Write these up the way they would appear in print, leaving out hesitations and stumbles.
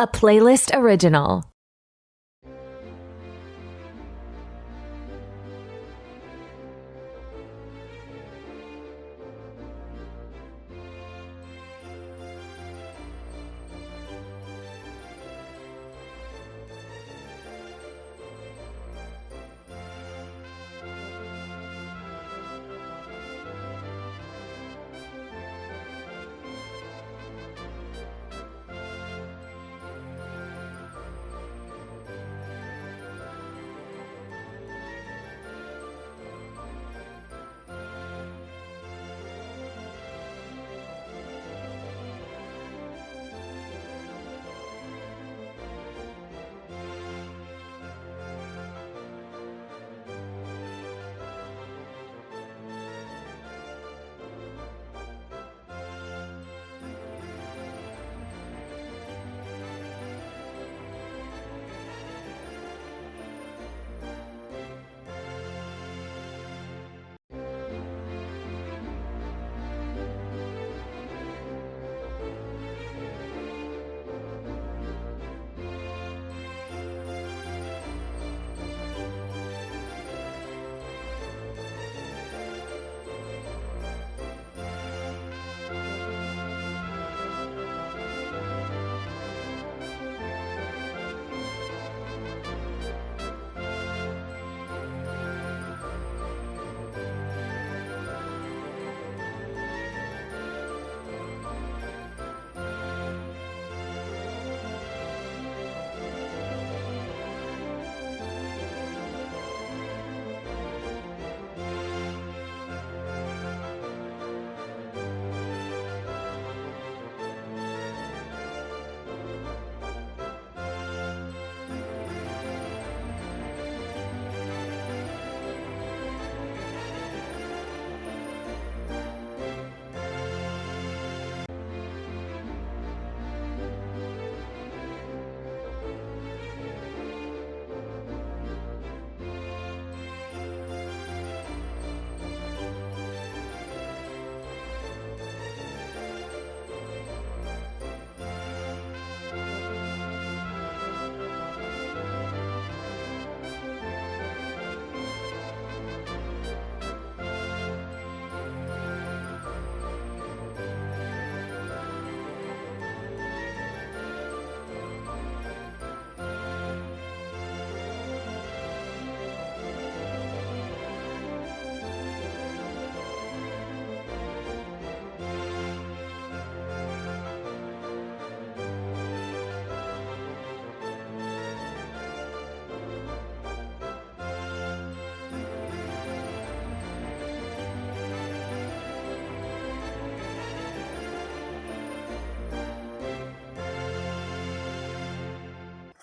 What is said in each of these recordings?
a Playlist original.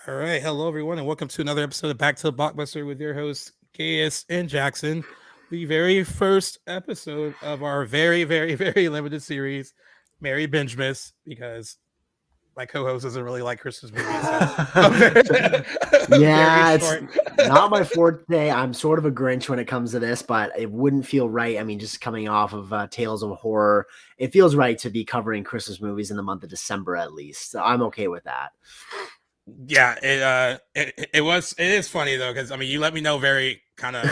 All right. Hello, everyone, and welcome to another episode of Back to the Blockbuster with your hosts, Gaius and Jackson. The very first episode of our very, very, very limited series, Merry Bingemas, because my co-host doesn't really like Christmas movies. So Yeah, very it's short. not my forte. I'm sort of a Grinch when it comes to this, but it wouldn't feel right. I mean, just coming off of Tales of Horror, it feels right to be covering Christmas movies in the month of December at least. So I'm okay with that. Yeah, it is funny though, because I mean you let me know very kind of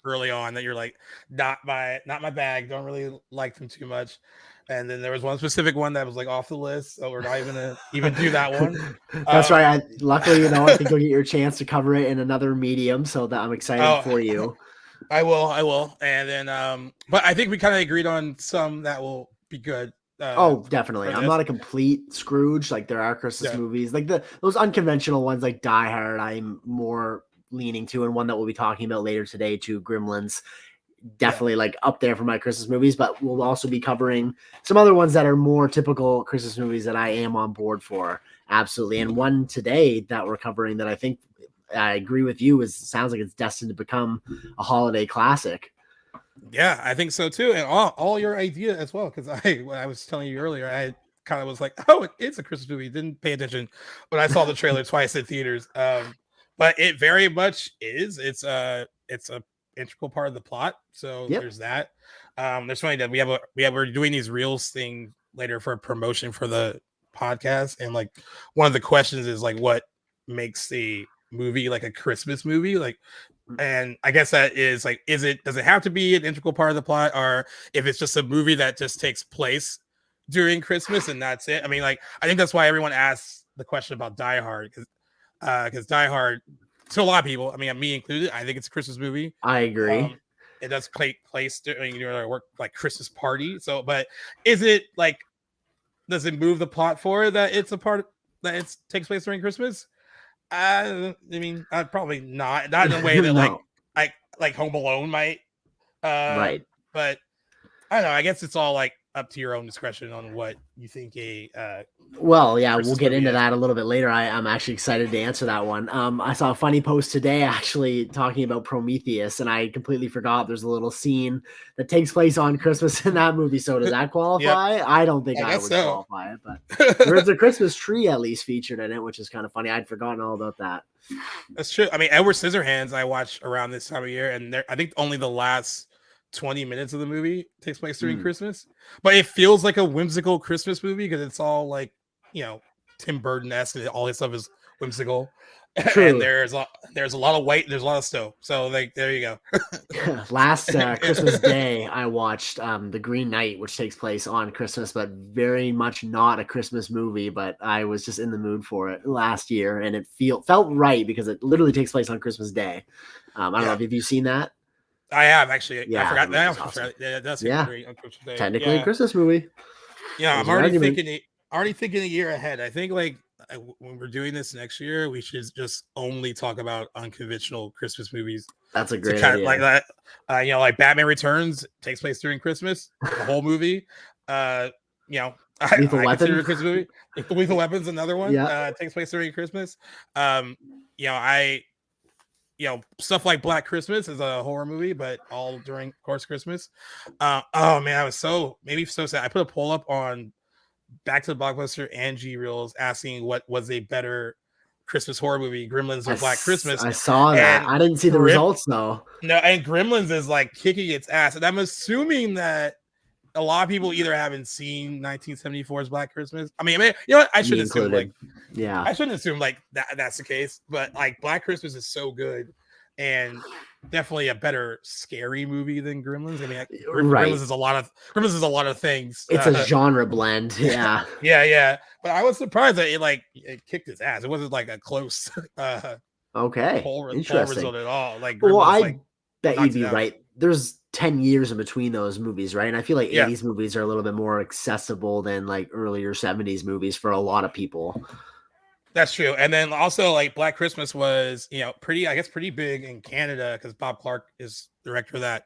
early on that you're like not my bag, don't really like them too much. And then there was one specific one that was like off the list, so we're not even gonna even do that one. That's right. Luckily, I think you'll get your chance to cover it in another medium, so that I'm excited for you. I will. And then but I think we kind of agreed on some that will be good. Definitely. I'm not a complete Scrooge. Like there are Christmas movies, like those unconventional ones like Die Hard. I'm more leaning to, and one that we'll be talking about later today too, Gremlins. Definitely like up there for my Christmas movies, but we'll also be covering some other ones that are more typical Christmas movies that I am on board for. Absolutely. And one today that we're covering that I think I agree with you sounds like it's destined to become a holiday classic. Yeah, I think so too, and all your idea as well. Because I was telling you earlier, I kind of was like, oh, it's a Christmas movie. Didn't pay attention when I saw the trailer twice in theaters. But it very much is. It's a integral part of the plot. So there's that. There's funny that we're doing these reels thing later for a promotion for the podcasts, and like one of the questions is like what makes a movie like a Christmas movie, like, and I guess that is like, does it have to be an integral part of the plot, or if it's just a movie that just takes place during Christmas and that's it? I mean, like, I think that's why everyone asks the question about Die Hard, because Die Hard, to a lot of people, I mean, me included, I think it's a Christmas movie. I agree. It does take place during work, like Christmas party. So, but is it like, does it move the plot forward that it's a part that it takes place during Christmas? I mean, probably not in a way that No. like Home Alone might. Right. But I don't know. I guess it's all like up to your own discretion on what you think a Well, yeah, Christmas we'll get movie into is. that a little bit later. I'm actually excited to answer that one. I saw a funny post today actually talking about Prometheus, and I completely forgot there's a little scene that takes place on Christmas in that movie. So does that qualify? I don't think I would qualify it, but there's a Christmas tree at least featured in it, which is kind of funny. I'd forgotten all about that. That's true. I mean, Edward Scissorhands I watched around this time of year, and I think only the last 20 minutes of the movie takes place during Christmas, but it feels like a whimsical Christmas movie because it's all like, Tim Burton-esque, and all his stuff is whimsical. True. And there's a lot of white, there's a lot of snow. So like, there you go. Last Christmas Day, I watched The Green Knight, which takes place on Christmas, but very much not a Christmas movie. But I was just in the mood for it last year, and it felt right because it literally takes place on Christmas Day. I don't know. Have you seen that? I have actually. Yeah, I forgot that. Awesome. Yeah, that's great on Christmas Day. Technically a Christmas movie. Yeah, I'm already thinking a year ahead. I think like when we're doing this next year, we should just only talk about unconventional Christmas movies. That's a great idea. Like that. Like Batman Returns takes place during Christmas, the whole movie. Lethal Weapon, a Christmas movie. Lethal Weapon's another one. Takes place during Christmas. Stuff like Black Christmas is a horror movie, but all during, of course, Christmas. Oh man, I was so sad. I put a poll up on Back to the Blockbuster and G Reels asking what was a better Christmas horror movie, Gremlins or Black Christmas. I saw that. I didn't see the results though. No, and Gremlins is like kicking its ass, and I'm assuming that a lot of people either haven't seen 1974's Black Christmas. I mean, you know what? I shouldn't assume that's the case, but like Black Christmas is so good and definitely a better scary movie than Gremlins. I mean, Gremlins is a lot of things. It's a genre blend. Yeah. yeah. But I was surprised that it kicked its ass. It wasn't like a close poll result at all. Like, I bet you'd be right. There's 10 years in between those movies, right? And I feel like 80s movies are a little bit more accessible than like earlier 70s movies for a lot of people. That's true. And then also like Black Christmas was, pretty big in Canada because Bob Clark is director that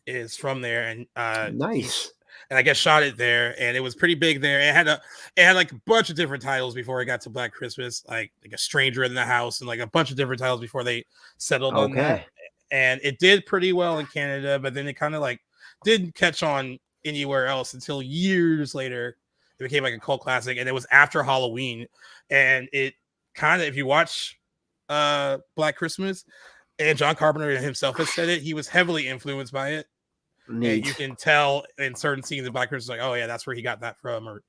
is from there, and nice. And I guess shot it there, and it was pretty big there. It had like a bunch of different titles before it got to Black Christmas, like A Stranger in the House, and like a bunch of different titles before they settled on that. And it did pretty well in Canada, but then it kind of like didn't catch on anywhere else until years later. It became like a cult classic, and it was after Halloween. And it kind of, if you watch Black Christmas, and John Carpenter himself has said it, he was heavily influenced by it. Neat. And you can tell in certain scenes in Black Christmas, like, oh yeah, that's where he got that from, or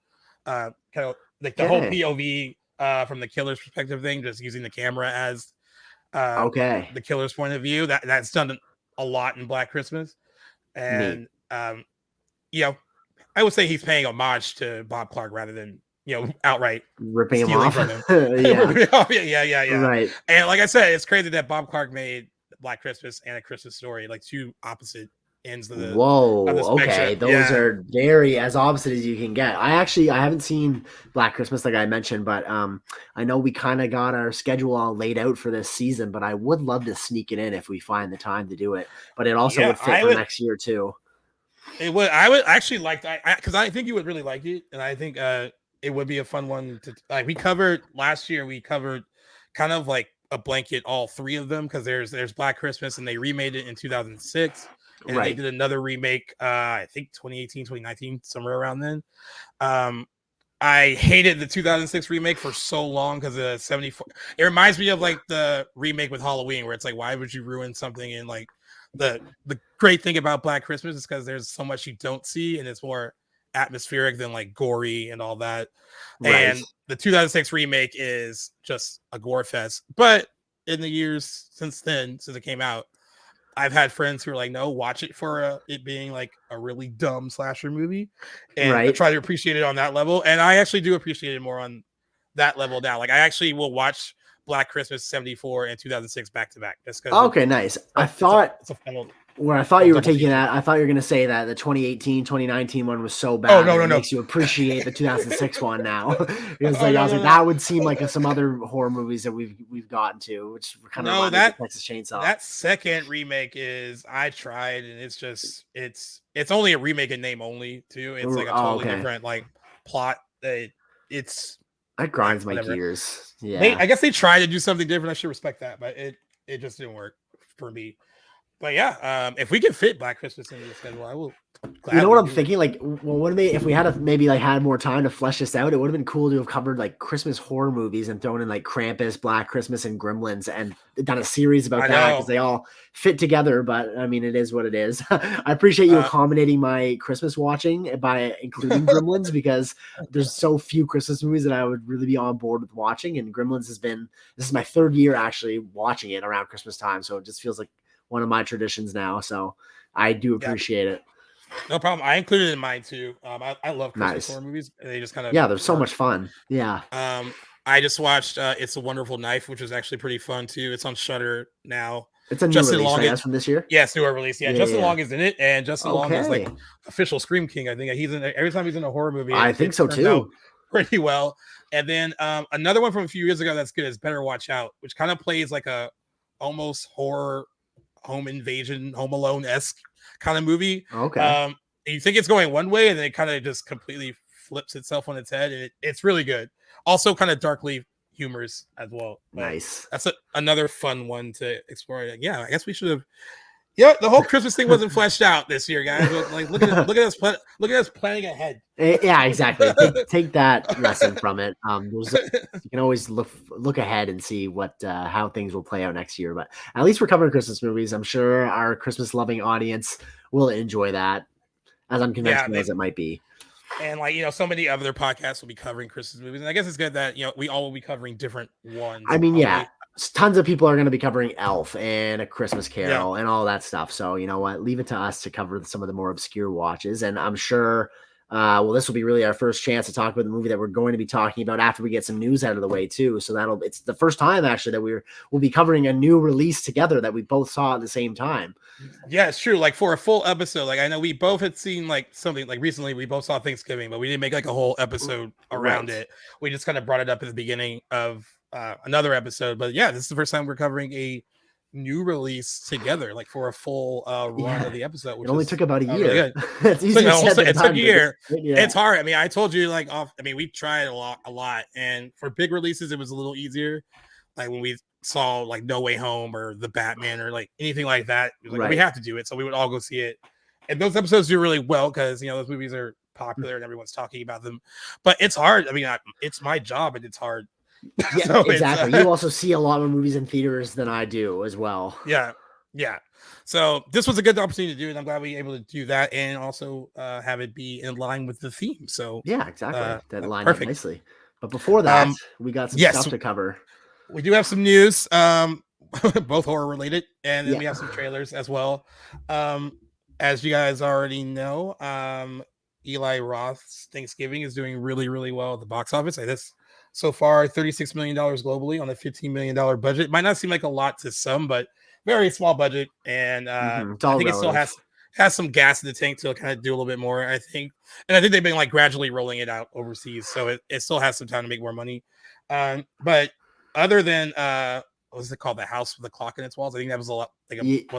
kind of like the whole POV from the killer's perspective thing, just using the camera as the killer's point of view. That's done a lot in Black Christmas, and I would say he's paying homage to Bob Clark rather than outright ripping him off. From him. Yeah. Right. And like I said, it's crazy that Bob Clark made Black Christmas and A Christmas Story like two opposite ends of the okay, those are very as opposite as you can get. I haven't seen Black Christmas like I mentioned, but I know we kind of got our schedule all laid out for this season, but I would love to sneak it in if we find the time to do it. But it also would fit for next year too. It would. I would actually like that because I think you would really like it, and I think it would be a fun one to like. We covered last year. We covered kind of like a blanket all three of them because there's Black Christmas, and they remade it in 2006. And they did another remake, I think 2018, 2019, somewhere around then. I hated the 2006 remake for so long because the 74. It reminds me of like the remake with Halloween, where it's like, why would you ruin something? And like the great thing about Black Christmas is because there's so much you don't see, and it's more atmospheric than like gory and all that. Right. And the 2006 remake is just a gore fest. But in the years since then, since it came out, I've had friends who are like, no, watch it for it being like a really dumb slasher movie, and I Right. try to appreciate it on that level. And I actually do appreciate it more on that level now. Like I actually will watch Black Christmas 74 and 2006 back to back. Just because. Okay, nice. I thought it's a fun where I thought you were double taking feature. that, I thought you were going to say that the 2018, 2019 one was so bad. Oh, no, that no, it no. makes you appreciate the 2006 one now. Because Oh, like no, I was no, like, no. that would seem like some other horror movies that we've gotten to, which kind of No, reminded me of Texas Chainsaw. that second remake is I tried, and it's just it's only a remake in name only too. It's like a totally different like plot. It's That grinds my whatever. gears. Yeah. I guess they tried to do something different. I should respect that, but it just didn't work for me. But yeah, if we can fit Black Christmas into the schedule, I will. You know what I'm thinking? Like, well, what if we had maybe like had more time to flesh this out? It would have been cool to have covered like Christmas horror movies and thrown in like Krampus, Black Christmas, and Gremlins, and done a series about that because they all fit together. But I mean, it is what it is. I appreciate you accommodating my Christmas watching by including Gremlins because there's so few Christmas movies that I would really be on board with watching. And Gremlins this is my third year actually watching it around Christmas time, so it just feels like one of my traditions now. So I do appreciate it. No problem. I included it in mine too. I love Christmas horror movies. They just kind of they're so much fun. Yeah. I just watched It's a Wonderful Knife, which is actually pretty fun too. It's on Shudder now. It's a new release, right? That's from this year. Yes, newer release. Yeah, Justin Long is in it, and Justin Long is like official Scream King. I think he's in every time he's in a horror movie. I think so too. Pretty well. And then another one from a few years ago that's good is Better Watch Out, which kind of plays like a almost horror home invasion, Home Alone-esque kind of movie. Okay. You think it's going one way, and then it kind of just completely flips itself on its head. And it's really good. Also, kind of darkly humorous as well. Nice. That's another fun one to explore. Yeah, I guess we should have. Yeah, the whole Christmas thing wasn't fleshed out this year, guys. Like, look at us planning ahead. Yeah, exactly. Take that lesson from it. You can always look ahead and see what how things will play out next year. But at least we're covering Christmas movies. I'm sure our Christmas loving audience will enjoy that, as unconventional as it might be. And like, so many other podcasts will be covering Christmas movies, and I guess it's good that we all will be covering different ones. I mean, yeah. Tons of people are going to be covering Elf and A Christmas Carol and all that stuff. So you know what? Leave it to us to cover some of the more obscure watches. And I'm sure, this will be really our first chance to talk about the movie that we're going to be talking about after we get some news out of the way too. So it's the first time actually that we'll be covering a new release together that we both saw at the same time. Yeah, it's true. Like for a full episode, like I know we both had seen like something like recently we both saw Thanksgiving, but we didn't make like a whole episode around it. We just kind of brought it up at the beginning of another episode. But yeah, this is the first time we're covering a new release together, like for a full run of the episode. Which it only took about a year. Really it took a year. It's hard. I mean, I told you we tried a lot, and for big releases, it was a little easier. Like when we saw like No Way Home or The Batman or like anything like that, it was like we have to do it, so we would all go see it. And those episodes do really well because those movies are popular and everyone's talking about them. But it's hard. I mean, it's my job and it's hard. Yeah, so exactly. You also see a lot more movies in theaters than I do as well. Yeah. So this was a good opportunity to do it. I'm glad we were able to do that and also have it be in line with the theme. So yeah, exactly. That lined up nicely. But before that, we got some stuff to cover. We do have some news, both horror related, and then we have some trailers as well. As you guys already know, Eli Roth's Thanksgiving is doing really, really well at the box office. Like this so far, $36 million globally on a $15 million budget. Might not seem like a lot to some, but very small budget. And I think it still has some gas in the tank to kind of do a little bit more, I think. And I think they've been like gradually rolling it out overseas. So it still has some time to make more money. But other than what was it called? The House with the Clock in Its Walls. I think that was one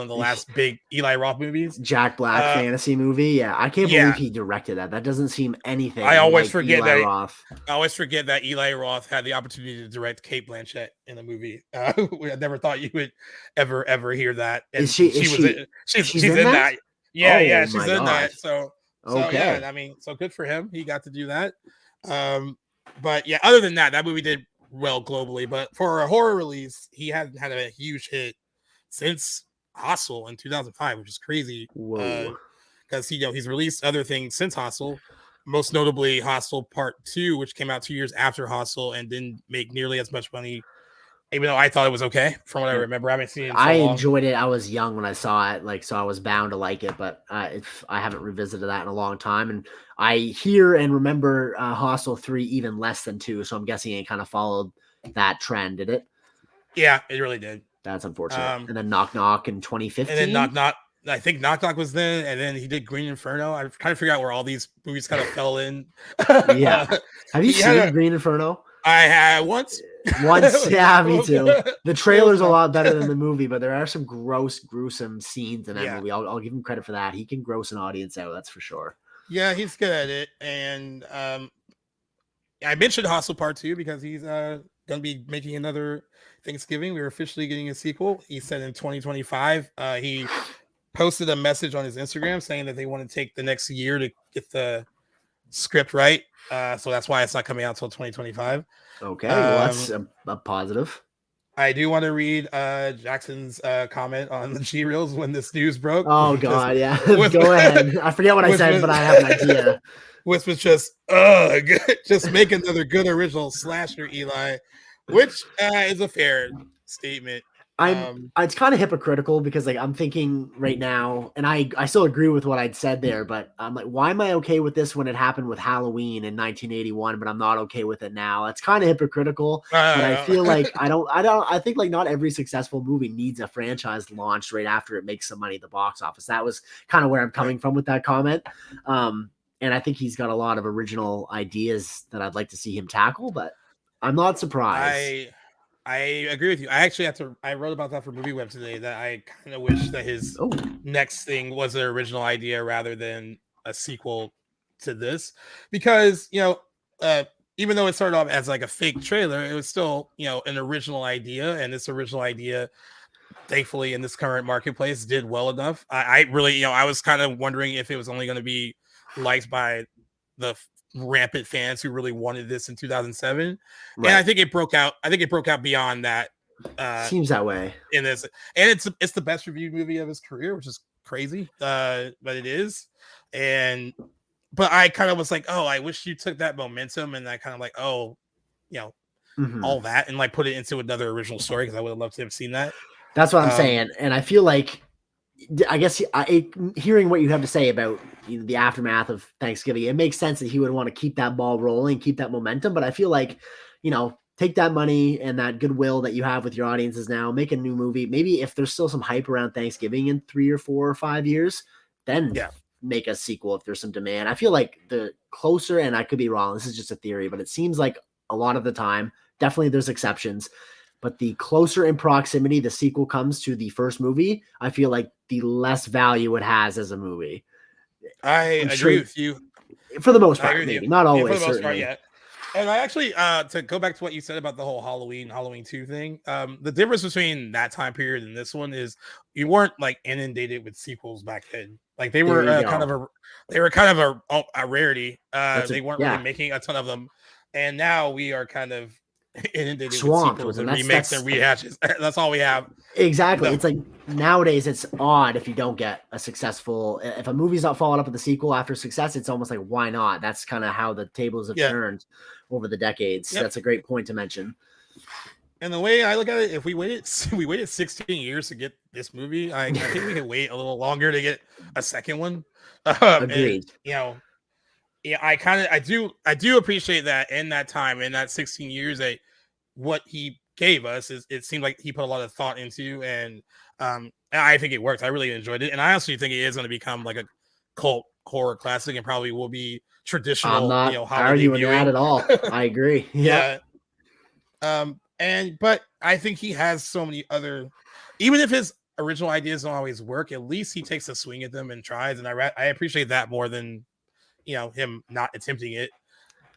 of the last big Eli Roth movies. Jack Black fantasy movie. Yeah, I can't believe he directed that. That doesn't seem anything. I always forget Eli Roth. I always forget that Eli Roth had the opportunity to direct Cate Blanchett in a movie. I never thought you would ever hear that. And she's in that. Yeah, she's in that. So yeah, I mean, so good for him. He got to do that. But yeah, other than that movie did well globally, but for a horror release, he hadn't had a huge hit since Hostel in 2005, which is crazy. Whoa! Because he's released other things since Hostel, most notably Hostel Part 2, which came out 2 years after Hostel and didn't make nearly as much money, even though I thought it was okay from what I remember. I haven't seen it in so I long. enjoyed it. I was young when I saw it, so I was bound to like it, but I haven't revisited that in a long time. And I hear and remember Hostel 3 even less than 2, so I'm guessing it kind of followed that trend, did it? Yeah, it really did. That's unfortunate. And then Knock Knock in 2015. And then Knock Knock. I think Knock Knock was then, and then he did Green Inferno. I kind of figured out where all these movies kind of fell in. Yeah. Have you seen Green Inferno? I had once. Yeah, me too. The trailer's a lot better than the movie, but there are some gruesome scenes in that movie. I'll give him credit for that. He can gross an audience out, that's for sure. Yeah, he's good at it. And I mentioned Hostel Part 2 because he's going to be making another Thanksgiving. We're officially getting a sequel. He said in 2025. He posted a message on his Instagram saying that they want to take the next year to get the script right. So that's why it's not coming out until 2025. Okay, well, that's a positive. I do want to read Jackson's comment on the G Reels when this news broke. Oh God, yeah. Go ahead. I forget what I said, but I have an idea. Which was just just make another good original slasher, Eli, which is a fair statement. It's kind of hypocritical because I'm thinking right now, and I still agree with what I'd said there, but I'm like, why am I okay with this when it happened with Halloween in 1981, but I'm not okay with it now? It's kind of hypocritical, but I feel like I think not every successful movie needs a franchise launched right after it makes some money at the box office. That was kind of where I'm coming from with that comment. And I think he's got a lot of original ideas that I'd like to see him tackle, but I'm not surprised. I agree with you. I wrote about that for Movie Web today, that I kind of wish that his next thing was an original idea rather than a sequel to this, because, even though it started off as like a fake trailer, it was still, an original idea. And this original idea, thankfully in this current marketplace, did well enough. I really, I was kind of wondering if it was only going to be liked by the rampant fans who really wanted this in 2007, right. And I think it broke out beyond that. Seems that way in this, and it's the best reviewed movie of his career, which is crazy, but it is. But I kind of was like, oh, I wish you took that momentum and I kind of like, all that and put it into another original story, because I would have loved to have seen that. That's what I'm saying, and I feel like, I guess hearing what you have to say about the aftermath of Thanksgiving, it makes sense that he would want to keep that ball rolling, keep that momentum. But I feel like, take that money and that goodwill that you have with your audiences now, make a new movie. Maybe if there's still some hype around Thanksgiving in 3 or 4 or 5 years, then make a sequel if there's some demand. I feel like the closer, and I could be wrong, this is just a theory, but it seems like a lot of the time, definitely there's exceptions, but the closer in proximity the sequel comes to the first movie, I feel like the less value it has as a movie. I agree with you. For the most part, maybe. Not always. For the most part, yeah. And I actually, to go back to what you said about the whole Halloween 2 thing, the difference between that time period and this one is you weren't inundated with sequels back then. They were kind of a rarity. They weren't really making a ton of them. And now we are kind of inundated swamped with sequels and remakes and rehashes. That's all we have. Exactly. It's like nowadays it's odd if you don't get a successful, if a movie's not followed up with a sequel after success, it's almost like, why not? That's kind of how the tables have turned over the decades. That's a great point to mention. And the way I look at it, if we waited 16 years to get this movie, I think we can wait a little longer to get a second one. Agreed. And, I do appreciate that in that time, in that 16 years, that what he gave us it seemed like he put a lot of thought into, and I think it worked. I really enjoyed it, and I also think it is going to become like a cult horror classic, and probably will be traditional. I'm not arguing that at all. I agree. Yeah. But I think he has so many other, even if his original ideas don't always work, at least he takes a swing at them and tries, and I appreciate that more than him not attempting it.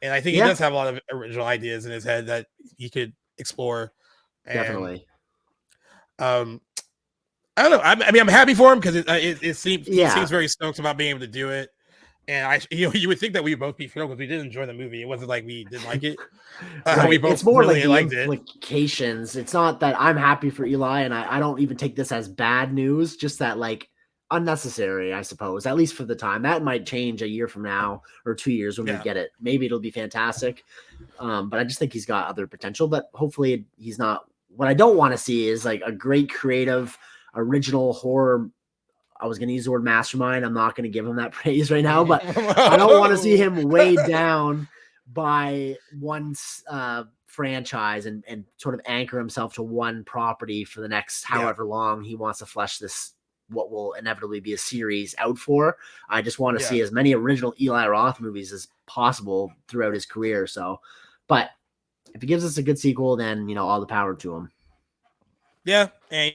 And I think he does have a lot of original ideas in his head that he could explore. Definitely. I don't know. I mean, I'm happy for him because it seems he seems very stoked about being able to do it. And you would think that we'd both be thrilled because we did enjoy the movie. It wasn't like we didn't like it. Right. We both it's more really like the liked implications. It's not that I'm happy for Eli, and I don't even take this as bad news. Just that unnecessary, I suppose, at least for the time. That might change a year from now or 2 years when we get it. Maybe it'll be fantastic. But I just think he's got other potential, but hopefully he's not. What I don't want to see is like a great creative original horror. I was going to use the word mastermind. I'm not going to give him that praise right now, but I don't want to see him weighed down by one franchise and sort of anchor himself to one property for the next however long he wants to flesh this, what will inevitably be a series out for. I just want to see as many original Eli Roth movies as possible throughout his career. So, but if he gives us a good sequel, then, all the power to him. Yeah. And,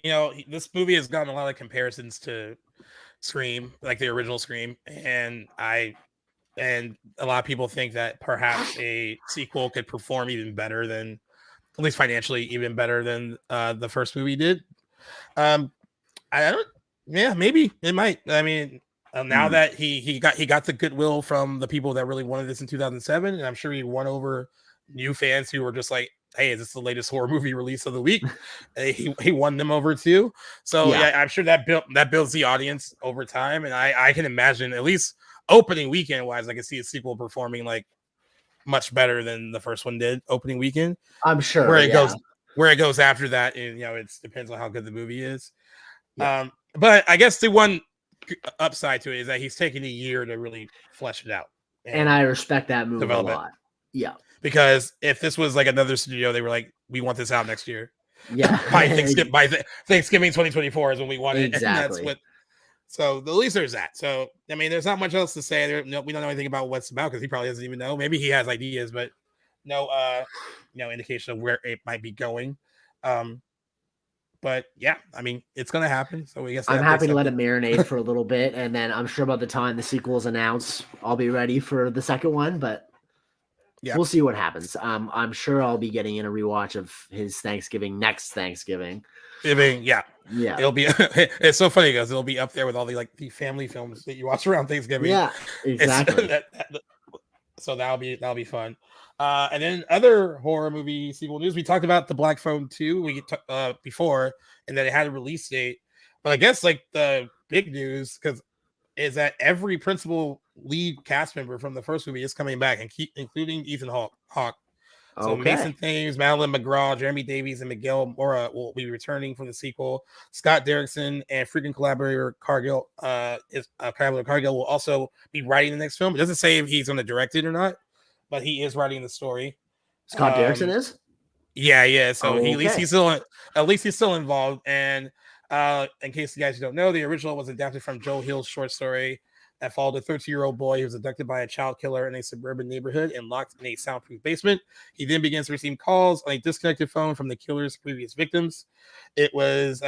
this movie has gotten a lot of comparisons to Scream, like the original Scream. And a lot of people think that perhaps a sequel could perform even better than, at least financially, even better than the first movie did. Maybe it might. I mean, now that he got the goodwill from the people that really wanted this in 2007, and I'm sure he won over new fans who were just like, hey, is this the latest horror movie release of the week? He won them over too. So I'm sure that builds the audience over time. And I can imagine, at least opening weekend wise, I can see a sequel performing like much better than the first one did opening weekend. I'm sure where it goes after that. And, it depends on how good the movie is. Yeah. But I guess the one upside to it is that he's taking a year to really flesh it out. And I respect that move a lot. Yeah. Because if this was like another studio, they were like, we want this out next year. Yeah. by Thanksgiving 2024 is when we want it. Exactly. And so at least there's that. So, I mean, there's not much else to say. We don't know anything about what's about because he probably doesn't even know. Maybe he has ideas, but no indication of where it might be going. But yeah, I mean, it's going to happen. So I guess I'm happy to let it marinate for a little bit. And then I'm sure by the time the sequel is announced, I'll be ready for the second one, but we'll see what happens. I'm sure I'll be getting in a rewatch of his next Thanksgiving. Yeah. It'll be, it's so funny because it'll be up there with all the family films that you watch around Thanksgiving. Yeah, exactly. So that'll be fun. And then other horror movie sequel news. We talked about The Black Phone 2 before, and that it had a release date. But I guess the big news is that every principal lead cast member from the first movie is coming back, including Ethan Hawke. So Mason Thames, Madeline McGraw, Jeremy Davies, and Miguel Mora will be returning for the sequel. Scott Derrickson and frequent collaborator Cargill will also be writing the next film. It doesn't say if he's going to direct it or not, but he is writing the story. Scott Derrickson is? Yeah. So at least he's still involved. And in case you guys don't know, the original was adapted from Joe Hill's short story that followed a 13-year-old boy who was abducted by a child killer in a suburban neighborhood and locked in a soundproof basement. He then begins to receive calls on a disconnected phone from the killer's previous victims. It was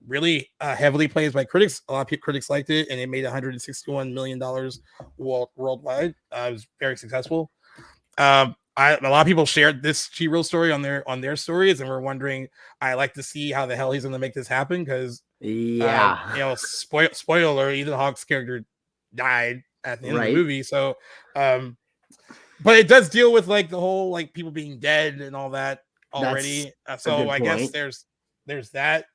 really heavily praised by critics. A lot of critics liked it, and it made $161 million worldwide. It was very successful. A lot of people shared this G-Real story on their stories, and we're wondering. I like to see how the hell he's going to make this happen because, spoiler: Ethan Hawke's character died at the end of the movie. So, but it does deal with the whole people being dead and all that already. So I guess there's that.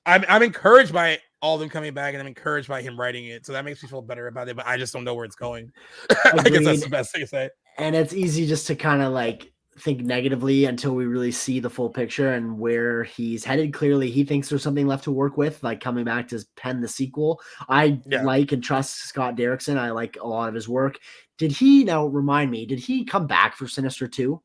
I'm encouraged by all of them coming back, and I'm encouraged by him writing it. So that makes me feel better about it. But I just don't know where it's going. I guess that's the best thing to say. And it's easy just to kind of think negatively until we really see the full picture and where he's headed. Clearly, he thinks there's something left to work with, coming back to pen the sequel. I like and trust Scott Derrickson. I like a lot of his work. Did he come back for Sinister 2?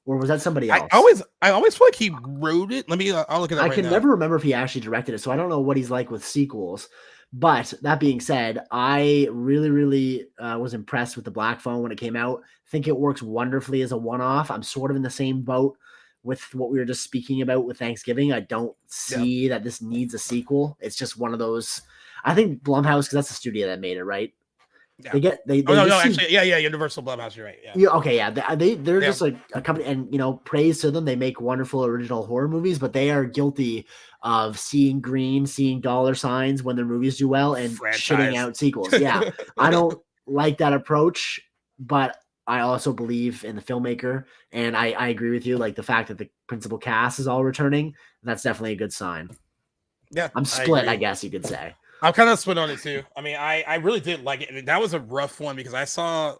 Or was that somebody else? I always feel like he wrote it. I'll look at that. I can never remember if he actually directed it, so I don't know what he's like with sequels. But that being said, I really, really was impressed with The Black Phone when it came out. I think it works wonderfully as a one-off. I'm sort of in the same boat with what we were just speaking about with Thanksgiving. I don't see that this needs a sequel. It's just one of those. I think Blumhouse, because that's the studio that made it, right? Yeah. Universal Blumhouse. You're right. They're just a company, and praise to them. They make wonderful original horror movies, but they are guilty of seeing green, seeing dollar signs when their movies do well, and shitting out sequels. Yeah, I don't like that approach, but I also believe in the filmmaker, and I agree with you. The fact that the principal cast is all returning, that's definitely a good sign. Yeah, I'm split, I guess you could say. I'm kind of split on it too. I mean, I really did like it. That was a rough one because I saw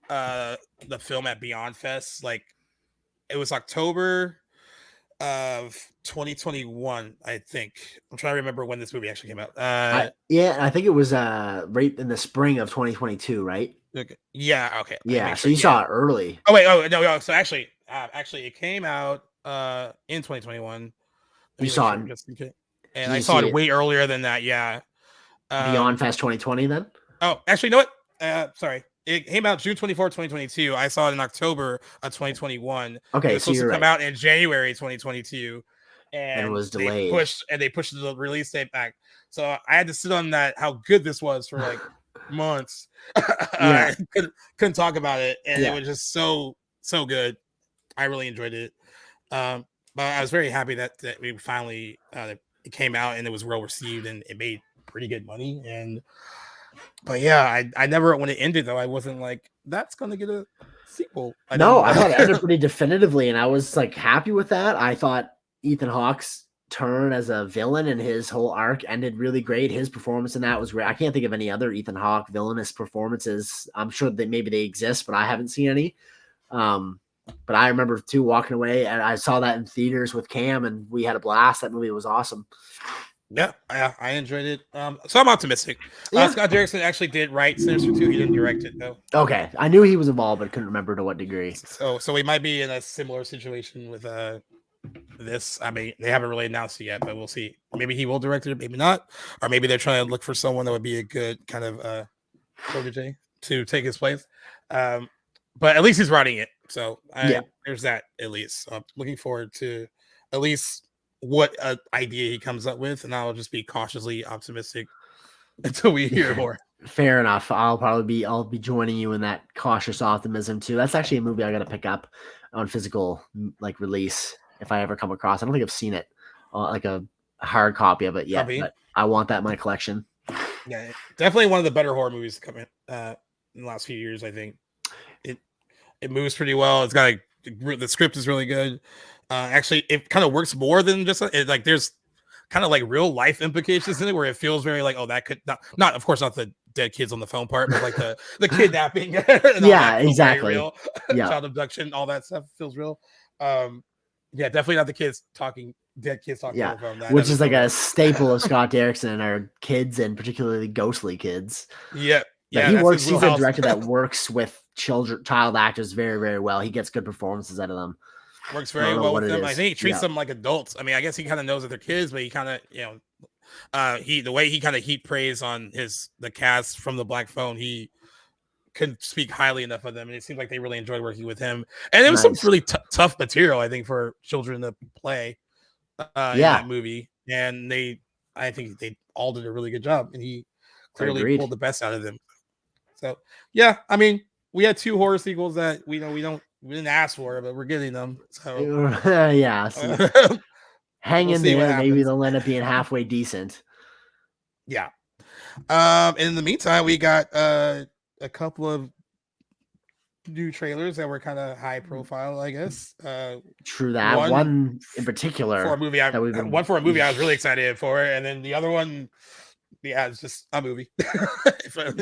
the film at Beyond Fest. Like it was October of 2021, I think. I'm trying to remember when this movie actually came out. I think it was right in the spring of 2022, right? Okay. Yeah, okay. Yeah, so you saw it early. Oh wait, no. So actually it came out in 2021. You saw it, just in case. And I saw it way earlier than that. Yeah. Beyond Fest 2020 then? Oh, actually, you know what? Sorry. It came out June 24, 2022. I saw it in October of 2021. Okay, it was supposed to come out in January 2022. And it was delayed. They pushed the release date back. So I had to sit on that, how good this was for like months. Yeah. Couldn't talk about it. And it was just so good. I really enjoyed it. But I was very happy that we finally it came out and it was well received and it made pretty good money. But yeah, I never, when it ended though, I wasn't like, that's gonna get a sequel. I thought it ended pretty definitively, and I was like happy with that. I thought Ethan Hawke's turn as a villain and his whole arc ended really great. His performance in that was great. I can't think of any other Ethan Hawke villainous performances. I'm sure that maybe they exist, but I haven't seen any. But I remember too walking away, and I saw that in theaters with Cam, and we had a blast. That movie was awesome. Yeah, I enjoyed it. So I'm optimistic. Scott Derrickson actually did write Sinister 2. He didn't direct it though. Okay, I knew he was involved, but couldn't remember to what degree. So we might be in a similar situation with this. I mean, they haven't really announced it yet, but we'll see. Maybe he will direct it, maybe not, or maybe they're trying to look for someone that would be a good kind of protege to take his place. But at least he's writing it, so there's that at least. So I'm looking forward to at least what idea he comes up with, and I'll just be cautiously optimistic until we hear more. Fair enough. I'll be joining you in that cautious optimism too. That's actually a movie I got to pick up on physical like release if I ever come across. I don't think I've seen it like a hard copy of it yet, but I want that in my collection. Yeah, definitely one of the better horror movies to come in the last few years. I think it moves pretty well. It's got the script is really good. Actually, it kind of works more than just like there's kind of like real life implications in it where it feels very like, oh, that could not of course not the dead kids on the phone part, but like the kidnapping. Yeah, exactly. Real. Yeah. Child abduction, all that stuff feels real. Yeah, definitely not the kids talking, dead kids talking on the phone. Which is like a staple of Scott Derrickson and our kids, and particularly ghostly kids. Yeah. Yeah, he works. He's a director that works with child actors very, very well. He gets good performances out of them. Works very well with them. I think he treats them like adults. I mean, I guess he kind of knows that they're kids, but he kind of, the way he kind of heat praise on the cast from the Black Phone, he couldn't speak highly enough of them, and it seemed like they really enjoyed working with him. And it was some really tough material, I think, for children to play in that movie. And I think they all did a really good job, and he clearly pulled the best out of them. So yeah, I mean, we had 2 horror sequels that we didn't ask for, but we're getting them. So yeah, hang in there. Maybe they'll end up being halfway decent. Yeah. In the meantime, we got a couple of new trailers that were kind of high profile, I guess. True that. One in particular for a movie. One for a movie I was really excited for, and then the other one, it's just a movie.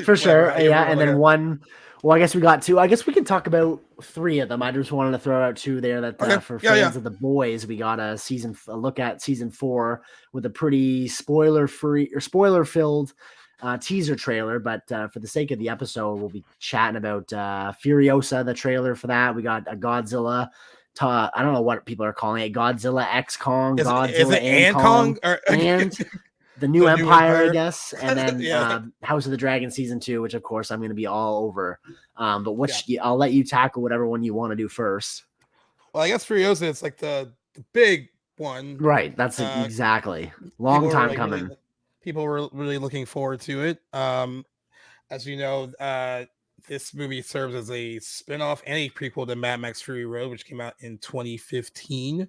For sure. Yeah, and then one. Well, I guess we got 2. I guess we can talk about 3 of them. I just wanted to throw out 2 there that for fans of The Boys, we got a look at season 4 with a pretty spoiler-free or spoiler-filled teaser trailer. But for the sake of the episode, we'll be chatting about Furiosa, the trailer for that. We got a Godzilla. I don't know what people are calling it. Godzilla X Kong. Godzilla is it and Kong? And the new Empire, I guess, and then House of the Dragon season 2, which of course I'm going to be all over. But I'll let you tackle whatever one you want to do first. Well, I guess Furiosa, it's like the big one, right? That's exactly long time coming. People were really looking forward to it. As you know, this movie serves as a spinoff and a prequel to Mad Max Fury Road, which came out in 2015.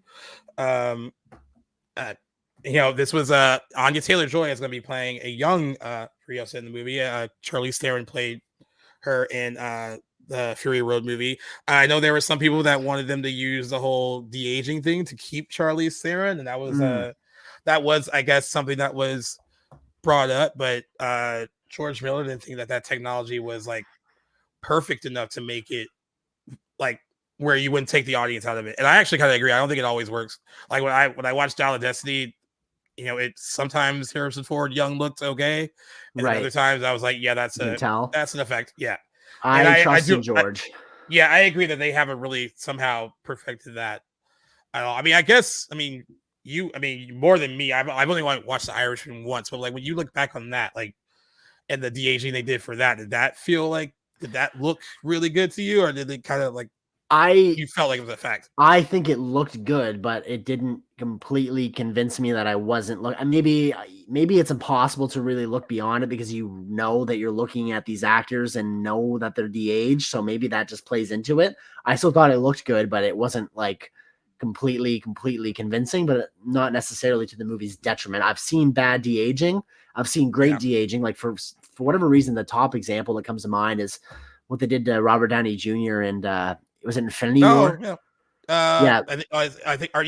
This was Anya Taylor-Joy is going to be playing a young Furiosa in the movie. Charlize Theron played her in the Fury Road movie. I know there were some people that wanted them to use the whole de-aging thing to keep Charlize Theron, and that was I guess something that was brought up, but George Miller didn't think that technology was like perfect enough to make it like where you wouldn't take the audience out of it. And I actually kind of agree. I don't think it always works. Like when I watched Dial of Destiny, it sometimes Harrison Ford young looked okay, and then other times I was like, yeah, that's an effect. Yeah, I trust in George. I agree that they haven't really somehow perfected that at all. I mean, more than me. I've only watched The Irishman once, but like when you look back on that, like, and the de-aging they did for that, did that look really good to you, or did it kind of like you felt like it was a fact? I think it looked good, but it didn't completely convince me that I wasn't looking. Maybe it's impossible to really look beyond it because you know that you're looking at these actors and know that they're de-aged, so maybe that just plays into it. I still thought it looked good, but it wasn't like completely convincing, but not necessarily to the movie's detriment. I've seen bad de-aging. I've seen great de-aging. Like for whatever reason, the top example that comes to mind is what they did to Robert Downey Jr. and was it Infinity War? Yeah. I think, or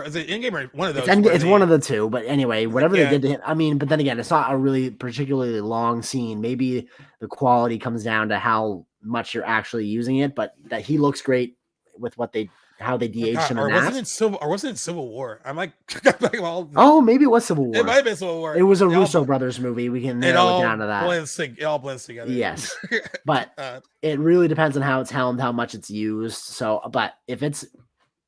is it Endgame or one of those? It's one of the two, but anyway, whatever they did to him. I mean, but then again, it's not a really particularly long scene. Maybe the quality comes down to how much you're actually using it, but that he looks great with how they de-aged him. Or wasn't it Civil War? I'm like, oh, maybe it was Civil War. It might have been Civil War. It was a Russo brothers movie. We can narrow it down to that. It all blends together. Yes, but it really depends on how it's helmed, how much it's used. So, but if it's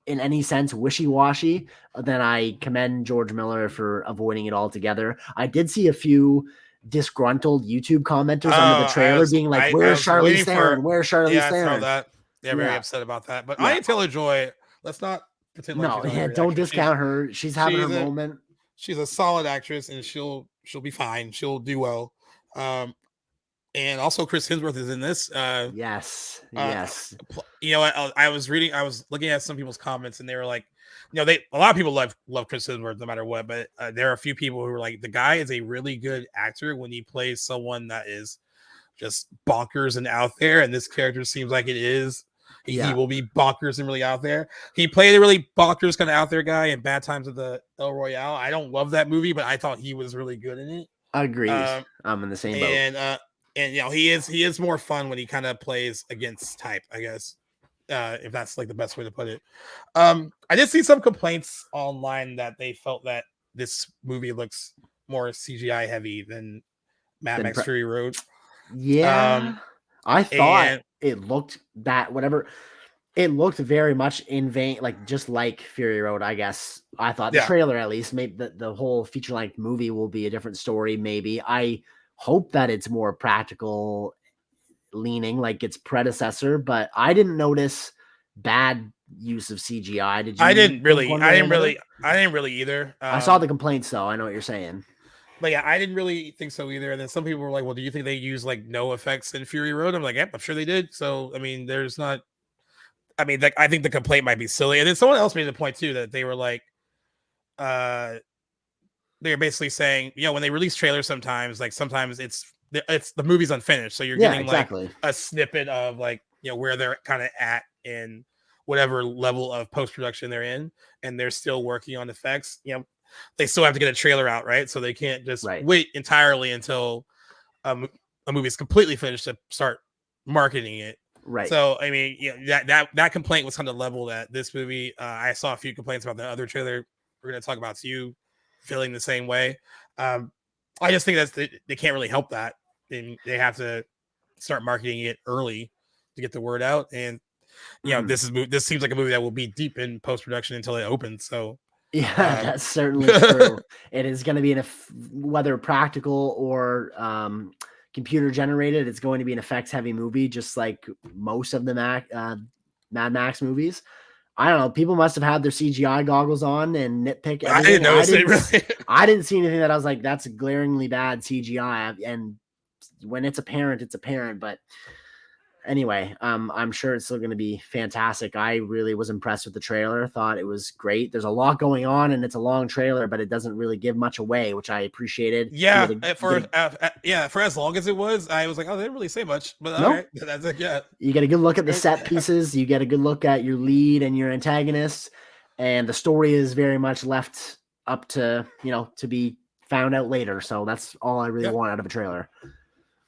in any sense wishy-washy, then I commend George Miller for avoiding it altogether. I did see a few disgruntled YouTube commenters under the trailer being like, "Where's Charlize Theron? Where's Charlize Theron?" I saw that. Yeah, very upset about that. But Anya Taylor-Joy, let's not pretend like don't discount her. She's having her moment. She's a solid actress, and she'll be fine. She'll do well. And also Chris Hemsworth is in this. Yes. I was looking at some people's comments, and they were like, a lot of people love Chris Hemsworth no matter what, but there are a few people who are like, the guy is a really good actor when he plays someone that is just bonkers and out there, and this character seems like it is. He will be bonkers and really out there. He played a really bonkers kind of out there guy in Bad Times at the El Royale. I don't love that movie, but I thought he was really good in it. Agreed. I'm in the same boat. And he is more fun when he kind of plays against type, I guess, if that's like the best way to put it. I did see some complaints online that they felt that this movie looks more CGI heavy than Mad Max Fury Road. Yeah, I thought it looked it looked very much in vain, like just like Fury Road, I guess. I thought the trailer, at least, maybe the whole feature-length movie will be a different story. Maybe I hope that it's more practical leaning like its predecessor, but I didn't notice bad use of CGI. Did you? I didn't really either. I saw the complaints though. I know what you're saying. But yeah, I didn't really think so either. And then some people were like, well, do you think they use like no effects in Fury Road? I'm like, yep, I'm sure they did. So, I mean, I think the complaint might be silly. And then someone else made the point too, that they were like, they're basically saying, when they release trailers sometimes it's the movie's unfinished. So you're getting like a snippet of like, where they're kind of at in whatever level of post-production they're in. And they're still working on effects, they still have to get a trailer out, right? So they can't just wait entirely until a movie is completely finished to start marketing it. Right. So, I mean, that complaint was kind of leveled at this movie. I saw a few complaints about the other trailer we're going to talk about too, feeling the same way. I just think they can't really help that. They have to start marketing it early to get the word out. And, this seems like a movie that will be deep in post-production until it opens. So, yeah, that's certainly true. It is going to be whether practical or computer generated, it's going to be an effects heavy movie, just like most of the Mad Max movies. I don't know. People must have had their CGI goggles on and nitpick everything. I didn't notice it really. I didn't see anything that I was like, that's glaringly bad CGI. And when it's apparent, it's apparent. But anyway, I'm sure it's still going to be fantastic. I really was impressed with the trailer. Thought it was great. There's a lot going on, and it's a long trailer, but it doesn't really give much away, which I appreciated. Yeah, for as long as it was, I was like, oh, they didn't really say much. But all right, that's it. Yeah, you get a good look at the set pieces. You get a good look at your lead and your antagonists, and the story is very much left up to to be found out later. So that's all I really Yep. want out of a trailer.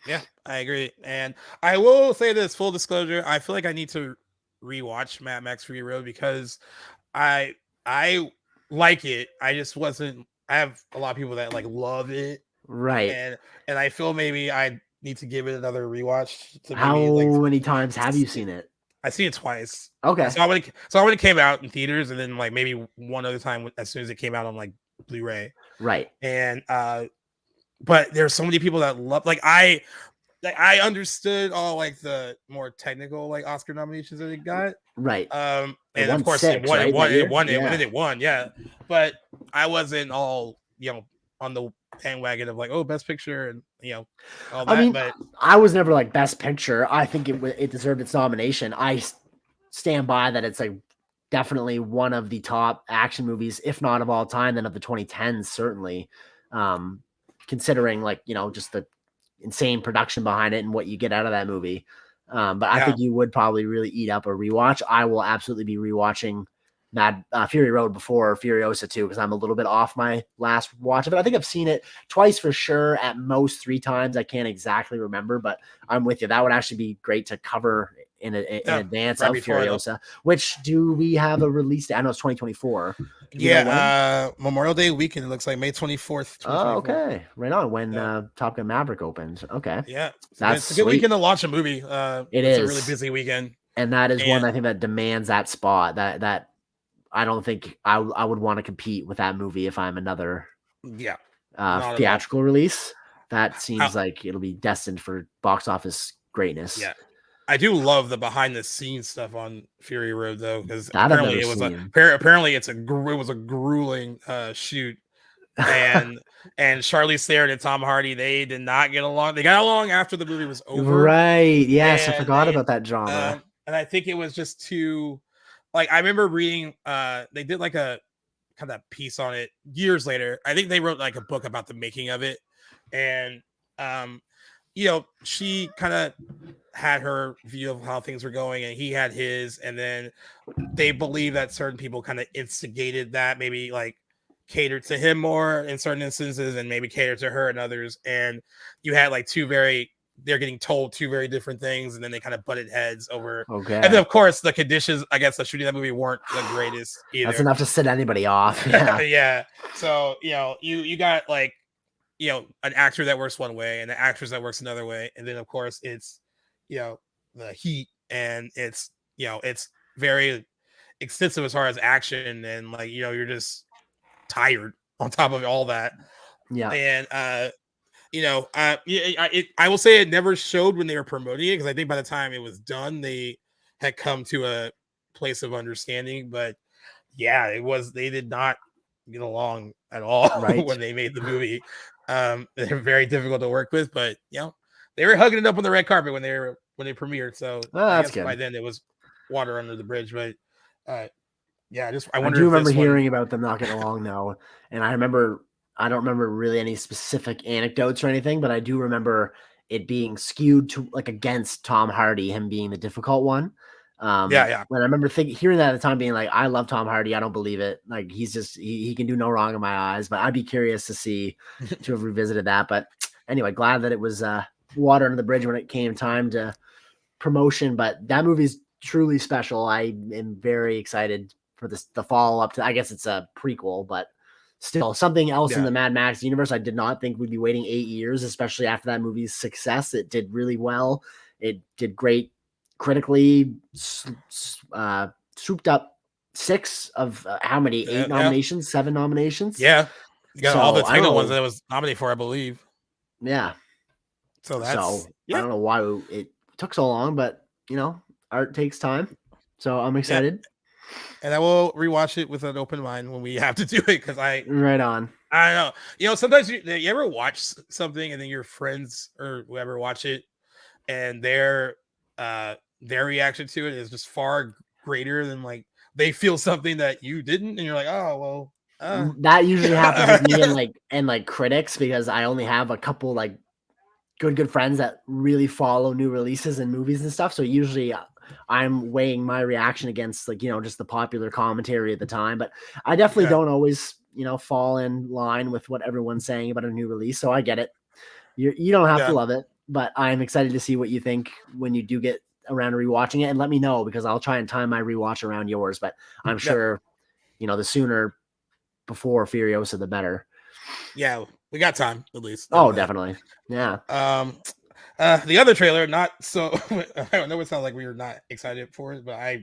Yeah, I agree. And I will say this, full disclosure, I feel like I need to rewatch Mad Max Fury Road because I like it. I just wasn't. I have a lot of people that like love it, Right. and I feel maybe I need to give it another rewatch. To How maybe, like, many times have you seen it? I've seen it twice. Okay. So when it came out in theaters, and then like maybe one other time as soon as it came out on like Blu-ray. Right. And but there's so many people that love, like I understood all like the more technical like Oscar nominations that it got. Right. And won of course 6, it won. Yeah. But I wasn't all, on the bandwagon of like, oh, best picture and all that. I mean, but I was never like best picture. I think it deserved its nomination. I stand by that. It's like definitely one of the top action movies, if not of all time, then of the 2010s, certainly. Considering like, just the insane production behind it and what you get out of that movie. But I think you would probably really eat up a rewatch. I will absolutely be rewatching Fury Road before Furiosa 2 because I'm a little bit off my last watch of it. I think I've seen it twice for sure, at most 3 times. I can't exactly remember, but I'm with you. That would actually be great to cover in advance of Furiosa. Which do we have a release date? I know it's 2024. Memorial Day weekend. It looks like May 24th. Oh, okay, right on. When Top Gun Maverick opens. Okay, that's a good weekend to launch a movie. It's a really busy weekend, and that is one I think that demands that spot. That I don't think I would want to compete with that movie if I'm another theatrical release. That seems like it'll be destined for box office greatness. Yeah. I do love the behind the scenes stuff on Fury Road though, because apparently it was it was a grueling shoot, and Charlize Theron and Tom Hardy, they did not get along. They got along after the movie was over, right? Yes, I forgot about that drama. And I think it was just too, like, I remember reading they did like a kind of piece on it years later. I think they wrote like a book about the making of it, and she kind of had her view of how things were going and he had his, and then they believe that certain people kind of instigated that, maybe like catered to him more in certain instances and maybe catered to her in others, and you had like they're getting told 2 very different things, and then they kind of butted heads over. Okay. And then of course the conditions, I guess, the shooting that movie weren't the greatest either. That's enough to set anybody off. Yeah. So you got like an actor that works one way and an actress that works another way, and then of course it's the heat, and it's very extensive as far as action, and like you're just tired on top of all that. And I will say it never showed when they were promoting it, because I think by the time it was done they had come to a place of understanding. But they did not get along at all when they made the movie. They're very difficult to work with, but they were hugging it up on the red carpet when they premiered. So I guess good. By then it was water under the bridge. But I do remember hearing about them not getting along though, and I don't remember really any specific anecdotes or anything, but I do remember it being skewed to like against Tom Hardy, him being the difficult one. When I remember hearing that at the time, being like, I love Tom Hardy, I don't believe it. Like he's just he can do no wrong in my eyes. But I'd be curious to have revisited that. But anyway, glad that it was water under the bridge when it came time to promotion. But that movie's truly special. I am very excited for the follow up to. I guess it's a prequel, but still something else in the Mad Max universe. I did not think we'd be waiting 8 years, especially after that movie's success. It did really well. It did great critically. Souped up 6 of how many? 8 nominations, 7 nominations. Yeah, you got all the technical ones that it was nominated for, I believe. Yeah. So that's I don't know why it took so long, but art takes time. So I'm excited. Yeah. And I will rewatch it with an open mind when we have to do it, because right on. I don't know. Sometimes you ever watch something and then your friends or whoever watch it, and their reaction to it is just far greater than like they feel something that you didn't, and you're like, oh well. That usually happens with me and critics, because I only have a couple like good friends that really follow new releases and movies and stuff. So usually I'm weighing my reaction against just the popular commentary at the time. But I definitely don't always fall in line with what everyone's saying about a new release. So I get it. You don't have to love it, but I'm excited to see what you think when you do get around to rewatching it, and let me know because I'll try and time my rewatch around yours. But I'm sure, the sooner before Furiosa, the better. Yeah, we got time at least. Oh, definitely. Yeah. The other trailer, not so. I know it sounds like we were not excited for it, but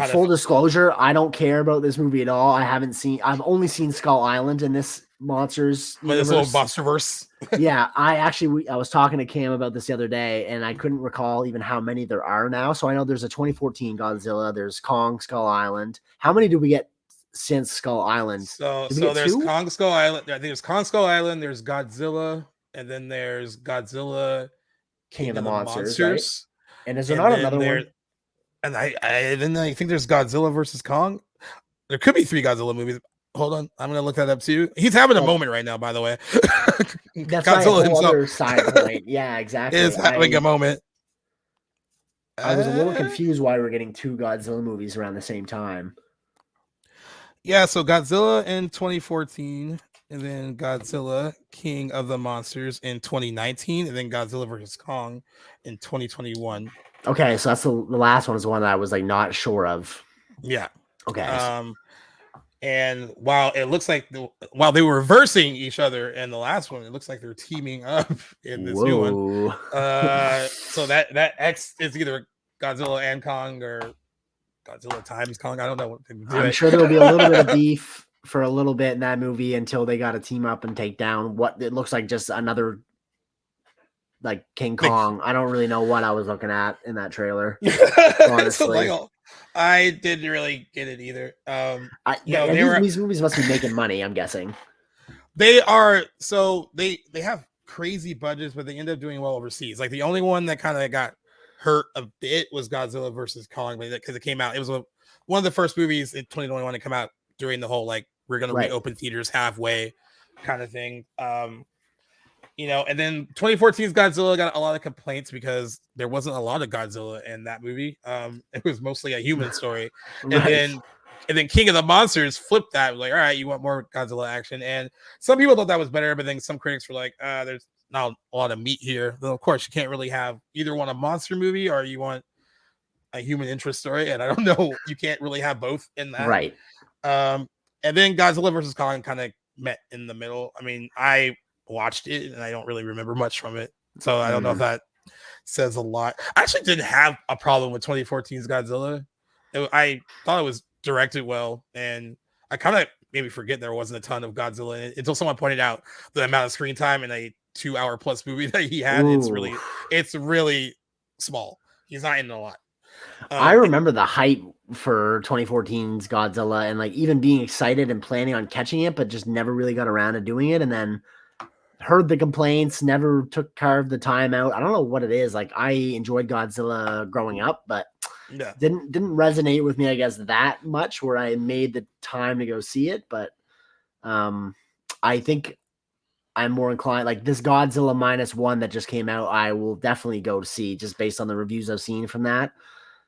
full disclosure, I don't care about this movie at all. I've only seen Skull Island in this Monsters universe. This little Monsterverse. Yeah, I was talking to Cam about this the other day, and I couldn't recall even how many there are now. So I know there's a 2014 Godzilla, there's Kong Skull Island. How many do we get since Skull Island? So there's Kong Skull Island. I think there's Kong Skull Island, there's Godzilla, and then there's Godzilla King of the Monsters. Right? And is there not another one? And I think there's Godzilla versus Kong. There could be 3 Godzilla movies. Hold on, I'm gonna look that up too. He's having a moment right now, by the way. That's Godzilla himself. Other side point. Yeah, exactly. Is having a moment. I was a little confused why we're getting 2 Godzilla movies around the same time. Yeah, so Godzilla in 2014, and then Godzilla King of the Monsters in 2019, and then Godzilla versus Kong in 2021. Okay, so that's the last one is the one that I was not sure of. Yeah. Okay. And while it looks like while they were reversing each other in the last one, it looks like they're teaming up in this new one. So that X is either Godzilla and Kong or Godzilla times Kong. I don't know what to do. I'm sure there'll be a little bit of beef for a little bit in that movie until they got to team up and take down what it looks like just another King Kong. I don't really know what I was looking at in that trailer. Honestly. I didn't really get it either. These movies must be making money, I'm guessing. They are, so they have crazy budgets, but they end up doing well overseas. The only one that kind of got hurt a bit was Godzilla versus Kong, because it came out. It was one of the first movies in 2021 to come out during the whole we're going to reopen theaters halfway kind of thing. And then 2014's Godzilla got a lot of complaints because there wasn't a lot of Godzilla in that movie. It was mostly a human story. Right. And then King of the Monsters flipped that. All right, you want more Godzilla action. And some people thought that was better, but then some critics were like, there's not a lot of meat here. Though, of course, you can't really have either want a monster movie or you want a human interest story. And I don't know, you can't really have both in that. Right. And then Godzilla versus Kong kind of met in the middle. I mean, I watched it and I don't really remember much from it, so I don't know if that says a lot. I actually didn't have a problem with 2014's Godzilla. I thought it was directed well, and I kind of maybe forget there wasn't a ton of Godzilla in it until someone pointed out the amount of screen time in a 2-hour plus movie that he had. Ooh. It's really small. He's not in a lot. I remember the hype for 2014's Godzilla and even being excited and planning on catching it, but just never really got around to doing it, and then heard the complaints, never carved the time out. I don't know what it is. I enjoyed Godzilla growing up, but didn't resonate with me, I guess, that much where I made the time to go see it. But I think I'm more inclined, this Godzilla -1 that just came out, I will definitely go to see just based on the reviews I've seen from that.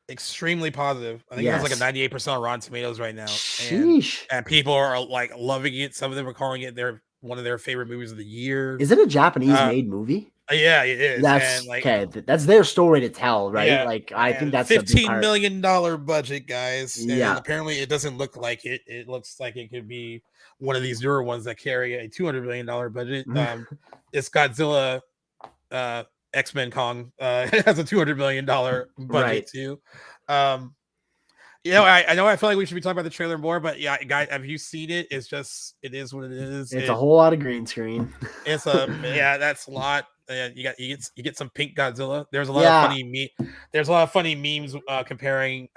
Extremely positive. I think it has a 98% on Rotten Tomatoes right now. Sheesh. And people are loving it. Some of them are calling it one of their favorite movies of the year. Is it a Japanese-made movie? Yeah, it is. That's okay. That's their story to tell, right? Yeah, I think that's $15 million budget, guys. And yeah. Apparently, it doesn't look like it. It looks like it could be one of these newer ones that carry a $200 million budget. It's Godzilla, X-Men Kong. It has a $200 million budget too. I know I feel like we should be talking about the trailer more, but yeah, guys, have you seen it? It is what it is. It's a whole lot of green screen. It's that's a lot. You get some pink Godzilla. There's a lot of funny memes comparing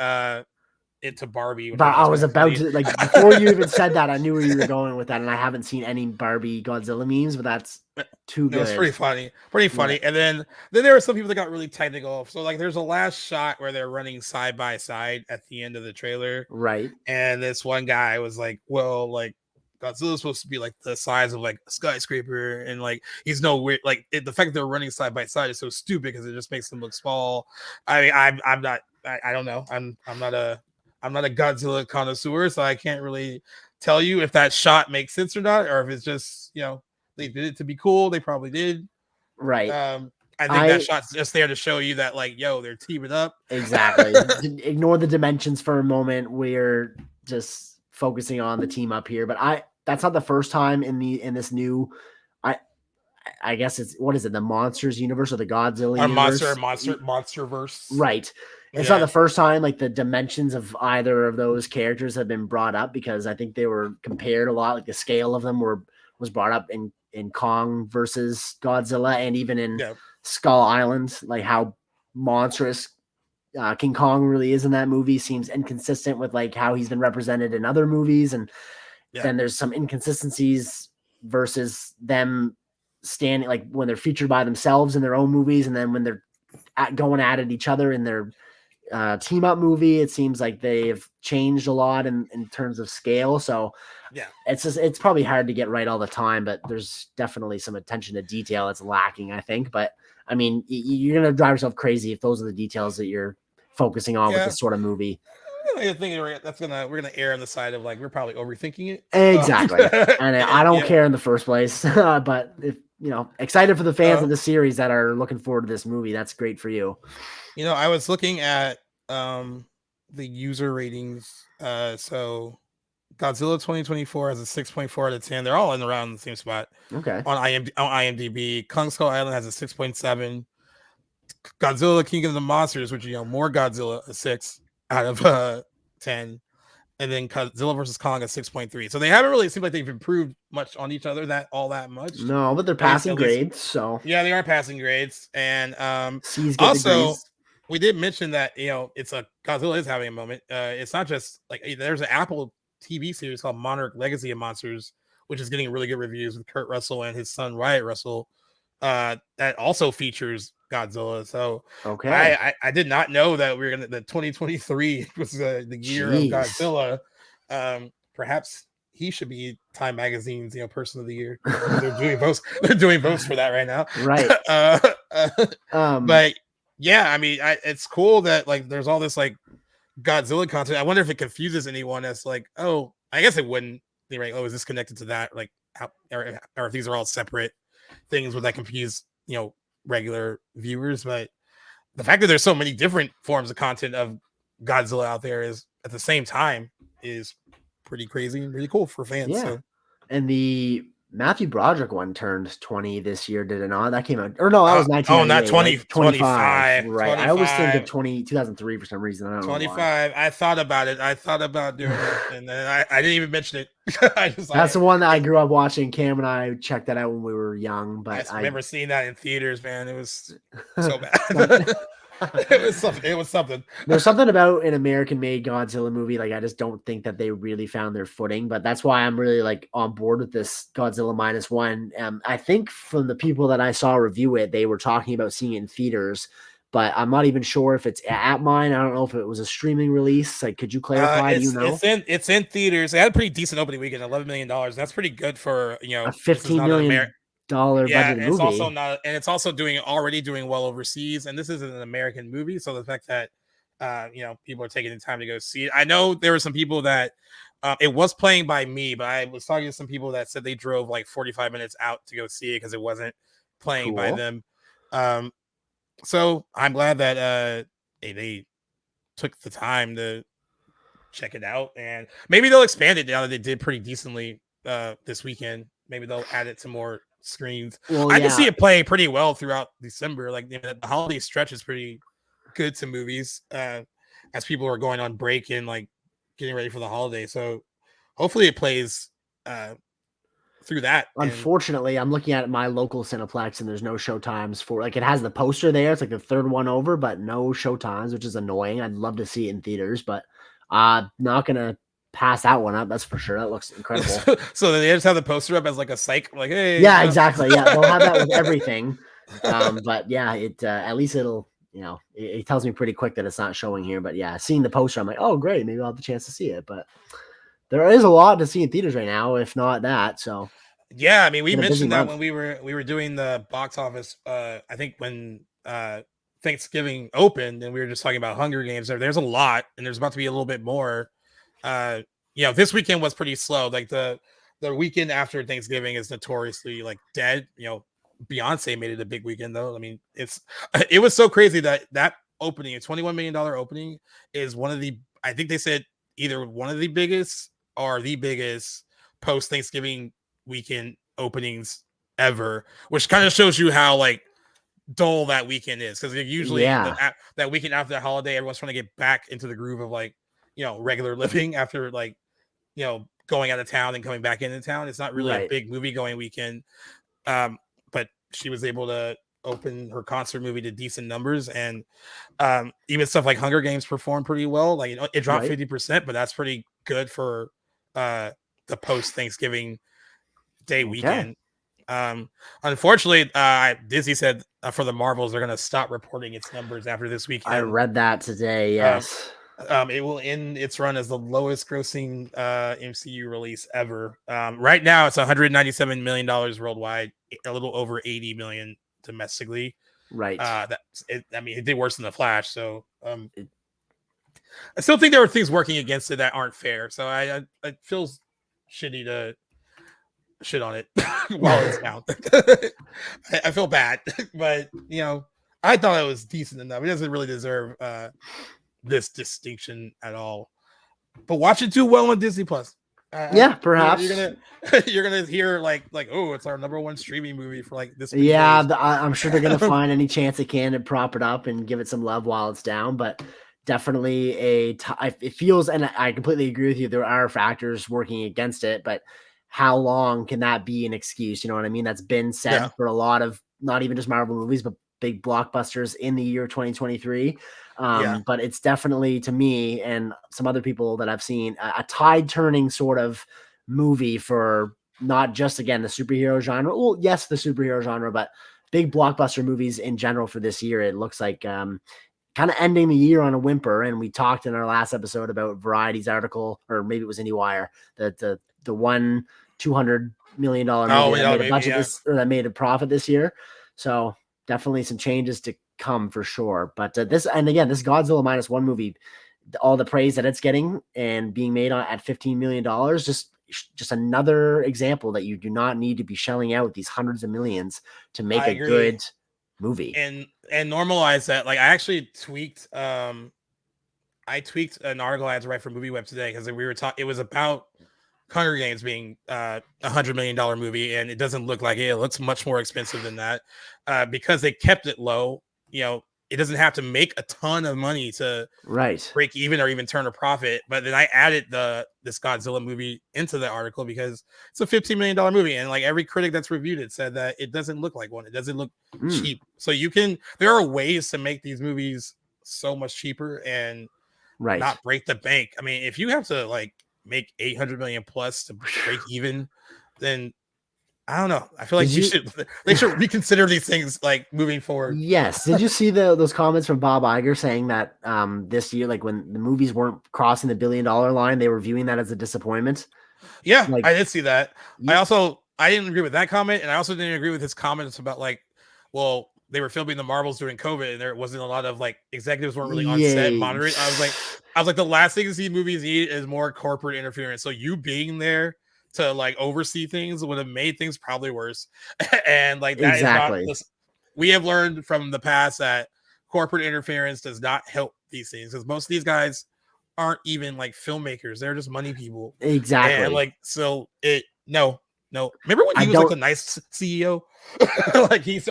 it to Barbie. But I was about to before you even said that, I knew where you were going with that, and I haven't seen any Barbie Godzilla memes, but that's too good. It's pretty funny. Yeah. And then there were some people that got really technical. So there's a last shot where they're running side by side at the end of the trailer, right? And this one guy was like, "Well, Godzilla's supposed to be the size of a skyscraper, and he's no weird. The fact that they're running side by side is so stupid because it just makes them look small." I mean, I'm not. I don't know. I'm not a Godzilla connoisseur, so I can't really tell you if that shot makes sense or not, or if it's just they did it to be cool. They probably did. Right. I think that shot's just there to show you that they're teaming up. Exactly. Ignore the dimensions for a moment. We're just focusing on the team up here. But that's not the first time in this new. I guess it's what is it? The Monsters universe or the Godzilla universe? Monsterverse. Right. It's not the first time the dimensions of either of those characters have been brought up, because I think they were compared a lot. Like the scale of them was brought up in Kong versus Godzilla, and even in Skull Island, like how monstrous King Kong really is in that movie seems inconsistent with how he's been represented in other movies. And then there's some inconsistencies versus them standing when they're featured by themselves in their own movies, and then when they're going at it each other in their team up movie, it seems like they've changed a lot in terms of scale. So it's probably hard to get right all the time, but there's definitely some attention to detail that's lacking, I think. But I mean, you're gonna drive yourself crazy if those are the details that you're focusing on with this sort of movie. I think we're gonna err on the side of we're probably overthinking it. Exactly. And I don't care in the first place, but if excited for the fans of the series that are looking forward to this movie, that's great for you. I was looking at the user ratings. So Godzilla 2024 has a 6.4 out of 10. They're all in around the same spot. Okay. On IMDb, Kong Skull Island has a 6.7. Godzilla King of the Monsters, which more Godzilla, a 6 out of 10. And then Godzilla versus Kong at 6.3. So they haven't really seemed like they've improved much on each other that much. No, but they're passing grades. So yeah, they are passing grades. And also we did mention that it's Godzilla is having a moment. It's not just there's an Apple TV series called Monarch Legacy of Monsters, which is getting really good reviews with Kurt Russell and his son Wyatt Russell. That also features Godzilla. So okay, I did not know that we were gonna. The 2023 was the year of Godzilla. Perhaps he should be Time Magazine's Person of the Year. They're doing votes. They're doing votes for that right now. Right. But yeah, I mean, it's cool that there's all this Godzilla content. I wonder if it confuses anyone as I guess it wouldn't. Be right. Oh, is this connected to that? How or if these are all separate things, would that confuse regular viewers? But the fact that there's so many different forms of content of Godzilla out there is at the same time is pretty crazy and really cool for fans. So. And the Matthew Broderick one turned 20 this year, did it not? That came out, or no, that was 19. Oh, not 20, 25. Right. 25. I always think of 2003 for some reason. I don't 25. know I thought about it. I thought about doing it, and then I didn't even mention it. That's the one that I grew up watching. Cam and I checked that out when we were young. But I remember seeing that in theaters, man. It was so bad. It was something. There's something about an American-made Godzilla movie. I just don't think that they really found their footing. But that's why I'm really on board with this Godzilla -1. I think from the people that I saw review it, they were talking about seeing it in theaters. But I'm not even sure if it's at mine. I don't know if it was a streaming release. Could you clarify? Do you know? It's in theaters. They had a pretty decent opening weekend, $11 million. That's pretty good for a $15 million budget movie. It's also not, and it's also already doing well overseas. And this isn't an American movie, so the fact that people are taking the time to go see it. I know there were some people that it was playing by me, but I was talking to some people that said they drove 45 minutes out to go see it because it wasn't playing by them. So I'm glad that they took the time to check it out, and maybe they'll expand it now that they did pretty decently this weekend. Maybe they'll add it to more screens. I can see it playing pretty well throughout December. The holiday stretch is pretty good to movies as people are going on break and getting ready for the holiday. So hopefully it plays through that. Unfortunately, I'm looking at my local Cineplex and there's no showtimes for it has the poster there. It's the third one over, but no showtimes, which is annoying. I'd love to see it in theaters, but not gonna pass that one up. That's for sure. That looks incredible. So they just have the poster up as a psych, hey. Yeah, exactly. Yeah, they'll have that with everything. But yeah, it at least it'll it tells me pretty quick that it's not showing here. But yeah, seeing the poster, I'm like, oh great, maybe I'll have the chance to see it. But there is a lot to see in theaters right now, if not that. So yeah, I mean, we mentioned that when we were doing the box office. I think when Thanksgiving opened, and we were just talking about Hunger Games. There's a lot, and there's about to be a little bit more. this weekend was pretty slow. Like the weekend after Thanksgiving is notoriously like dead. Beyonce made it a big weekend though. I mean, it was so crazy that opening, a $21 million opening, is one of the, I think they said either one of the biggest or the biggest post Thanksgiving weekend openings ever, which kind of shows you how like dull that weekend is, because usually that weekend after the holiday, everyone's trying to get back into the groove of like regular living after like going out of town and coming back into town. It's not really a big movie going weekend, but she was able to open her concert movie to decent numbers, and even stuff like Hunger Games performed pretty well. Like it dropped 50%, but that's pretty good for the post Thanksgiving Day weekend. Unfortunately, Disney said for the Marvels they're going to stop reporting its numbers after this weekend. I read that today. Yes. It will end its run as the lowest grossing MCU release ever. Right now it's $197 million worldwide, a little over 80 million domestically. Right. It did worse than The Flash. So I still think there are things working against it that aren't fair. So it feels shitty to shit on it while it's down. I feel bad, but I thought it was decent enough. It doesn't really deserve this distinction at all, but watch it do well on Disney Plus. Perhaps you're gonna hear like oh, it's our number one streaming movie for like this. I'm sure they're gonna find any chance they can to prop it up and give it some love while it's down, but definitely it feels, and I completely agree with you, there are factors working against it, but how long can that be an excuse? You know what I mean? That's been said for a lot of, not even just Marvel movies, but big blockbusters in the year 2023. But it's definitely, to me and some other people that I've seen, a tide turning sort of movie for not just, again, the superhero genre. Well, yes, the superhero genre, but big blockbuster movies in general for this year. It looks like kind of ending the year on a whimper. And we talked in our last episode about Variety's article, or maybe it was IndieWire, that the one $200 million movie that made a budget that made a profit this year. So definitely some changes to come for sure. But this Godzilla -1 movie, all the praise that it's getting and being made at $15 million, just another example that you do not need to be shelling out these hundreds of millions to make a good movie and normalize that. Like I actually tweaked an article I had to write for MovieWeb today, because we were talking, it was about Hunger Games being $100 million movie, and it doesn't look like it. It looks much more expensive than that, because they kept it low. It doesn't have to make a ton of money to break even or even turn a profit. But then I added this Godzilla movie into the article because it's a $15 million movie, and like every critic that's reviewed it said that it doesn't look like one. It doesn't look cheap. So there are ways to make these movies so much cheaper and not break the bank. I mean, if you have to like make 800 million plus to break even, then I don't know. I feel like they should reconsider these things like moving forward. Yes. Did you see those comments from Bob Iger saying that this year, like when the movies weren't crossing the $1 billion line, they were viewing that as a disappointment? Yeah, I did see that. I didn't agree with that comment, and I also didn't agree with his comments about like, well, they were filming the Marvels during COVID, and there wasn't a lot of like executives weren't really on set monitoring. I was like, the last thing these movies need is more corporate interference. So you being there to like oversee things would have made things probably worse. And like that is not, we have learned from the past that corporate interference does not help these things, because most of these guys aren't even like filmmakers. They're just money people. Exactly. And like, so no. Remember when he was like the nice CEO? Like he's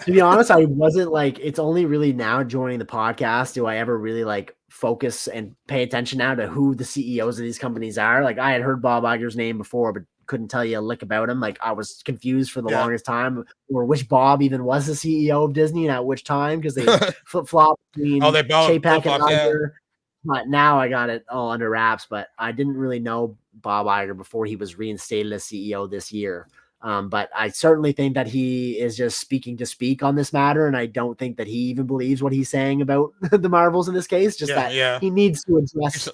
to be honest, I wasn't like, it's only really now joining the podcast do I ever really like focus and pay attention now to who the CEOs of these companies are. Like I had heard Bob Iger's name before, but couldn't tell you a lick about him. Like I was confused for the longest time, or which Bob even was the CEO of Disney and at which time, because they flip-flop between Chapek and Iger. But now I got it all under wraps, but I didn't really know Bob Iger before he was reinstated as CEO this year. But I certainly think that he is just speaking to speak on this matter, and I don't think that he even believes what he's saying about the Marvels in this case. He needs to address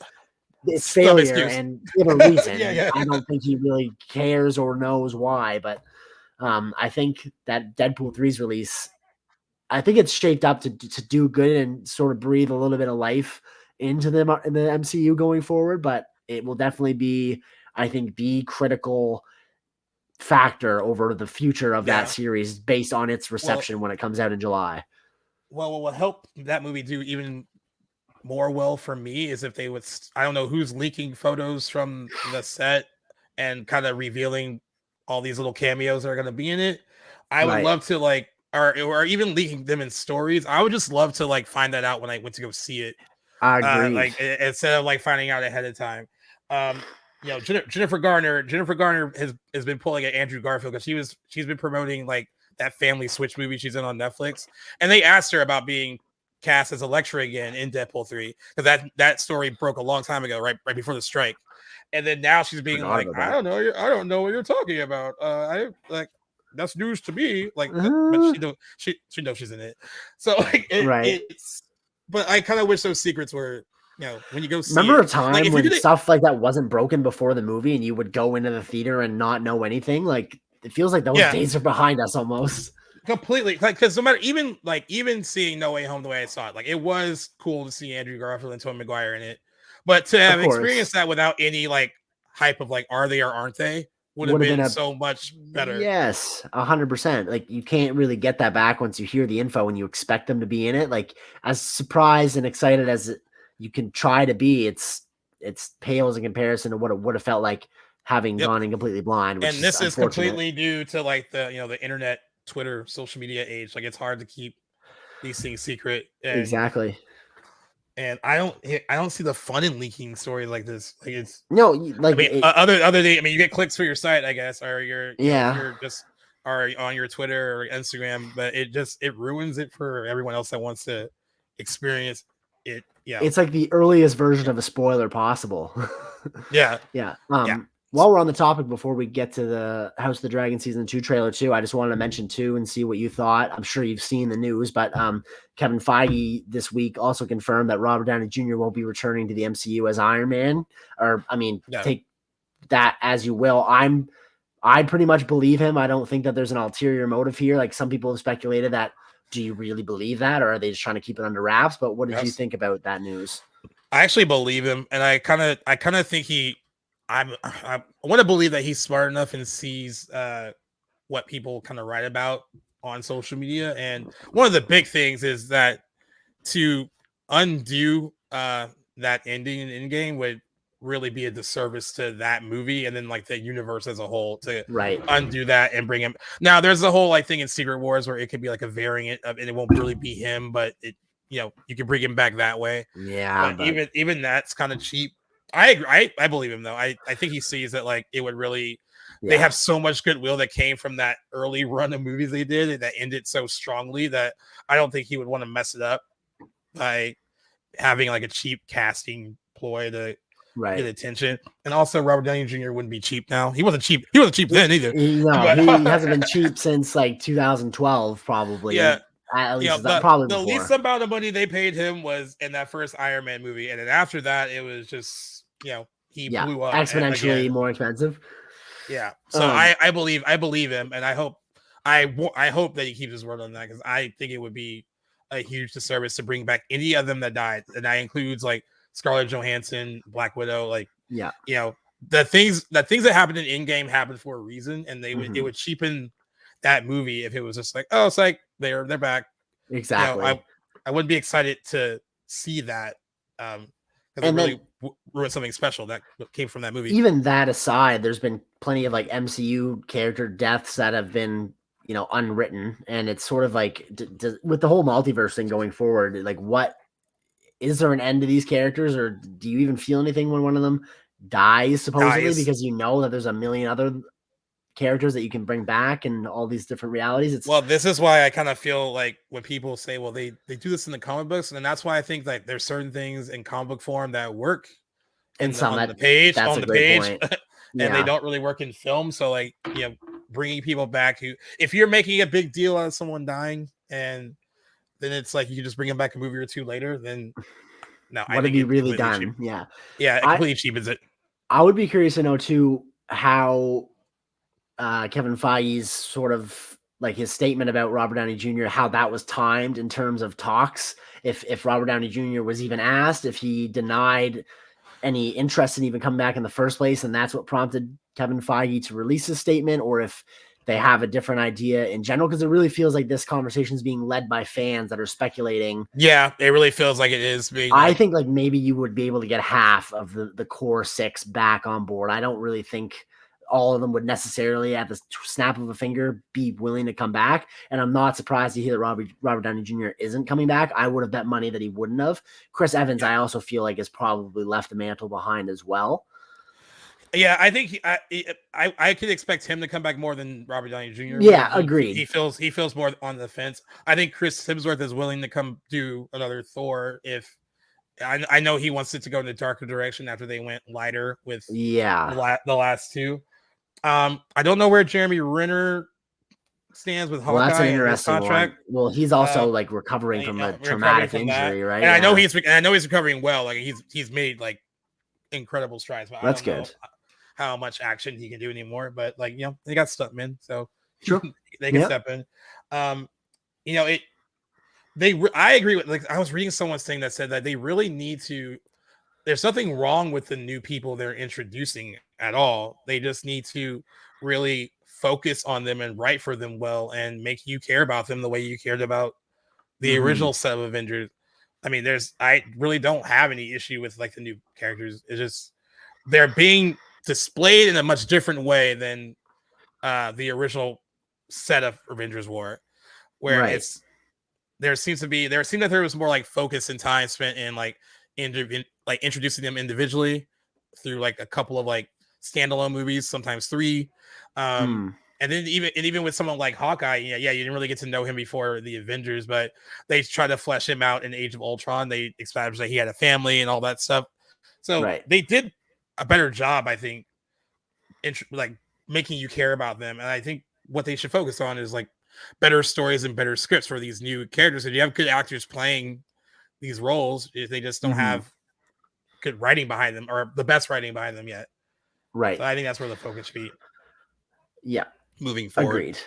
its failure and give a reason. I don't think he really cares or knows why, but I think that Deadpool 3's release, I think it's shaped up to do good and sort of breathe a little bit of life into the MCU going forward. But it will definitely be, I think, the critical factor over the future of that series based on its reception when it comes out in July. Well, what will help that movie do even more well for me is if they would, I don't know who's leaking photos from the set and kind of revealing all these little cameos that are going to be in it. I would love to like, or even leaking them in stories. I would just love to like find that out when I went to go see it. I agree. Like instead of like finding out ahead of time. Jennifer Garner has been pulling at Andrew Garfield because she's been promoting like that Family Switch movie she's in on Netflix, and they asked her about being cast as Elektra again in Deadpool 3 because that story broke a long time ago, right before the strike, and then now she's being like, I don't know what you're talking about. I like that's news to me. Like, but she knows she's in it, so like it's. But I kind of wish those secrets were. When you go see remember a time when stuff like that wasn't broken before the movie and you would go into the theater and not know anything? Like, it feels like those days are behind us almost. Completely. Like, because no matter even seeing No Way Home the way I saw it, like it was cool to see Andrew Garfield and Tobey Maguire in it. But to have experienced that without any like hype of like are they or aren't they would have been so much better. Yes, 100%. Like you can't really get that back once you hear the info and you expect them to be in it. Like as surprised and excited as you can try to be, it's pales in comparison to what it would have felt like having gone in completely blind. And this is completely due to like the internet, Twitter, social media age. Like it's hard to keep these things secret. Exactly. And I don't see the fun in leaking stories like this. Like it's like other than you get clicks for your site, I guess, or you're just are on your Twitter or Instagram, but it ruins it for everyone else that wants to experience it. Yeah, it's like the earliest version of a spoiler possible. Yeah. While we're on the topic, before we get to the House of the Dragon season 2 trailer too, I just wanted to mention too and see what you thought. I'm sure you've seen the news, but Kevin Feige this week also confirmed that Robert Downey Jr. won't be returning to the MCU as Iron Man. Take that as you will. I pretty much believe him. I don't think that there's an ulterior motive here. Like some people have speculated that. Do you really believe that, or are they just trying to keep it under wraps? But what did you think about that news? I actually believe him, and I kind of think I want to believe that he's smart enough and sees what people kind of write about on social media. And one of the big things is that to undo that ending in Endgame would really be a disservice to that movie and then like the universe as a whole to undo that and bring him. Now there's the whole like thing in Secret Wars where it could be like a variant of, and it won't really be him, but it you can bring him back that way. Yeah, but even that's kind of cheap. I agree. I believe him though. I think he sees that like it would really they have so much goodwill that came from that early run of movies they did and that ended so strongly that I don't think he would want to mess it up by having like a cheap casting ploy to get attention. And also Robert Downey Jr. wouldn't be cheap now. He wasn't cheap then either. No, he hasn't been cheap since like 2012 probably. Yeah. At least the least amount of money they paid him was in that first Iron Man movie, and then after that it was just he blew up exponentially more expensive. Yeah. So I believe him, and I hope that he keeps his word on that, because I think it would be a huge disservice to bring back any of them that died, and that includes like Scarlett Johansson, Black Widow, like the things that happened in Endgame happened for a reason, and it would cheapen that movie if it was just like, oh, it's like they're back. Exactly. I wouldn't be excited to see that because it really ruined something special that came from that movie. Even that aside, there's been plenty of like MCU character deaths that have been unwritten, and it's sort of like with the whole multiverse thing going forward, like what is there an end to these characters, or do you even feel anything when one of them dies supposedly because that there's a million other characters that you can bring back and all these different realities? This is why I kind of feel like when people say, well, they do this in the comic books, and that's why I think like there's certain things in comic book form that work on the page, and they don't really work in film. So like, bringing people back who, if you're making a big deal out of someone dying, and then it's like you can just bring them back a movie or two later, then no, what have you really done? Cheap. Yeah, it completely cheapens it. I would be curious to know too how Kevin Feige's sort of like his statement about Robert Downey Jr., how that was timed in terms of talks. If Robert Downey Jr. was even asked, if he denied any interest in even coming back in the first place, and that's what prompted Kevin Feige to release a statement, or if they have a different idea in general, because it really feels like this conversation is being led by fans that are speculating. Yeah, it really feels like it is being. I think like maybe you would be able to get half of the core 6 back on board. I don't really think all of them would necessarily at the snap of a finger be willing to come back. And I'm not surprised to hear that Robert Downey Jr. isn't coming back. I would have bet money that he wouldn't have. Chris Evans, I also feel like is probably left the mantle behind as well. Yeah, I think I could expect him to come back more than Robert Downey Jr. Yeah, agreed. He feels more on the fence. I think Chris Hemsworth is willing to come do another Thor if I know he wants it to go in a darker direction after they went lighter with the last two. I don't know where Jeremy Renner stands with Hawkeye. Well, that's an interesting contract. One. Well, he's also like recovering from a traumatic injury, that. right? And I know he's recovering well. Like he's made like incredible strides. But that's I don't good. know how much action he can do anymore, but like they got stuntmen, so sure they can step in. I agree with, like, I was reading someone's thing that said that they really need to. There's nothing wrong with the new people they're introducing at all. They just need to really focus on them and write for them well and make you care about them the way you cared about the original set of Avengers. I mean, I really don't have any issue with like the new characters. It's just they're being displayed in a much different way than the original set of Avengers were, where there seems that there was more like focus and time spent in like introducing them individually through like a couple of like standalone movies, sometimes 3. And then even with someone like Hawkeye, you didn't really get to know him before the Avengers, but they tried to flesh him out in Age of Ultron. They established that he had a family and all that stuff. So they did a better job, I think, like making you care about them. And I think what they should focus on is like better stories and better scripts for these new characters. If you have good actors playing these roles, if they just don't have good writing behind them or the best writing behind them yet. Right. So I think that's where the focus should be. Yeah. Moving forward. Agreed.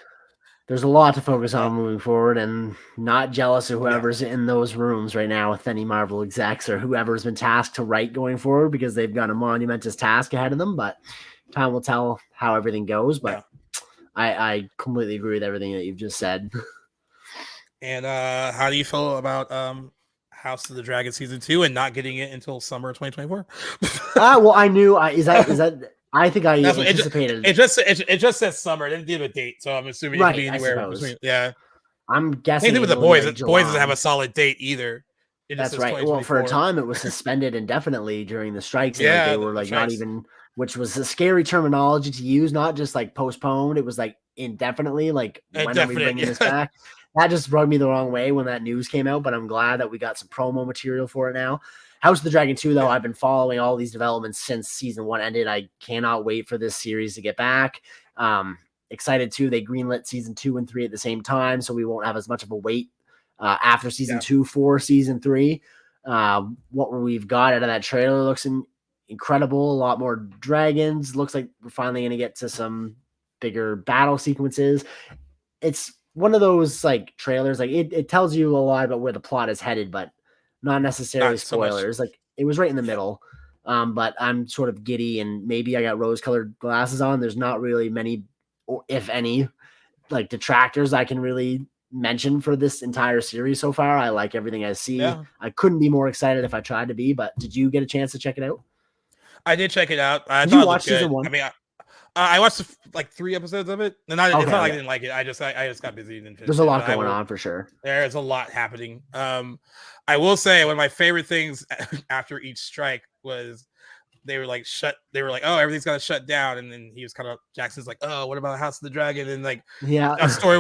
There's a lot to focus on moving forward, and not jealous of whoever's in those rooms right now with any Marvel execs or whoever's been tasked to write going forward, because they've got a monumentous task ahead of them, but time will tell how everything goes. But I completely agree with everything that you've just said. And how do you feel about House of the Dragon season 2 and not getting it until summer 2024? Well, I knew is that I think I anticipated. It just says summer. It didn't give a date, so I'm assuming it could be anywhere between. Yeah, I'm guessing. Same thing with the boys. The boys doesn't have a solid date either. That's right. Well, for a time it was suspended indefinitely during the strikes. And they were like not even, which was a scary terminology to use. Not just like postponed. It was like indefinitely. Like when are we bringing this back? That just rubbed me the wrong way when that news came out. But I'm glad that we got some promo material for it now. House of the Dragon 2, though, I've been following all these developments since season 1 ended. I cannot wait for this series to get back. Excited too. They greenlit season 2 and 3 at the same time, so we won't have as much of a wait after season 2 for season 3. What we've got out of that trailer looks incredible. A lot more dragons. Looks like we're finally going to get to some bigger battle sequences. It's one of those like trailers. Like it tells you a lot about where the plot is headed, but not necessarily spoilers. Like it was right in the middle. But I'm sort of giddy, and maybe I got rose-colored glasses on. There's not really many, or if any, like detractors I can really mention for this entire series so far. I like everything I see. I couldn't be more excited if I tried to be. But did you get a chance to check it out? I did check it out. Did you watch season 1? I mean, I watched like 3 episodes of it, and it's not like I didn't like it. I just got busy. There's a lot going on for sure. There's a lot happening. I will say one of my favorite things after each strike was they were like, oh, everything's gonna shut down, and then he was kind of, Jackson's like, oh, what about House of the Dragon? And like, a story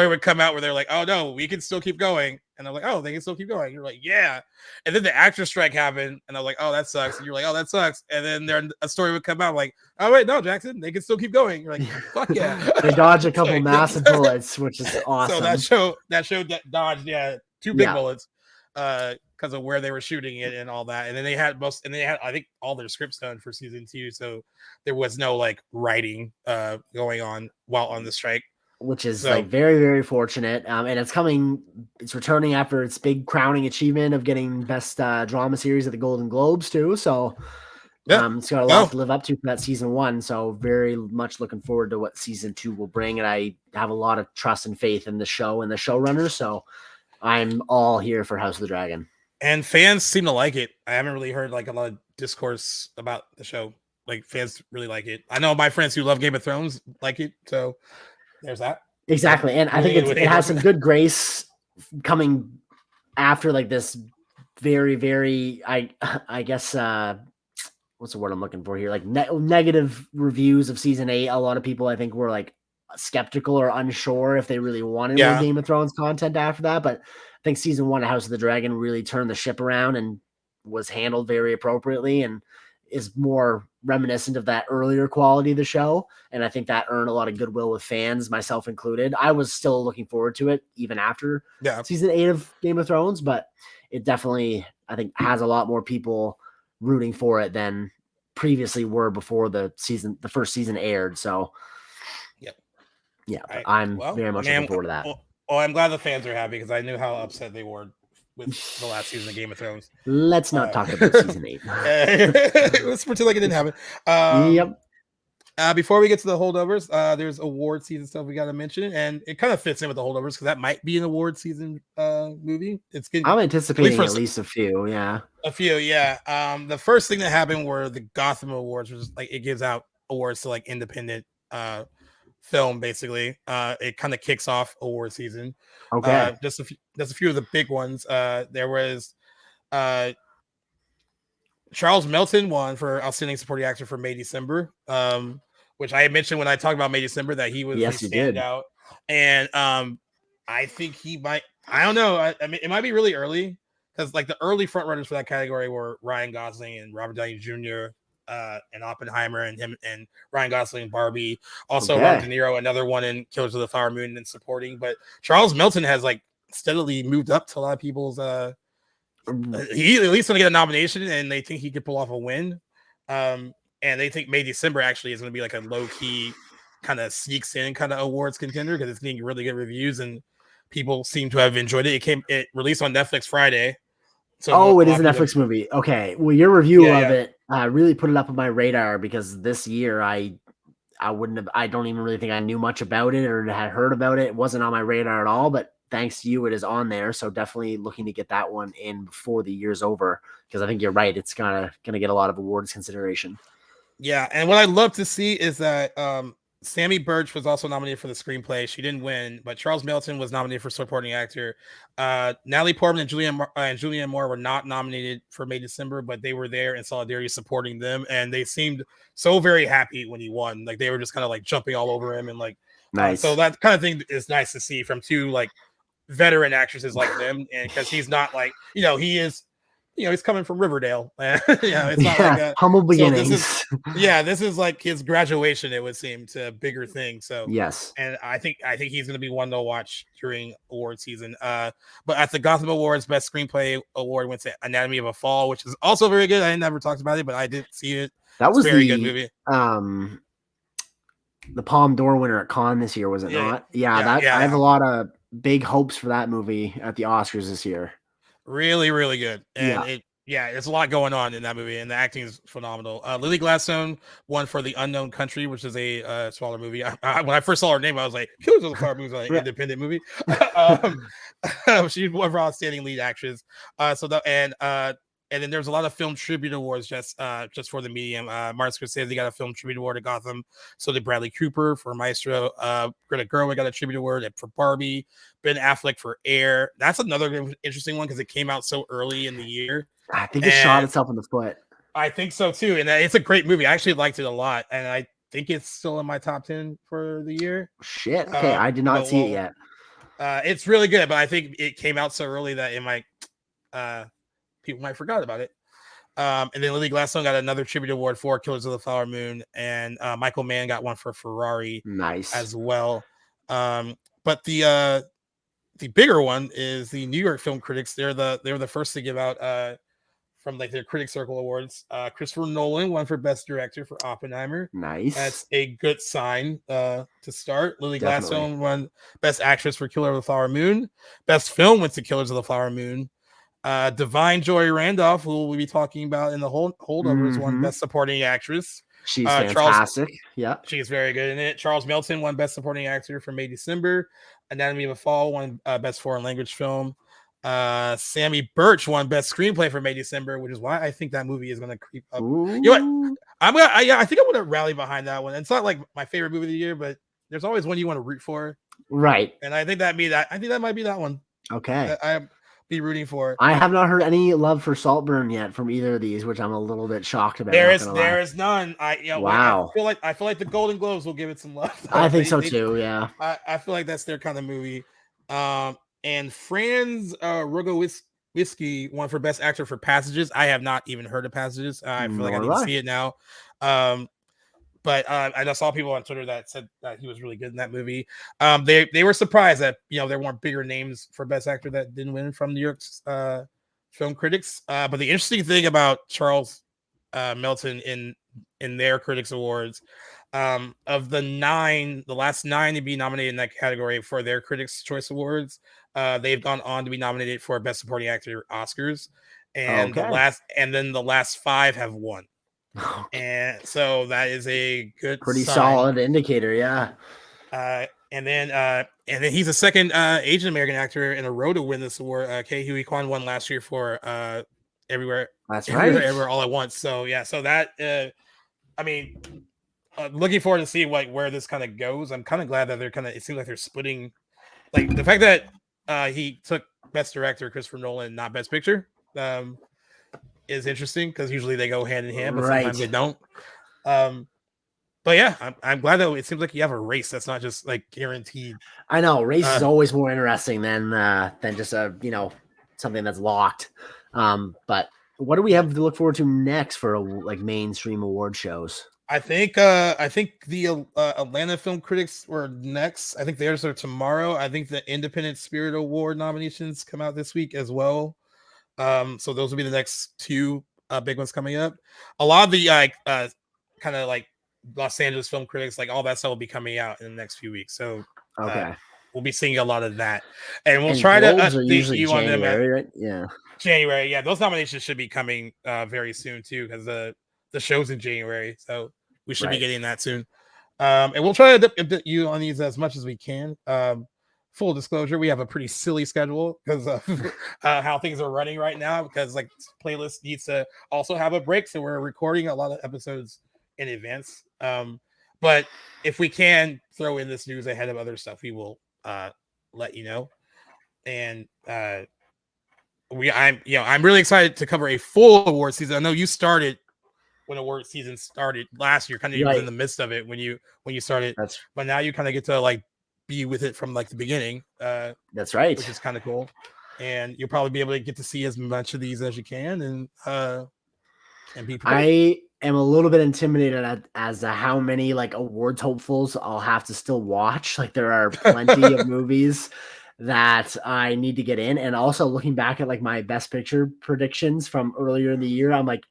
would come out where they're like, oh no, we can still keep going, and I'm like, oh, they can still keep going. You're like, yeah, and then the actor strike happened, and I'm like, oh, that sucks. And you're like, oh, that sucks. And then a story would come out like, oh wait, no, Jackson, they can still keep going. You're like, fuck yeah. They dodge a couple massive bullets, which is awesome. So that show dodged 2 big bullets. Because of where they were shooting it and all that, and then they had I think all their scripts done for season 2, so there was no like writing going on while on the strike, which is like very, very fortunate. And it's returning after its big crowning achievement of getting best drama series at the Golden Globes too. So Yeah. It's got a lot to live up to from that season 1. So very much looking forward to what season 2 will bring. And I have a lot of trust and faith in the show and the showrunners. So I'm all here for House of the Dragon. And fans seem to like it. I haven't really heard like a lot of discourse about the show. Like fans really like it. I know my friends who love Game of Thrones like it. So there's that. Exactly. And I think it has some good grace coming after like this very, very, I guess, what's the word I'm looking for here? Like negative reviews of season 8. A lot of people, I think, were like skeptical or unsure if they really wanted more Game of Thrones content after that. But I think season 1 of House of the Dragon really turned the ship around and was handled very appropriately and is more reminiscent of that earlier quality of the show. And I think that earned a lot of goodwill with fans, myself included. I was still looking forward to it even after season 8 of Game of Thrones, but it definitely, I think, has a lot more people rooting for it than previously were before the first season aired. So I'm very much looking forward to that. Well, I'm glad the fans are happy because I knew how upset they were with the last season of Game of Thrones. Let's not talk about season 8. Let's pretend like it didn't happen. Yep. Before we get to the holdovers, there's award season stuff we got to mention, and it kind of fits in with the holdovers because that might be an award season movie. I'm anticipating at least a few. Yeah, a few. Yeah. The first thing that happened were the Gotham Awards, which is like it gives out awards to like independent film. Basically, it kind of kicks off award season. Okay. Just a few of the big ones. There was Charles Melton won for Outstanding Supporting Actor for May December, which I had mentioned when I talked about May December that he was the standout. And I think he might. I don't know. I mean, it might be really early because like the early front runners for that category were Ryan Gosling and Robert Downey Jr. And Oppenheimer and him and Ryan Gosling and Barbie. Also, Robert De Niro, another one in Killers of the Flower Moon and supporting. But Charles Melton has like steadily moved up to a lot of people's. He at least going to get a nomination, and they think he could pull off a win. And they think May December actually is going to be like a low key kind of sneaks in kind of awards contender because it's getting really good reviews and people seem to have enjoyed it. It released on Netflix Friday. So it is a Netflix movie. Okay. Well, your review of it really put it up on my radar because this year I don't even really think I knew much about it or had heard about it. It wasn't on my radar at all, but thanks to you, it is on there. So definitely looking to get that one in before the year's over because I think you're right. It's gonna get a lot of awards consideration. Yeah, and what I'd love to see is that Sammy Birch was also nominated for the screenplay. She didn't win, but Charles Melton was nominated for supporting actor. Natalie Portman and Julianne Moore were not nominated for May December, but they were there in solidarity supporting them, and they seemed so very happy when he won. Like they were just kind of like jumping all over him and like nice. So that kind of thing is nice to see from two like veteran actresses like them, and because he's not like he is. He's coming from Riverdale. It's not like a humble beginnings. This is like his graduation, it would seem, to bigger things. So yes. And I think he's gonna be one to watch during award season. But at the Gotham Awards, Best Screenplay Award went to Anatomy of a Fall, which is also very good. I never talked about it, but I did see it. That was a very good movie. The Palme d'Or winner at Cannes this year, was it not? I have a lot of big hopes for that movie at the Oscars this year. Really, really good. And there's a lot going on in that movie, and the acting is phenomenal. Lily Gladstone won for The Unknown Country, which is a smaller movie. When I first saw her name, I was like, Killers of the Flower Moon is an independent movie. She won for Outstanding Lead Actress. And then there's a lot of film tribute awards just for the medium. Martin Scorsese got a film tribute award at Gotham. So did Bradley Cooper for Maestro. Greta Gerwig got a tribute award for Barbie. Ben Affleck for Air. That's another interesting one because it came out so early in the year. I think it shot itself in the foot. I think so too. And it's a great movie. I actually liked it a lot. And I think it's still in my top 10 for the year. Shit. Okay. I did not see it yet. It's really good, but I think it came out so early that it might people might forgot about it. And then Lily Gladstone got another tribute award for Killers of the Flower Moon, and Michael Mann got one for Ferrari, nice as well. But the bigger one is the New York Film Critics. They were the first to give out from like their Critic Circle Awards. Christopher Nolan won for Best Director for Oppenheimer. Nice. That's a good sign to start. Lily Gladstone won Best Actress for Killer of the Flower Moon. Best Film went to Killers of the Flower Moon. Divine Joy Randolph, who we'll be talking about in the Holdovers, won Best Supporting Actress. She's fantastic. She's very good in it. Charles Melton won Best Supporting Actor for May December. Anatomy of a Fall won Best Foreign Language Film. Sammy Birch won Best Screenplay for May December, which is why I think that movie is going to creep up. Ooh. You know what? I think I'm going to rally behind that one. It's not like my favorite movie of the year, but there's always one you want to root for, right? And I think that might be that one. Okay, I be rooting for. I have not heard any love for Saltburn yet from either of these, which I'm a little bit shocked about. There is none. Wow. I feel like the Golden Globes will give it some love. I think so too. Yeah. I feel like that's their kind of movie. And Franz Rogowski won for Best Actor for Passages. I have not even heard of Passages. I feel like I need to see it now. But I just saw people on Twitter that said that he was really good in that movie. They were surprised that there weren't bigger names for Best Actor that didn't win from New York's film critics. But the interesting thing about Charles Melton in their Critics Awards, of the last 9 to be nominated in that category for their Critics' Choice Awards, they've gone on to be nominated for Best Supporting Actor Oscars, and the last 5 have won. And so that is a pretty sign. solid indicator. Yeah. And then he's the second Asian American actor in a row to win this award. Ke Huy Quan won last year for Everywhere. That's right. Everywhere All at Once. So yeah, so that looking forward to see where this kind of goes. I'm kind of glad that it seems like they're splitting, like the fact that he took Best Director Christopher Nolan, not Best Picture, is interesting because usually they go hand in hand, but sometimes they don't. But yeah, I'm glad that it seems like you have a race that's not just like guaranteed. I know race is always more interesting than just something that's locked. But what do we have to look forward to next for mainstream award shows? I think the Atlanta Film Critics were next. I think theirs are tomorrow. I think the Independent Spirit Award nominations come out this week as well. So those will be the next 2 big ones coming up. A lot of the kind of like Los Angeles Film Critics, like all that stuff will be coming out in the next few weeks. So we'll be seeing a lot of that, and we'll try to update you on them. Right? Yeah, January. Yeah, those nominations should be coming very soon too, because the show's in January, so we should be getting that soon. And we'll try to update you on these as much as we can. Full disclosure, we have a pretty silly schedule because of how things are running right now, because like playlist needs to also have a break, so we're recording a lot of episodes in advance. But if we can throw in this news ahead of other stuff, we will let you know. And I'm really excited to cover a full award season. I know you started when award season started last year, kind of in the midst of it when you started, but now you kind of get to like be with it from like the beginning. That's right, which is kind of cool. And you'll probably be able to get to see as much of these as you can, and be prepared. I am a little bit intimidated as to how many like awards hopefuls I'll have to still watch. Like there are plenty of movies that I need to get in, and also looking back at like my Best Picture predictions from earlier in the year, I'm like,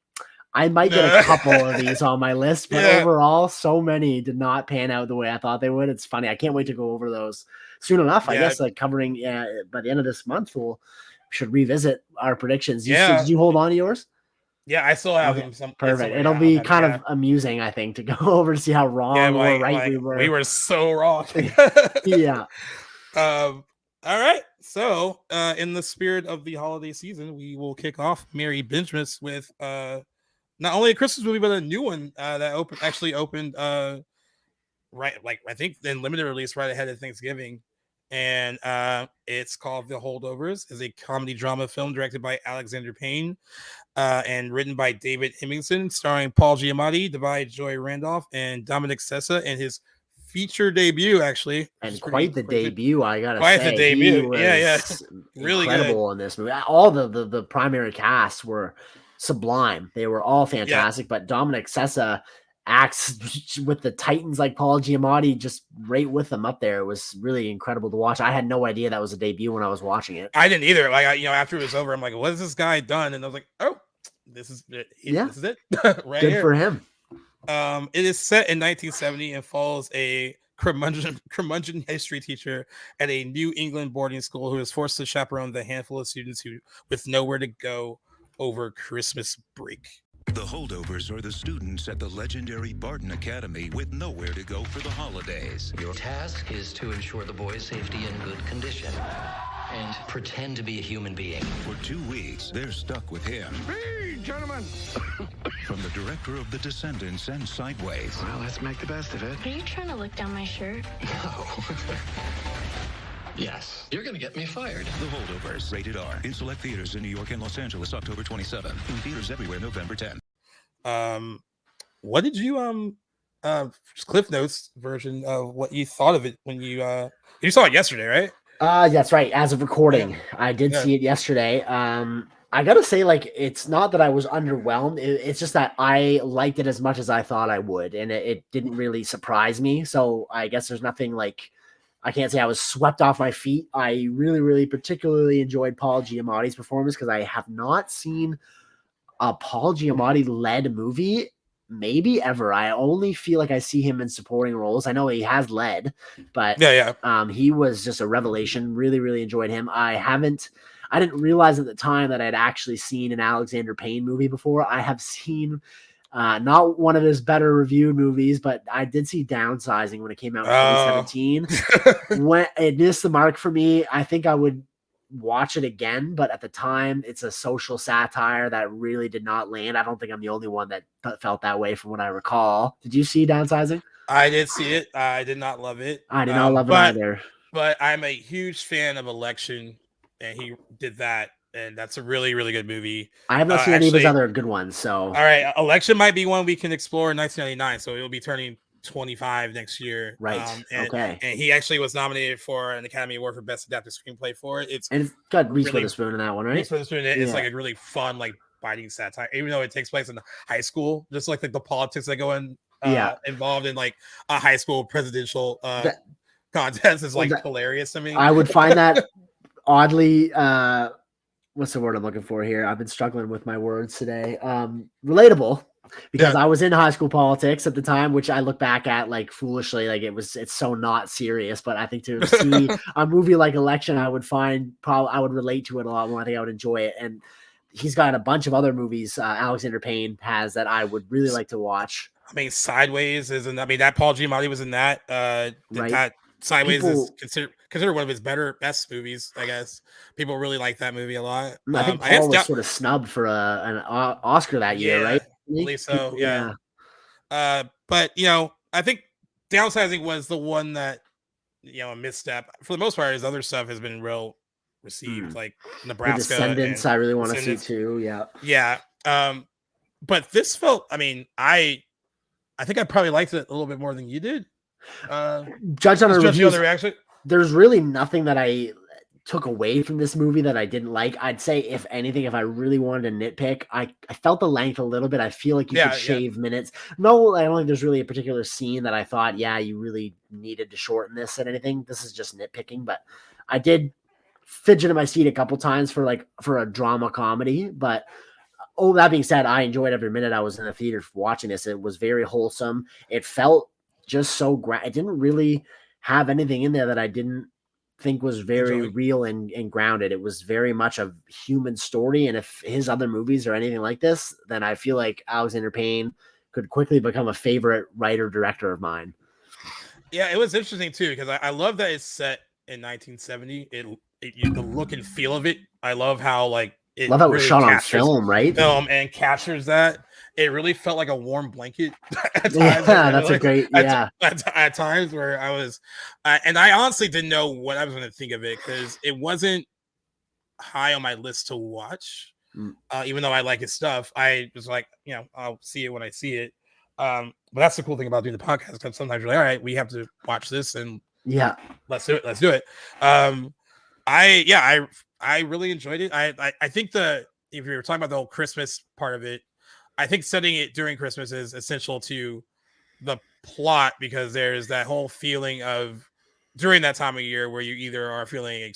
I might get a couple of these on my list, but overall, so many did not pan out the way I thought they would. It's funny. I can't wait to go over those soon enough. I guess like covering by the end of this month, we should revisit our predictions. Did you hold on to yours? Yeah, I still have them. Perfect. It'll be kind of amusing, I think, to go over to see how wrong or right we were. We were so wrong. Yeah. All right. So, in the spirit of the holiday season, we will kick off Merry Bingemas with not only a Christmas movie, but a new one that opened right, like I think in limited release right ahead of Thanksgiving. And it's called The Holdovers. Is a comedy drama film directed by Alexander Payne and written by David Hemmingson, starring Paul Giamatti, Divine Joy Randolph, and Dominic Sessa in his feature debut, actually. And quite the debut, I gotta say. Quite the debut. Yeah. Really incredible good in this movie. All the primary cast were sublime. They were all fantastic, but Dominic Sessa acts with the Titans like Paul Giamatti just right with them up there. It was really incredible to watch. I had no idea that was a debut when I was watching it. I didn't either. Like after it was over, I'm like, what has this guy done? And I was like, oh, this is it. Yeah, this is it. Right good here. for him. It is set in 1970 and follows a curmudgeon history teacher at a New England boarding school who is forced to chaperone the handful of students who with nowhere to go over Christmas break. The holdovers are the students at the legendary Barton Academy with nowhere to go for the holidays. Your task is to ensure the boy's safety in good condition and pretend to be a human being. For 2 weeks, they're stuck with him. Hey, gentlemen! From the director of The Descendants and Sideways. Well, let's make the best of it. Are you trying to look down my shirt? No. Yes, you're gonna get me fired. The Holdovers, rated R. In select theaters in New York and Los Angeles, October 27. In theaters everywhere, November 10. What did you Cliff Notes version of what you thought of it when you saw it yesterday, right? That's right. As of recording, I did see it yesterday. I gotta say, like, it's not that I was underwhelmed. It's just that I liked it as much as I thought I would, and it didn't really surprise me. So I guess there's nothing like. I can't say I was swept off my feet. I really, really particularly enjoyed Paul Giamatti's performance because I have not seen a Paul Giamatti-led movie maybe ever. I only feel like I see him in supporting roles. I know he has led, but he was just a revelation. Really, really enjoyed him. I didn't realize at the time that I'd actually seen an Alexander Payne movie before. I have seen not one of his better reviewed movies, but I did see Downsizing when it came out in 2017. When it missed the mark for me, I think I would watch it again, but at the time, it's a social satire that really did not land. I don't think I'm the only one that felt that way from what I recall. Did you see Downsizing? I did see it. I did not love it. I did not love it either. But I'm a huge fan of Election, and he did that. And that's a really, really good movie. I have not seen any of his other good ones. So, all right, Election might be one we can explore in 1999. So it'll be turning 25 next year. Right. And he actually was nominated for an Academy Award for Best Adapted Screenplay for it. It's got Reese Witherspoon in that one, right? Reese Witherspoon. It's like a really fun, like biting satire, even though it takes place in high school. Just like the politics that go in, involved in like a high school presidential contest is like hilarious to me. I would find that oddly. What's the word I'm looking for here? I've been struggling with my words today. Relatable, because I was in high school politics at the time, which I look back at like foolishly, like it's so not serious. But I think to see a movie like Election, I would relate to it a lot more. I think I would enjoy it. And he's got a bunch of other movies Alexander Payne has that I would really like to watch. I mean, Sideways isn't. I mean, that Paul Giamatti was in that. Right. Sideways is considered one of his best movies, I guess. People really like that movie a lot. I think Paul was sort of snubbed for an Oscar that year, right? I believe so, yeah. But, I think Downsizing was the one that, a misstep. For the most part, his other stuff has been well received, like Nebraska. The Descendants, I really want to see too, yeah. Yeah. But this felt, I mean, I think I probably liked it a little bit more than you did. Judged on a review, the reaction. There's really nothing that I took away from this movie that I didn't like. I'd say, if anything, if I really wanted to nitpick, I felt the length a little bit. I feel like you could shave minutes. No, I don't think there's really a particular scene that I thought, you really needed to shorten this and anything. This is just nitpicking, but I did fidget in my seat a couple times for a drama comedy. But that being said, I enjoyed every minute I was in the theater watching this. It was very wholesome. It felt just so it didn't really have anything in there that I didn't think was very real and grounded. It was very much a human story. And if his other movies are anything like this, then I feel like Alexander Payne could quickly become a favorite writer director of mine. Yeah, it was interesting too, because I love that it's set in 1970. The look and feel of it. I love how it love how it was shot on film, right? And captures that. It really felt like a warm blanket at times. Yeah, that's a great, at times where I was, and I honestly didn't know what I was going to think of it, because it wasn't high on my list to watch. Even though I like his stuff, I was like, I'll see it when I see it. But that's the cool thing about doing the podcast, because sometimes you're like, all right, we have to watch this, and let's do it. I really enjoyed it. I think if you were talking about the whole Christmas part of it, I think setting it during Christmas is essential to the plot, because there's that whole feeling of during that time of year where you either are feeling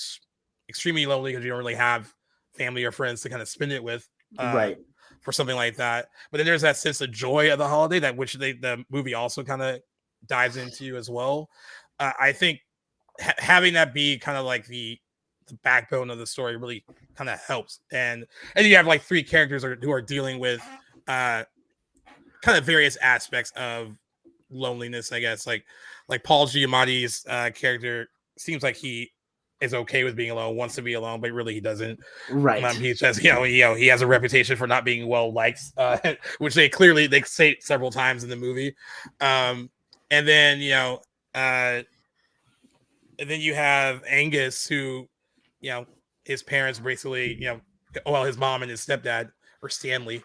extremely lonely because you don't really have family or friends to kind of spend it with, right, for something like that. But then there's that sense of joy of the holiday, which the movie also kind of dives into as well. I think having that be kind of like the backbone of the story really kind of helps. And you have like three characters who are dealing with kind of various aspects of loneliness, I guess. Like Paul Giamatti's character seems like he is okay with being alone, wants to be alone, but really he doesn't. Right. He's just, he has a reputation for not being well liked, which they say several times in the movie. And then, and then you have Angus, who, his parents basically, his mom and his stepdad, or Stanley,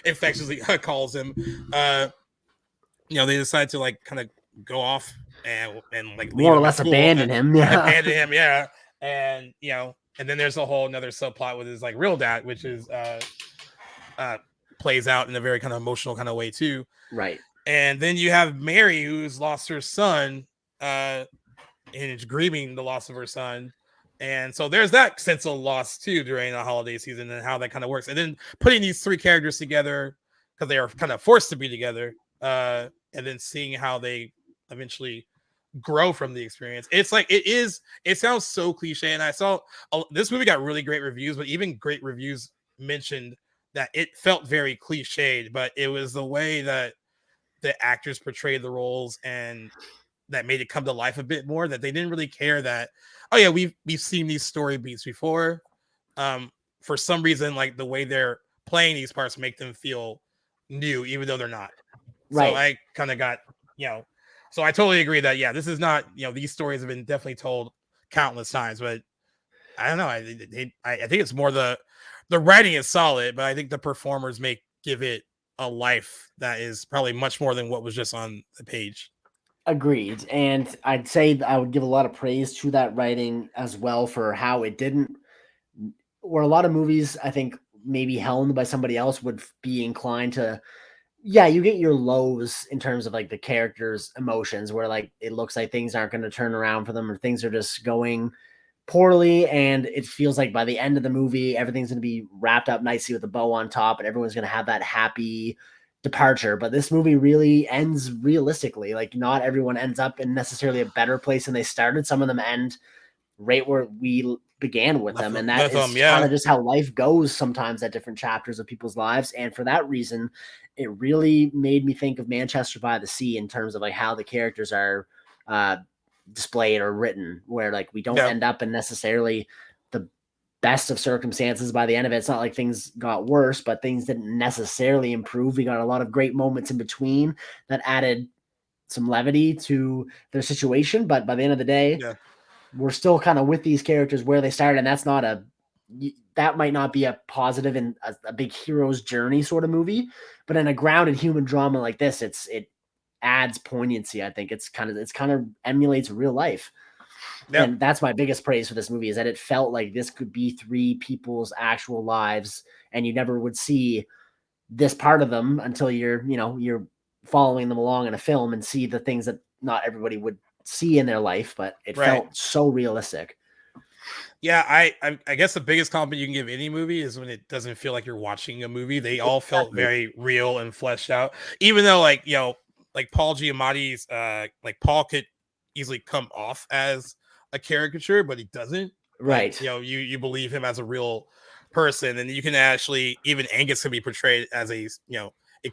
infectiously calls him. They decide to like kind of go off and like more or less abandon him. Yeah. And and then there's a whole another subplot with his like real dad, which is plays out in a very kind of emotional kind of way too. Right. And then you have Mary, who's lost her son, and is grieving the loss of her son. And so there's that sense of loss too during the holiday season and how that kind of works. And then putting these three characters together because they are kind of forced to be together, and then seeing how they eventually grow from the experience. It's like it sounds so cliche. And I saw this movie got really great reviews, but even great reviews mentioned that it felt very cliched, but it was the way that the actors portrayed the roles and that made it come to life a bit more, that they didn't really care that, oh yeah, we've seen these story beats before. For some reason, like the way they're playing these parts make them feel new, even though they're not. Right. So I kind of got, so I totally agree that, yeah, this is not, these stories have been definitely told countless times, but I don't know. I think it's more the writing is solid, but I think the performers give it a life that is probably much more than what was just on the page. Agreed. And I'd say I would give a lot of praise to that writing as well for how it didn't, where a lot of movies, I think maybe helmed by somebody else would be inclined to, yeah, you get your lows in terms of like the characters' emotions where like it looks like things aren't going to turn around for them or things are just going poorly. And it feels like by the end of the movie, everything's going to be wrapped up nicely with a bow on top and everyone's going to have that happy departure. But this movie really ends realistically. Like not everyone ends up in necessarily a better place than they started. Some of them end right where we began with them. And that is kind of just how life goes sometimes at different chapters of people's lives. And for that reason, it really made me think of Manchester by the Sea in terms of like how the characters are displayed or written, where like we don't end up in necessarily the best of circumstances by the end of it. It's not like things got worse, but things didn't necessarily improve. We got a lot of great moments in between that added some levity to their situation. But by the end of the day, we're still kind of with these characters where they started. And that might not be a positive in a big hero's journey sort of movie, but in a grounded human drama like this, it adds poignancy. I think it's kind of emulates real life. And that's my biggest praise for this movie is that it felt like this could be three people's actual lives and you never would see this part of them until you're following them along in a film and see the things that not everybody would see in their life, but it felt so realistic. Yeah, I guess the biggest compliment you can give any movie is when it doesn't feel like you're watching a movie. They all felt very real and fleshed out, even though like Paul Giamatti's like Paul could easily come off as a caricature, but he doesn't. Right. Like, you believe him as a real person, and you can actually even Angus can be portrayed as a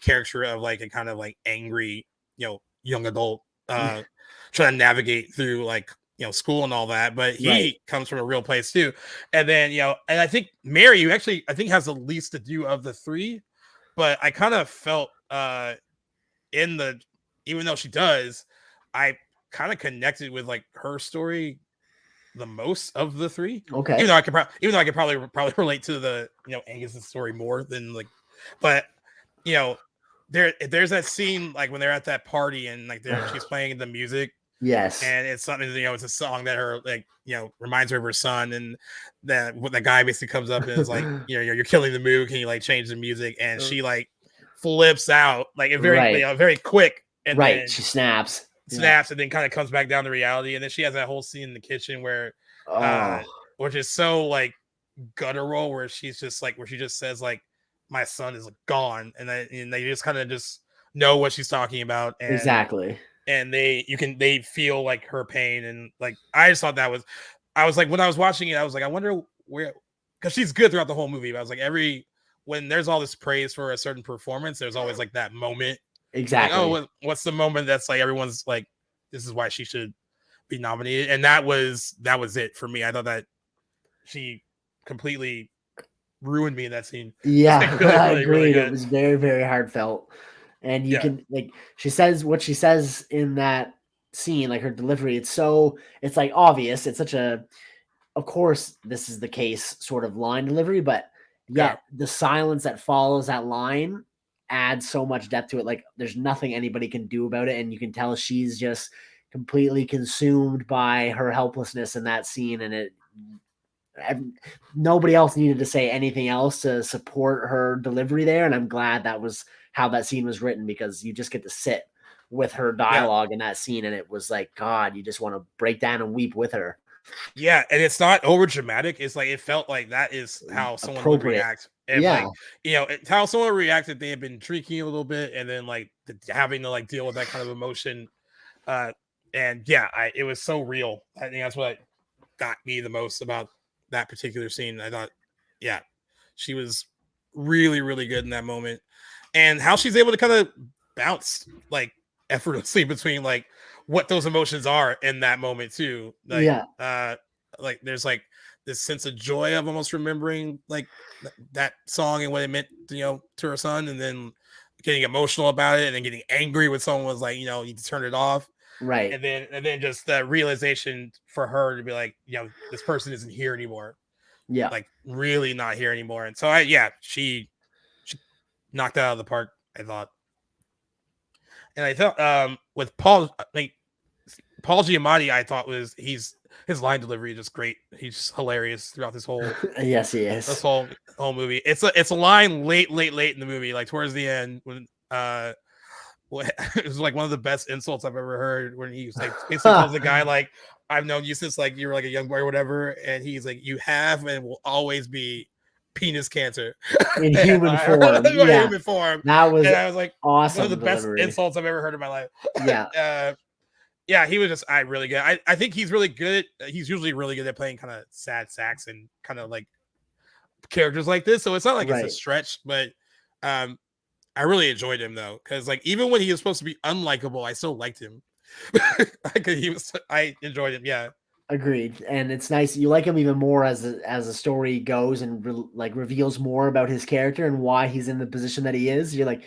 character of like a kind of like angry young adult trying to navigate through like school and all that, but he comes from a real place too. And then and I think Mary, who actually I think has the least to do of the three, but I kind of felt even though she does, I kind of connected with like her story the most of the three. Okay. Even though I could probably relate to the Angus's story more than like, but there's that scene like when they're at that party and like she's playing the music. Yes. And it's something, it's a song that her like, reminds her of her son. And then the guy basically comes up and is like, you're killing the mood. Can you like change the music? And she like flips out like a very, very quick. And then she snaps and then kind of comes back down to reality. And then she has that whole scene in the kitchen where, which is so like guttural, where she just says like, my son is gone. And they just kind of just know what she's talking about, and Exactly. and they feel like her pain, and like I just thought I was like when I was watching it, I was like, I wonder where, because she's good throughout the whole movie. But I was like, when there's all this praise for a certain performance, there's always like that moment. Exactly. Like, oh, what's the moment that's like everyone's like, this is why she should be nominated, and that was it for me. I thought that she completely ruined me in that scene. Yeah, Like, really, I really, agreed. really It good. was very, very heartfelt. And you can like she says what she says in that scene, like her delivery, it's like obvious. It's such a, of course this is the case sort of line delivery, but yet the silence that follows that line adds so much depth to it. Like there's nothing anybody can do about it, and you can tell she's just completely consumed by her helplessness in that scene, and nobody else needed to say anything else to support her delivery there. And I'm glad that was how that scene was written, because you just get to sit with her dialogue in that scene. And it was like, God, you just want to break down and weep with her. Yeah. And it's not over dramatic. It's like, it felt like that is how someone would react. And like, it's how someone would react if they had been drinking a little bit, and then like having to like deal with that kind of emotion. And yeah, it was so real. I think that's what got me the most about that particular scene. I thought, yeah, she was really, really good in that moment, and how she's able to kind of bounce like effortlessly between like what those emotions are in that moment too. Like, like there's like this sense of joy of almost remembering like that song and what it meant, to her son, and then getting emotional about it, and then getting angry when someone was like, you need to turn it off. Right. And then just the realization for her to be like, this person isn't here anymore. Yeah. Like really not here anymore. And so she knocked it out of the park, I thought. And I thought with Paul Giamatti, I thought his line delivery is just great. He's just hilarious throughout this whole yes, he is. This whole movie. It's a line late in the movie, like towards the end when it was like one of the best insults I've ever heard, when he was like basically tells the guy like, I've known you since like you were like a young boy or whatever, and he's like, you have and will always be penis cancer in human form. Human form. That was, and I was like, awesome. One of the delivery. best insults I've ever heard in my life. Yeah. He was just really good. I think he's really good. He's usually really good at playing kind of sad sax and kind of like characters like this. So it's not like it's a stretch, but I really enjoyed him though, because like even when he was supposed to be unlikable, I still liked him. I enjoyed him. Yeah, agreed. And it's nice, you like him even more as the story goes and reveals more about his character and why he's in the position that he is. You're like,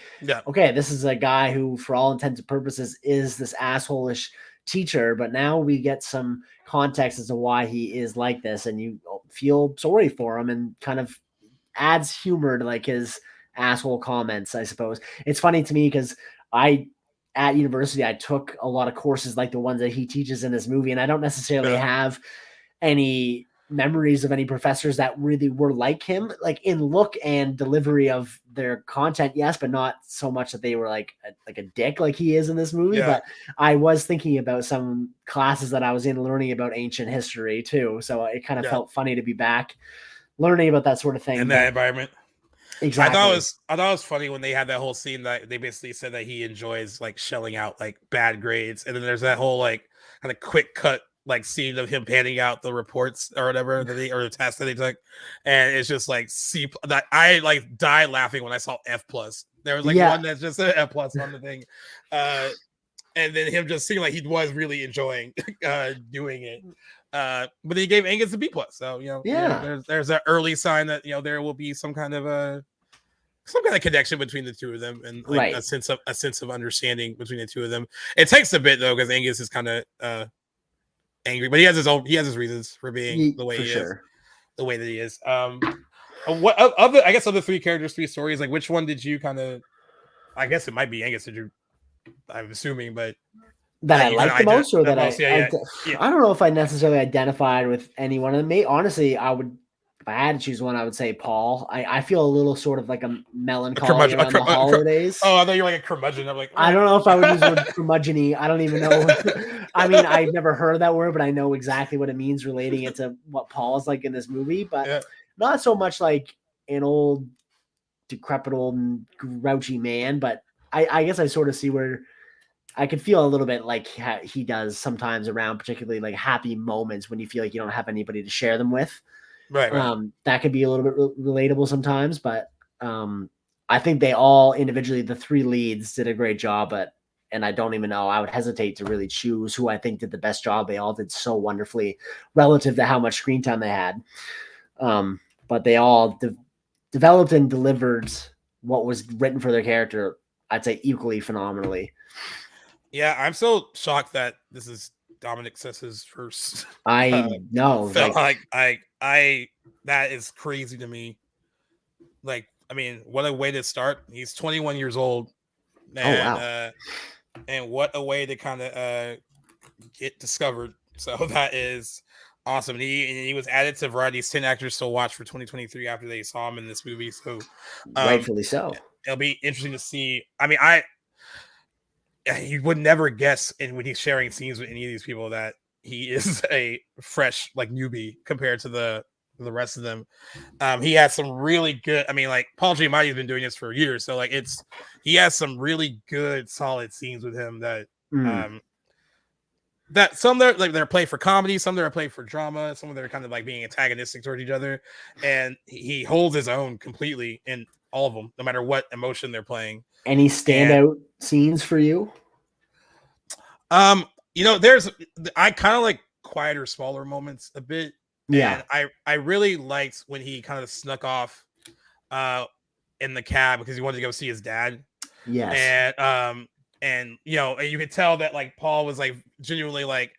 okay, this is a guy who, for all intents and purposes, is this asshole-ish teacher, but now we get some context as to why he is like this, and you feel sorry for him, and kind of adds humor to like his asshole comments, I suppose. It's funny to me because at university, I took a lot of courses like the ones that he teaches in this movie, and I don't necessarily have any memories of any professors that really were like him, like in look and delivery of their content, yes, but not so much that they were like a dick like he is in this movie. But I was thinking about some classes that I was in learning about ancient history too, so it kind of felt funny to be back learning about that sort of thing in that environment. Exactly. I thought it was funny when they had that whole scene that they basically said that he enjoys like shelling out like bad grades, and then there's that whole like kind of quick cut like scene of him handing out the reports or whatever or the tests that they took, and it's just like that I like died laughing when I saw F+. There was like one that's just an F+ on the thing, and then him just seeing like he was really enjoying doing it. But he gave Angus a B+. So there's that early sign that there will be some kind of connection between the two of them, and like a sense of understanding between the two of them. It takes a bit though, because Angus is kind of angry, but he has his reasons for being the way he is, the way that he is. What other? I guess of the three characters, three stories, like which one did you kind of? I guess it might be Angus. I'm assuming, but. That I like the most, or that I don't know if I necessarily identified with any one of them. Honestly, if I had to choose one, I would say Paul. I feel a little sort of like a melancholy around the holidays. I thought you were like a curmudgeon. I'm like, I don't know if I would use the word curmudgeon-y. I don't even know. I mean, I've never heard that word, but I know exactly what it means, relating it to what Paul is like in this movie. But not so much like an old, decrepit, old, grouchy man, but I guess I sort of see where I could feel a little bit like he does sometimes around particularly like happy moments when you feel like you don't have anybody to share them with. Right. That could be a little bit relatable sometimes, but I think they all individually, the three leads, did a great job. And I don't even know, I would hesitate to really choose who I think did the best job. They all did so wonderfully relative to how much screen time they had. But they all developed and delivered what was written for their character, I'd say equally phenomenally. Yeah, I'm so shocked that this is Dominic Sessa's first. I know, that is crazy to me. Like, I mean, what a way to start. He's 21 years old, and wow. And what a way to kind of get discovered. So that is awesome. And he was added to Variety's 10 actors to watch for 2023 after they saw him in this movie. So rightfully so. It'll be interesting to see. I mean, you would never guess when he's sharing scenes with any of these people that he is a fresh like newbie compared to the rest of them. He has some really good, I mean, like Paul Giamatti has been doing this for years, so like he has some really good solid scenes with him that that some they're played for comedy, some they're played for drama, some of them are kind of like being antagonistic towards each other, and he holds his own completely in all of them, no matter what emotion they're playing. Any standout scenes for you? You know, I kind of like quieter, smaller moments a bit. Yeah. And I really liked when he kind of snuck off in the cab because he wanted to go see his dad. Yes. And you know, and you could tell that like Paul was like genuinely like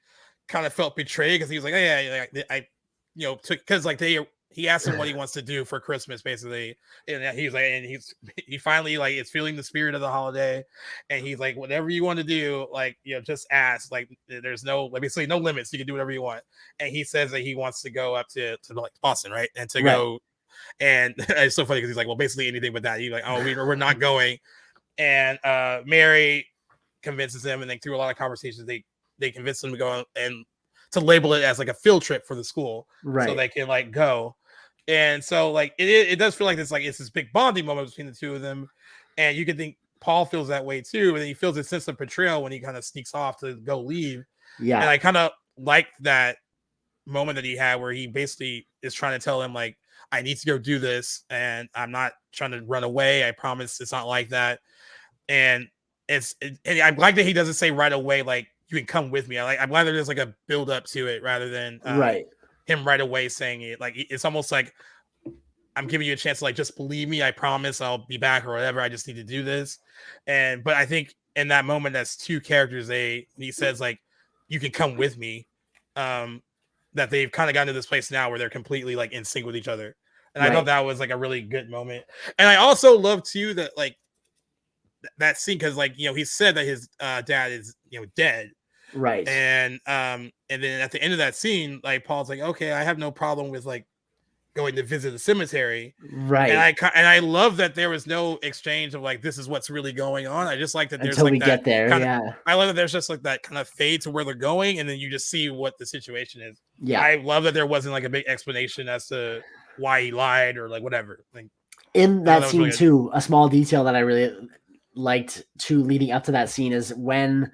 kind of felt betrayed because he was like, oh yeah, I you know, because like he asked him what he wants to do for Christmas, basically, and he's like, and he finally like is feeling the spirit of the holiday, and he's like, whatever you want to do, like, you know, just ask. Like, there's basically no limits. You can do whatever you want. And he says that he wants to go up to like Boston, right, and to go. And it's so funny because he's like, well, basically anything but that. He's like, oh, we're not going. And Mary convinces him, and they through a lot of conversations, they convince him to go and to label it as like a field trip for the school, right? So they can like go. And so like it does feel like it's this big bonding moment between the two of them, and you can think Paul feels that way too, and then he feels a sense of betrayal when he kind of sneaks off to go leave. Yeah, and I kind of like that moment that he had where he basically is trying to tell him like, I need to go do this, and I'm not trying to run away. I promise it's not like that. And and I'm glad that he doesn't say right away like, you can come with me. I'm glad that there's like a build up to it rather than him right away saying it. Like, it's almost like, I'm giving you a chance to like, just believe me. I promise I'll be back or whatever. I just need to do this. But I think in that moment, that's two characters. He says like, you can come with me. That they've kind of gotten to this place now where they're completely like in sync with each other. And I thought that was like a really good moment. And I also love too that like that scene, because like, you know, he said that his dad is, you know, dead. Right. And then at the end of that scene, like Paul's like, okay, I have no problem with like going to visit the cemetery. Right. And I love that there was no exchange of like, this is what's really going on. I just like that there's until like we get there. I love that there's just like that kind of fade to where they're going, and then you just see what the situation is. Yeah. I love that there wasn't like a big explanation as to why he lied or like whatever. Like in that scene really too, a small detail that I really liked too leading up to that scene is when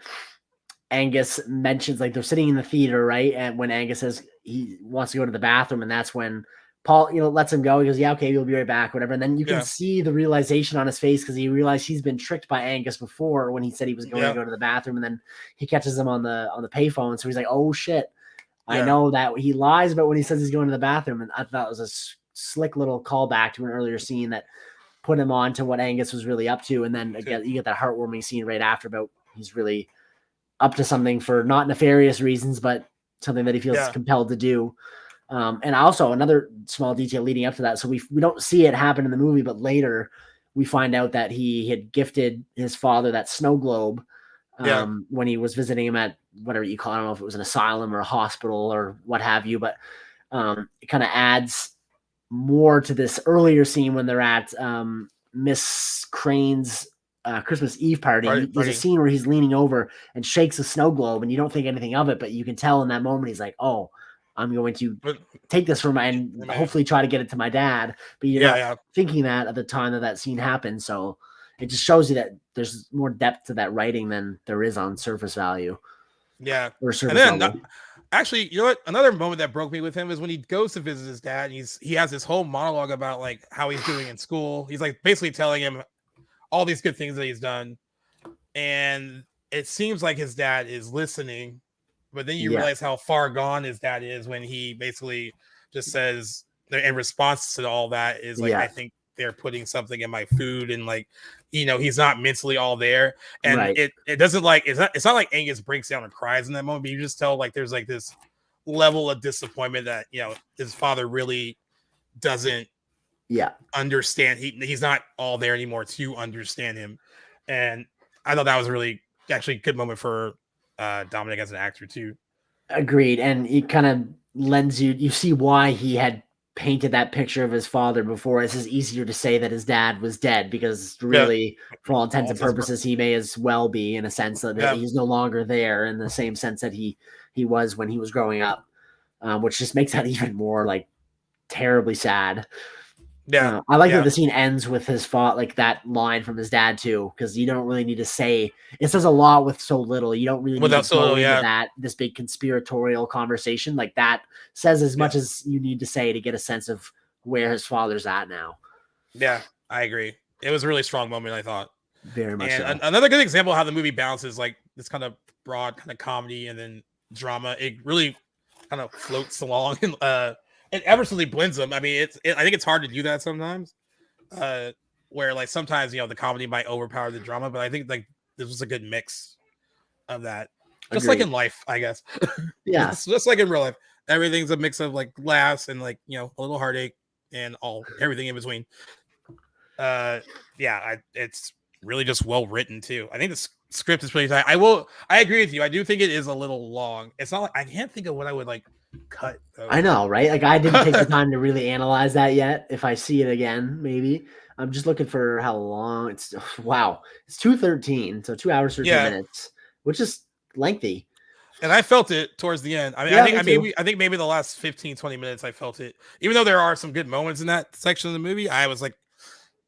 Angus mentions, like, they're sitting in the theater, right? And when Angus says he wants to go to the bathroom, and that's when Paul, you know, lets him go. He goes, yeah, okay, we'll be right back, whatever. And then you can see the realization on his face because he realized he's been tricked by Angus before when he said he was going to go to the bathroom, and then he catches him on the payphone. So he's like, oh shit, I know that he lies about when he says he's going to the bathroom. And I thought it was a slick little callback to an earlier scene that put him on to what Angus was really up to. And then again, you get that heartwarming scene right after about he's really up to something for not nefarious reasons, but something that he feels compelled to do. And also another small detail leading up to that. So we don't see it happen in the movie, but later we find out that he had gifted his father that snow globe when he was visiting him at whatever you call it. I don't know if it was an asylum or a hospital or what have you, but it kind of adds more to this earlier scene when they're at Miss Crane's Christmas Eve party. There's a scene where he's leaning over and shakes a snow globe, and you don't think anything of it, but you can tell in that moment he's like, oh, I'm going to take this from and hopefully try to get it to my dad. But you're not thinking that at the time that scene happened. So it just shows you that there's more depth to that writing than there is on surface value. Yeah. Or And surface then level. actually, you know what? Another moment that broke me with him is when he goes to visit his dad. And he has this whole monologue about like how he's doing in school. He's like basically telling him all these good things that he's done, and it seems like his dad is listening, but then you realize how far gone his dad is when he basically just says in response to all that is like, I think they're putting something in my food, and like, he's not mentally all there, and it doesn't like it's not like Angus breaks down and cries in that moment, but you just tell like there's like this level of disappointment that his father really doesn't understand. He's not all there anymore to understand him, and I thought that was really actually a good moment for Dominic as an actor too. Agreed, and it kind of lends you see why he had painted that picture of his father before. It's just easier to say that his dad was dead, because really, for all intents and purposes, he may as well be, in a sense that he's no longer there in the same sense that he was when he was growing up, which just makes that even more like terribly sad. Yeah, I like that the scene ends with his father, like that line from his dad too, because you don't really need to say. It says a lot with so little. You don't really need to go into that this big conspiratorial conversation like that says as much as you need to say to get a sense of where his father's at now. Yeah, I agree. It was a really strong moment, I thought. Very much. And another good example of how the movie balances like this kind of broad kind of comedy and then drama. It really kind of floats along and ever so blends them. I mean, I think it's hard to do that sometimes, where like sometimes the comedy might overpower the drama, but I think like this was a good mix of that, just like in life, I guess. Yeah, just like in real life, everything's a mix of like laughs and like a little heartache and everything in between. It's really just well written too. I think the script is pretty tight. I agree with you. I do think it is a little long. It's not like I can't think of what I would like cut though. I know, right? Like I didn't take the time to really analyze that yet. If I see it again, maybe. I'm just looking for how long it's 2:13, so 2 hours 13 minutes, which is lengthy. And I felt it towards the end. I mean, I think maybe the last 15, 20 minutes I felt it. Even though there are some good moments in that section of the movie, I was like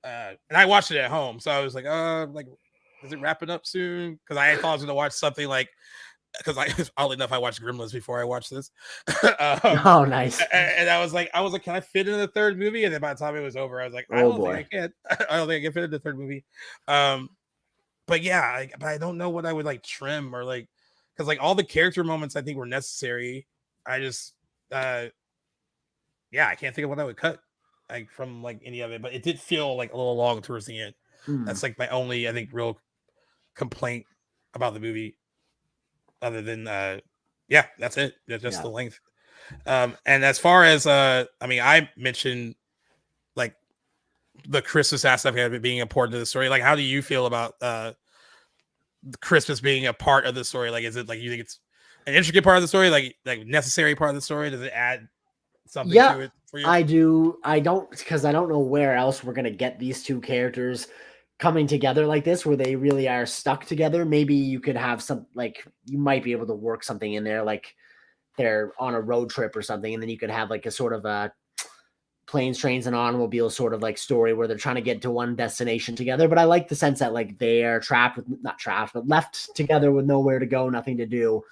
and I watched it at home, so I was like, is it wrapping up soon? Because I thought I was gonna watch something like, because oddly enough, I watched Gremlins before I watched this. Oh, nice. And I was like, can I fit in the third movie? And then by the time it was over, I was like, I don't think I can. I don't think I can fit in the third movie. But yeah, but I don't know what I would like trim or like, because like all the character moments I think were necessary. I just, I can't think of what I would cut like from like any of it. But it did feel like a little long towards the end. That's like my only, I think, real complaint about the movie. Other than that's it. It's just the length. And as far as I mean, I mentioned like the Christmas aspect of it being important to the story. Like, how do you feel about Christmas being a part of the story? Like, is it like you think it's an intricate part of the story, like necessary part of the story? Does it add something to it for you? I do. I don't, because I don't know where else we're gonna get these two characters coming together like this, where they really are stuck together. Maybe you could have some, like, you might be able to work something in there, like they're on a road trip or something, and then you could have like a sort of a planes, trains, and automobiles sort of like story where they're trying to get to one destination together. But I like the sense that like they are not trapped, but left together with nowhere to go, nothing to do,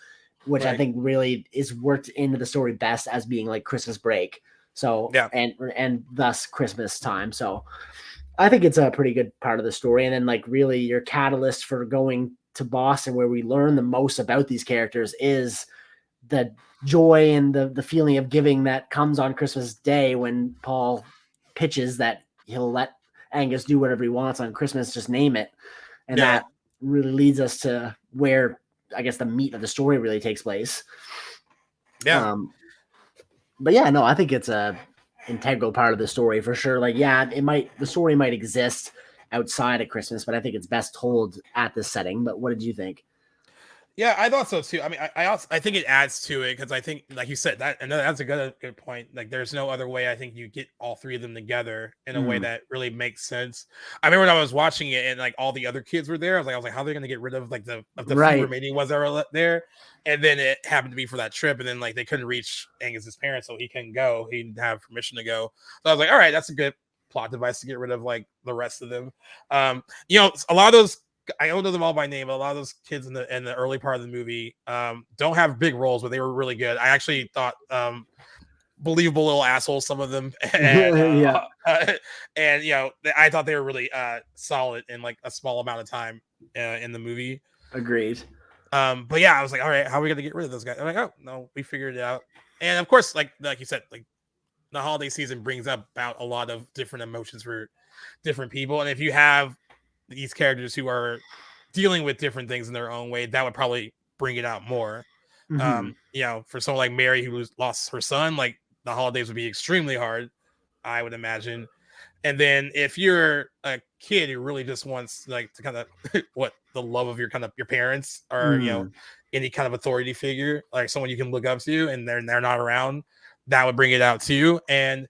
which I think really is worked into the story best as being like Christmas break. So and thus Christmas time. So I think it's a pretty good part of the story. And then like really your catalyst for going to Boston, where we learn the most about these characters, is the joy and the feeling of giving that comes on Christmas Day, when Paul pitches that he'll let Angus do whatever he wants on Christmas, just name it. And that really leads us to where I guess the meat of the story really takes place. Yeah. But yeah, no, I think it's a integral part of the story for sure. Like, the story might exist outside of Christmas, but I think it's best told at this setting. But what did you think? Yeah, I thought so too. I mean, I think it adds to it, because I think, like you said, that's a good point. Like, there's no other way I think you get all three of them together in a way that really makes sense. I remember when I was watching it and like all the other kids were there. I was like, how are they going to get rid of like the few remaining ones that were there? And then it happened to be for that trip, and then like they couldn't reach Angus's parents, so he couldn't go. He didn't have permission to go. So I was like, all right, that's a good plot device to get rid of like the rest of them. You know, a lot of those, I don't know them all by name, but a lot of those kids in the early part of the movie don't have big roles, but they were really good. I actually thought believable little assholes, some of them, and and you know, I thought they were really solid in like a small amount of time in the movie. Agreed. But yeah, I was like, all right, how are we gonna get rid of those guys? I'm like, oh no, we figured it out. And of course, like you said, like the holiday season brings about a lot of different emotions for different people, and if you have these characters who are dealing with different things in their own way, that would probably bring it out more. You know, for someone like Mary who lost her son, like the holidays would be extremely hard, I would imagine. And then if you're a kid who really just wants like to kind of what the love of your parents or you know, any kind of authority figure, like someone you can look up to, and they're not around, that would bring it out too. And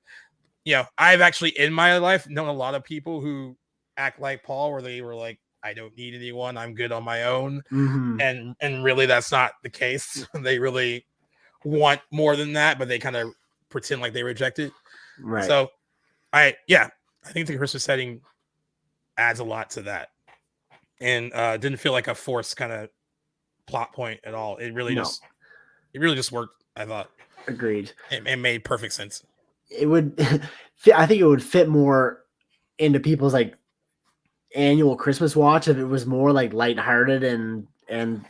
you know, I've actually in my life known a lot of people who act like Paul, where they were like, I don't need anyone, I'm good on my own. And really that's not the case. They really want more than that, but they kind of pretend like they reject it. Right. So I think the Christmas setting adds a lot to that, and didn't feel like a forced kind of plot point at all. It really just worked, I thought. Agreed. It made perfect sense. It would I think it would fit more into people's like annual Christmas watch if it was more like lighthearted and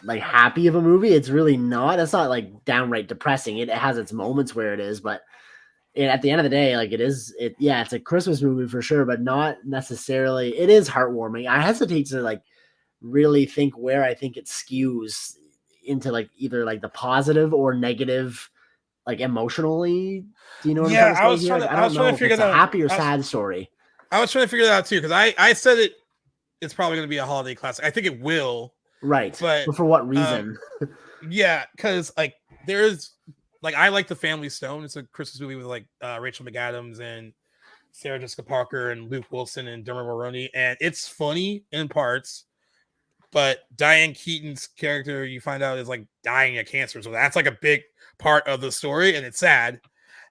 like happy of a movie. It's really not. It's not like downright depressing. It has its moments where it is, but at the end of the day, like it's a Christmas movie for sure, but not necessarily. It is heartwarming. I hesitate to like really think where I think it skews into like either like the positive or negative, like emotionally. Do you know what I'm trying to say? I was trying to figure out a happy or sad story. I was trying to figure that out too, because I said it's probably going to be a holiday classic. I think it will. Right. But for what reason? Yeah, because like there's like I like The Family Stone. It's a Christmas movie with like Rachel McAdams and Sarah Jessica Parker and Luke Wilson and Dermot Mulroney, and it's funny in parts. But Diane Keaton's character, you find out, is like dying of cancer, so that's like a big part of the story, and it's sad.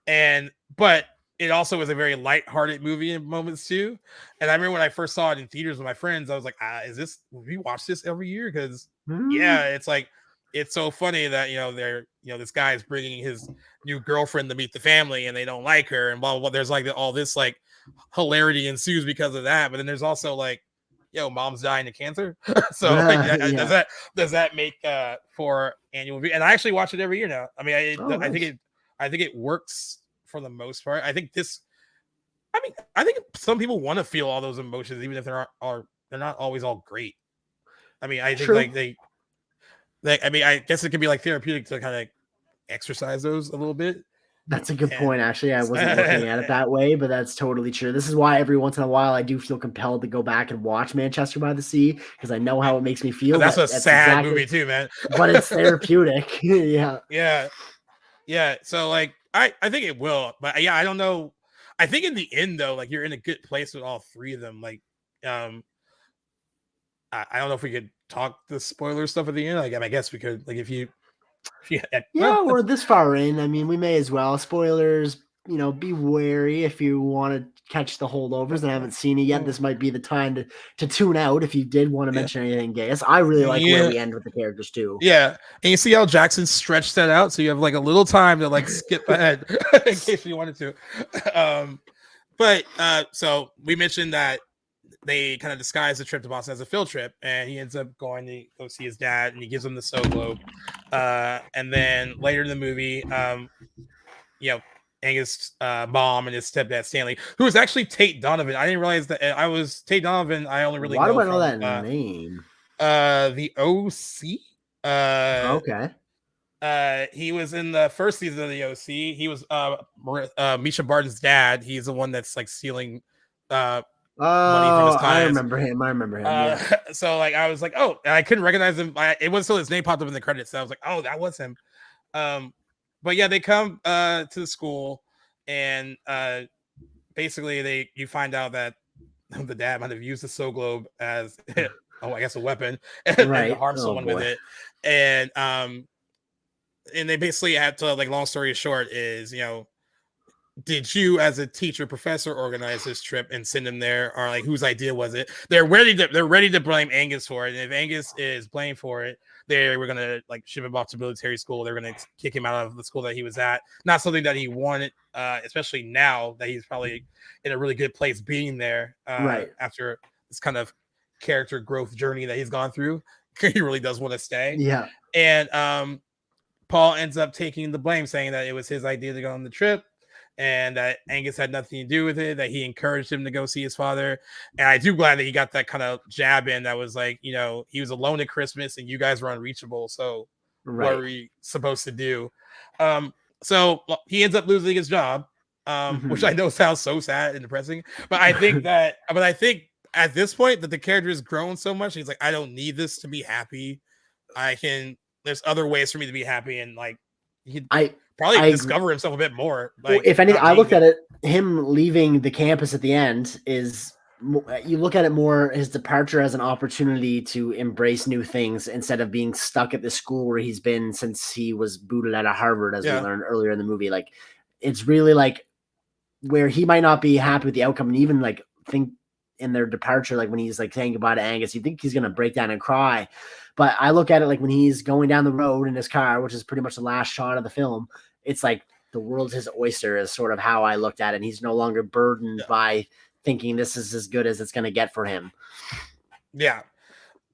But it also was a very lighthearted movie in moments too. And I remember when I first saw it in theaters with my friends, I was like, we watch this every year? Because yeah, it's like, it's so funny that, you know, this guy is bringing his new girlfriend to meet the family and they don't like her and blah, blah, blah. There's like all this like hilarity ensues because of that. But then there's also like, mom's dying of cancer. So does that make for annual review? And I actually watch it every year now. I mean, I think it works for the most part. I think some people want to feel all those emotions, even if they're not always all great. I mean, I think like I mean, I guess it can be like therapeutic to kind of exercise those a little bit. That's a good point, actually. I wasn't looking at it that way, but that's totally true. This is why every once in a while I do feel compelled to go back and watch Manchester by the Sea, because I know how it makes me feel. That's a sad movie too, man. But it's therapeutic. Yeah. So like I think it will, but yeah, I don't know. I think in the end though, like you're in a good place with all three of them. Like I don't know if we could talk the spoiler stuff at the end. Like I guess we could, like if you we're this far in. I mean, we may as well. Spoilers, be wary if you want to catch the holdovers and haven't seen it yet. This might be the time to tune out if you did want to mention anything gay. I really like where we end with the characters too. Yeah, and you see how Jackson stretched that out, so you have like a little time to like skip ahead in case you wanted to. But so we mentioned that they kind of disguise the trip to Boston as a field trip, and he ends up going to go see his dad, and he gives him the snow globe. And then later in the movie, Angus' mom and his stepdad Stanley, who is actually Tate Donovan. I didn't realize that I was Tate Donovan. I only really why do I know that name? The OC. Okay. He was in the first season of the OC. He was Misha Barton's dad. He's the one that's like stealing money from his clients. I remember him. Yeah. So like I was like, oh, and I couldn't recognize him. It wasn't until his name popped up in the credits. So I was like, oh, that was him. But yeah, they come to the school, and basically you find out that the dad might have used the snow globe as I guess a weapon and harm someone with it. And they basically had to, like, long story short is, did you as a teacher professor organize this trip and send them there, or like whose idea was it? They're ready to blame Angus for it, and if Angus is blamed for it, they were gonna like ship him off to military school. They're gonna kick him out of the school that he was at. Not something that he wanted, especially now that he's probably in a really good place being there, Right. after this kind of character growth journey that he's gone through. He really does want to stay. Yeah. And Paul ends up taking the blame, saying that it was his idea to go on the trip and that Angus had nothing to do with it, that he encouraged him to go see his father. And I do glad that he got that kind of jab in that was like, you know, he was alone at Christmas and you guys were unreachable. So what are we supposed to do? So he ends up losing his job, which I know sounds so sad and depressing, but I think at this point that the character has grown so much, he's like, I don't need this to be happy. There's other ways for me to be happy. And like, I discover himself a bit more. Like, if anything, I looked at it, him leaving the campus at the end is, you look at it more his departure as an opportunity to embrace new things instead of being stuck at the school where he's been since he was booted out of Harvard, as we learned earlier in the movie. Like, it's really like where he might not be happy with the outcome, and even like think in their departure, like when he's like saying goodbye to Angus, you think he's going to break down and cry. But I look at it like when he's going down the road in his car, which is pretty much the last shot of the film, it's like the world's his oyster is sort of how I looked at it. And he's no longer burdened by thinking this is as good as it's going to get for him. Yeah,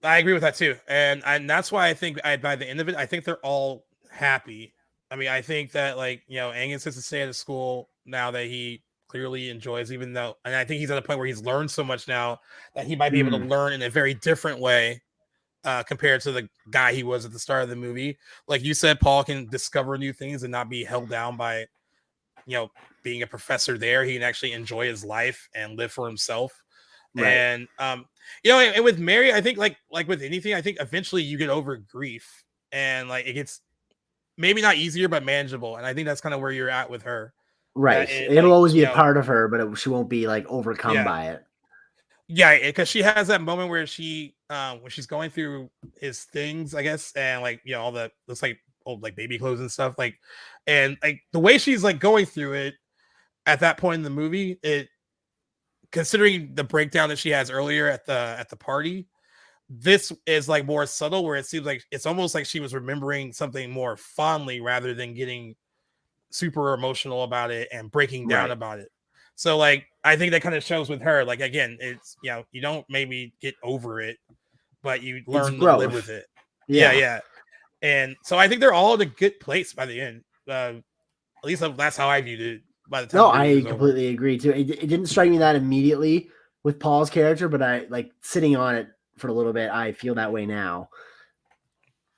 I agree with that too. And that's why I think by the end of it, I think they're all happy. I mean, I think that like, you know, Angus has to stay at a school now that he clearly enjoys, even though, and I think he's at a point where he's learned so much now that he might be able to learn in a very different way compared to the guy he was at the start of the movie. Like you said, Paul can discover new things and not be held down by, you know, being a professor there. He can actually enjoy his life and live for himself. Right. And you know, and with Mary, I think like with anything, I think eventually you get over grief and like it gets maybe not easier but manageable. And I think that's kind of where you're at with her. Right. It'll always be a part of her, but she won't be like overcome by it. Yeah, because she has that moment where she when she's going through his things, I guess, and like, you know, all the looks like old like baby clothes and stuff, like, and like the way she's like going through it at that point in the movie, it considering the breakdown that she has earlier at the party, this is like more subtle where it seems like it's almost like she was remembering something more fondly rather than getting super emotional about it and breaking down about it. So like I think that kind of shows with her, like, again, it's, you know, you don't maybe get over it, but you learn to live with it. Yeah. And so I think they're all in a good place by the end. At least that's how I viewed it by the time. No, I completely agree too. It didn't strike me that immediately with Paul's character, but I like sitting on it for a little bit. I feel that way now.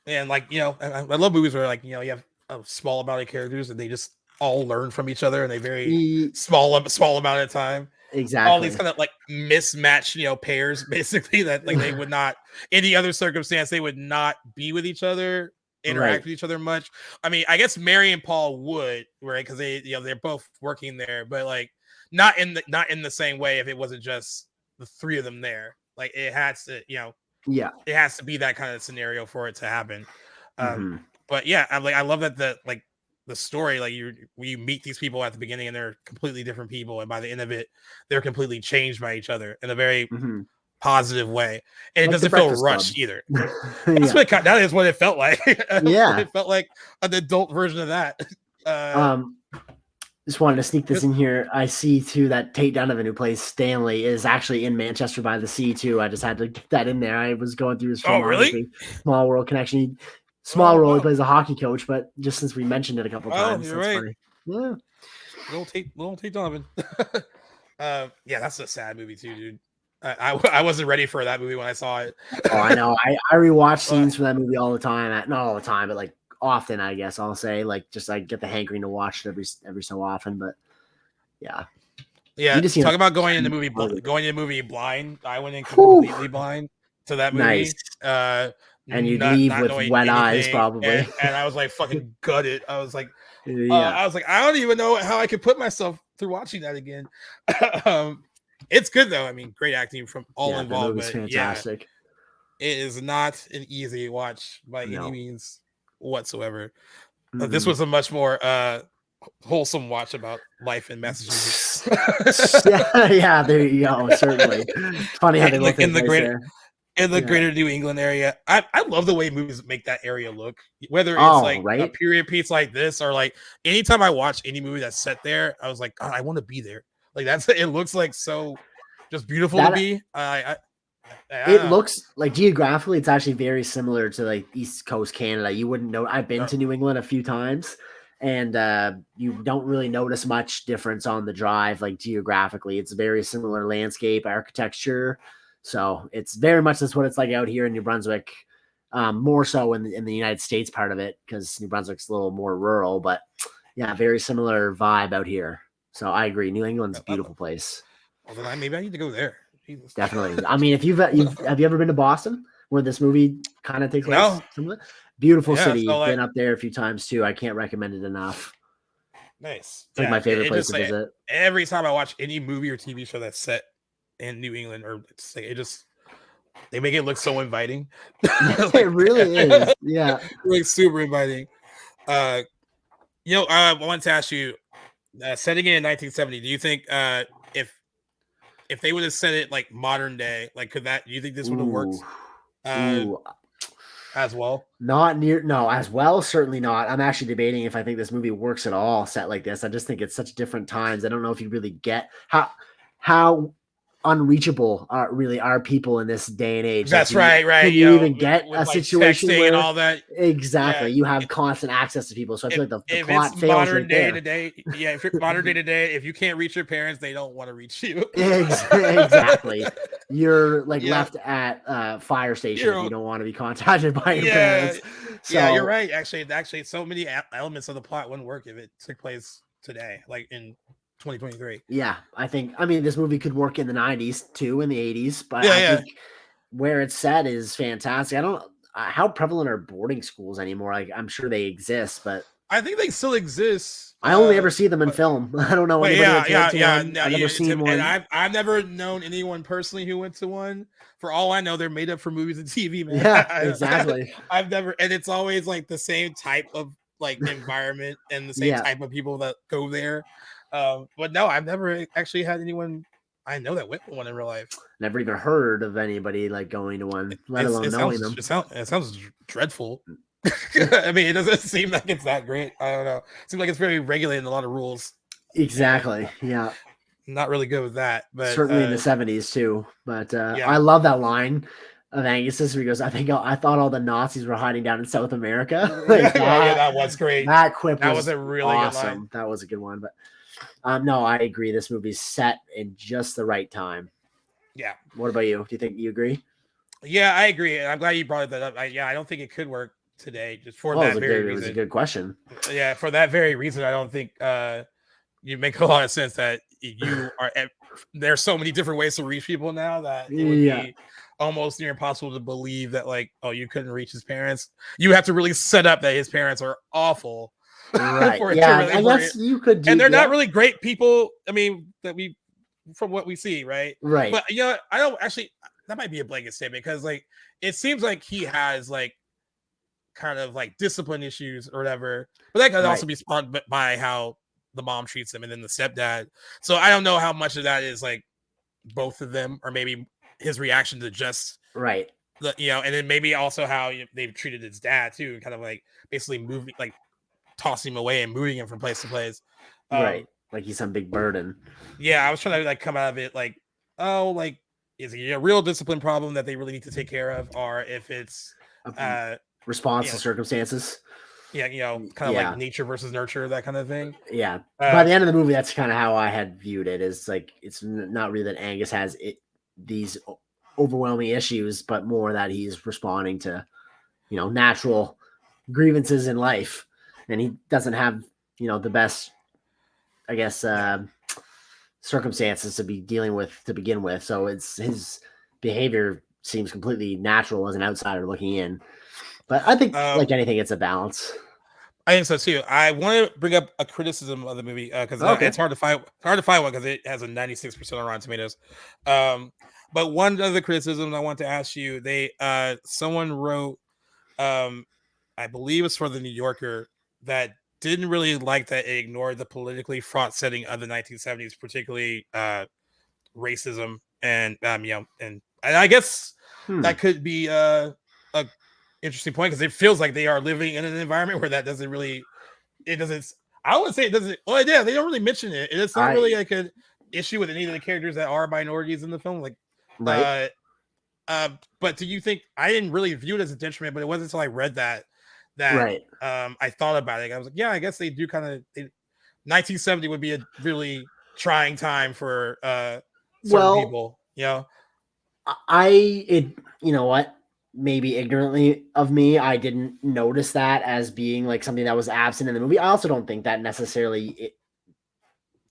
And like, you know, I love movies where like, you know, you have a small amount of characters and they just all learn from each other and they very small amount of time. Exactly. All these kind of like mismatched, you know, pairs basically that like they would not, any other circumstance, they would not be with each other, interact with each other much. I mean, I guess Mary and Paul would, right? Because they, you know, they're both working there, but like not in the same way if it wasn't just the three of them there. Like it has to, you know, it has to be that kind of scenario for it to happen. But yeah, I love that the story, like you meet these people at the beginning and they're completely different people, and by the end of it, they're completely changed by each other in a very positive way, and like it doesn't feel rushed either. That is what it felt like. It felt like an adult version of that. Just wanted to sneak this in here. I see too that Tate Donovan, who plays Stanley, is actually in Manchester by the Sea too. I just had to get that in there. I was going through his film. Oh, really? Small World Connection. Small role. He plays a hockey coach, but just since we mentioned it a couple times, you're right. Funny. Yeah, little Tate Donovan. Yeah, that's a sad movie too, dude. I wasn't ready for that movie when I saw it. Oh, I know. I rewatch scenes from that movie all the time. Not all the time, but like often, I guess I'll say. Like just I get the hankering to watch it every so often. But yeah. Talk about going in the movie blind. I went in completely blind to that movie. Nice. And you'd leave with wet eyes, probably. And I was like fucking gutted. I was like, I don't even know how I could put myself through watching that again. It's good though. I mean, great acting from all involved. But fantastic. It is not an easy watch by any means whatsoever. This was a much more wholesome watch about life in Massachusetts. yeah, there you go. Certainly, funny how they both in the take place greater there. in the Yeah. greater New England area. I love the way movies make that area look. Whether it's Oh, like a right? period piece like this, or like anytime I watch any movie that's set there, I was like, God, I want to be there. Like that's it looks like so just beautiful to That- be. I It don't know. looks like geographically, it's actually very similar to like East Coast Canada. You wouldn't know. I've been to New England a few times, and you don't really notice much difference on the drive. Like geographically, it's very similar landscape, architecture. So it's very much that's what it's like out here in New Brunswick. More so in the United States part of it, because New Brunswick's a little more rural. But yeah, very similar vibe out here. So I agree. New England's a beautiful place. Well, then maybe I need to go there. Jesus. Definitely. I mean, if have you ever been to Boston, where this movie kind of takes place? No. Similar? Beautiful Yeah, city. so, like- Been up there a few times too. I can't recommend it enough. Nice. It's like my favorite place just, to visit. Every time I watch any movie or TV show that's set in New England, or it's like, they make it look so inviting. It really is. Yeah. Like super inviting. I wanted to ask you, setting it in 1970, do you think if they would have said it like modern day, like do you think this would have worked Ooh. as well? No, as well, certainly not. I'm actually debating if I think this movie works at all set like this. I just think it's such different times. I don't know if you really get how unreachable are people in this day and age. That's like, right. Can you even get with a like situation texting where and all that? exactly Yeah. you have constant access to people? So I feel like the If plot it's fails modern right day there. today, if you're modern day today, if you can't reach your parents, they don't want to reach you. Exactly. You're like Yeah. left at fire station You're- if you don't want to be contacted by your Yeah. parents. Yeah, you're So- right. Actually, so many elements of the plot wouldn't work if it took place today, like in 2023. Yeah, I mean, this movie could work in the 90s too, in the 80s, but Yeah, I yeah. think where it's set is fantastic. I don't how prevalent are boarding schools anymore? Like, I'm sure they exist, but I think they still exist. I only ever see them in but- film. I don't know But anybody yeah, that takes one. no, I've never seen one. and I've never known anyone personally who went to one. For all I know, they're made up for movies and TV, man. Yeah, exactly. I've never, and it's always like the same type of like environment and the same Yeah. type of people that go there. But no, I've never actually had anyone I know that went to one in real life. Never even heard of anybody like going to one, let alone It knowing sounds, them. it sounds dreadful. I mean, it doesn't seem like it's that great. I don't know. It seems like it's very regulated in a lot of rules. Exactly. Yeah. Not really good with that, but Certainly in the 70s too. But yeah. I love that line of Angus's where he goes, I thought all the Nazis were hiding down in South America. Like, yeah, that was great. That quip That was was a really good awesome. line. That was a good one. But no, I agree. This movie's set in just the right time. Yeah. What about you? Do you think you agree? Yeah, I agree. And I'm glad you brought that up. I don't think it could work today just for Oh, that it was, very it was a reason. good question. Yeah, for that very reason, I don't think you make a lot of sense that you are there's so many different ways to reach people now that it would Yeah. be almost near impossible to believe that like, oh, you couldn't reach his parents. You have to really set up that his parents are awful. Right. for it to Yeah. really I work. guess you could do And they're yeah. not really great people. I mean, that we from what we see, right? right. But you know, I don't actually. That might be a blanket statement because, like, it seems like he has like kind of like discipline issues or whatever. But that could also Right. be spawned by how the mom treats him and then the stepdad. So I don't know how much of that is like both of them, or maybe his reaction to just right. the and then maybe also how they've treated his dad too, kind of like basically moving, like tossing him away and moving him from place to place. Right. Like he's some big burden. Yeah, I was trying to like come out of it like, oh, like is it a real discipline problem that they really need to take care of, or if it's Response yeah. to circumstances. kind of Yeah. like nature versus nurture, that kind of thing. Yeah. By the end of the movie, that's kind of how I had viewed it. Is like it's not really that Angus has these overwhelming issues, but more that he's responding to, natural grievances in life, and he doesn't have, the best, I guess, circumstances to be dealing with to begin with. So it's his behavior seems completely natural as an outsider looking in. But I think, like anything, it's a balance. I think so too. I want to bring up a criticism of the movie because it's hard to find. Hard to find one because it has a 96% on Rotten Tomatoes. But one of the criticisms I want to ask you, someone wrote, I believe it's for the New Yorker, that didn't really like that it ignored the politically fraught setting of the 1970s, particularly racism and and I guess that could be a interesting point because it feels like they are living in an environment where that doesn't really, it doesn't. I would say it doesn't. Well, yeah, they don't really mention it. It's not really like an issue with any of the characters that are minorities in the film. Like, Right. but do you think I didn't really view it as a detriment? But it wasn't until I read that Right. I thought about it. I was like, yeah, I guess they do kind of. 1970 would be a really trying time for certain people. You know, you know what? Maybe ignorantly of me, I didn't notice that as being like something that was absent in the movie. I also don't think that necessarily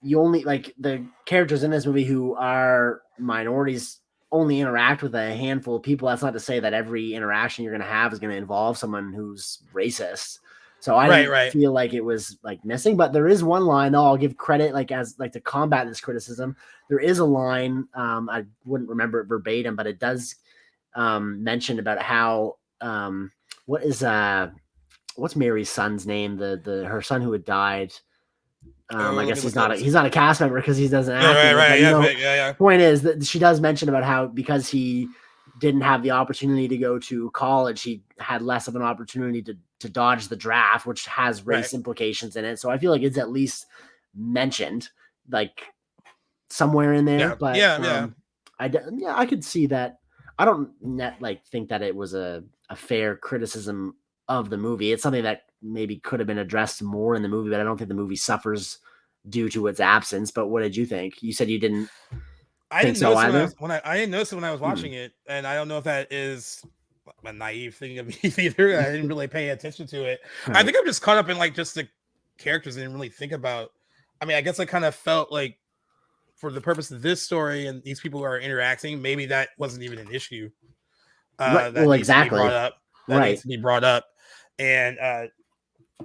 you only like the characters in this movie who are minorities only interact with a handful of people. That's not to say that every interaction you're going to have is going to involve someone who's racist. So I didn't feel like it was like missing, but there is one line though, I'll give credit like as like to combat this criticism. There is a line, I wouldn't remember it verbatim, but it does mention about how what's Mary's son's name? Her son who had died. I guess he's not a cast member because he doesn't act. Right. Point is that she does mention about how because he didn't have the opportunity to go to college, he had less of an opportunity to dodge the draft, which has race implications in it. So I feel like it's at least mentioned like somewhere in there. I could see that. I don't think that it was a fair criticism of the movie. It's something that maybe could have been addressed more in the movie, but I don't think the movie suffers due to its absence. But what did you think? You said you didn't. I didn't notice I didn't notice it when I was watching it, and I don't know if that is a naive thing of me either. I didn't really pay attention to it. Right. I think I'm just caught up in like just the characters. I didn't really think about. I mean, I guess I kind of felt like for the purpose of this story and these people who are interacting, maybe that wasn't even an issue. That needs to be brought up. Needs to be brought up, and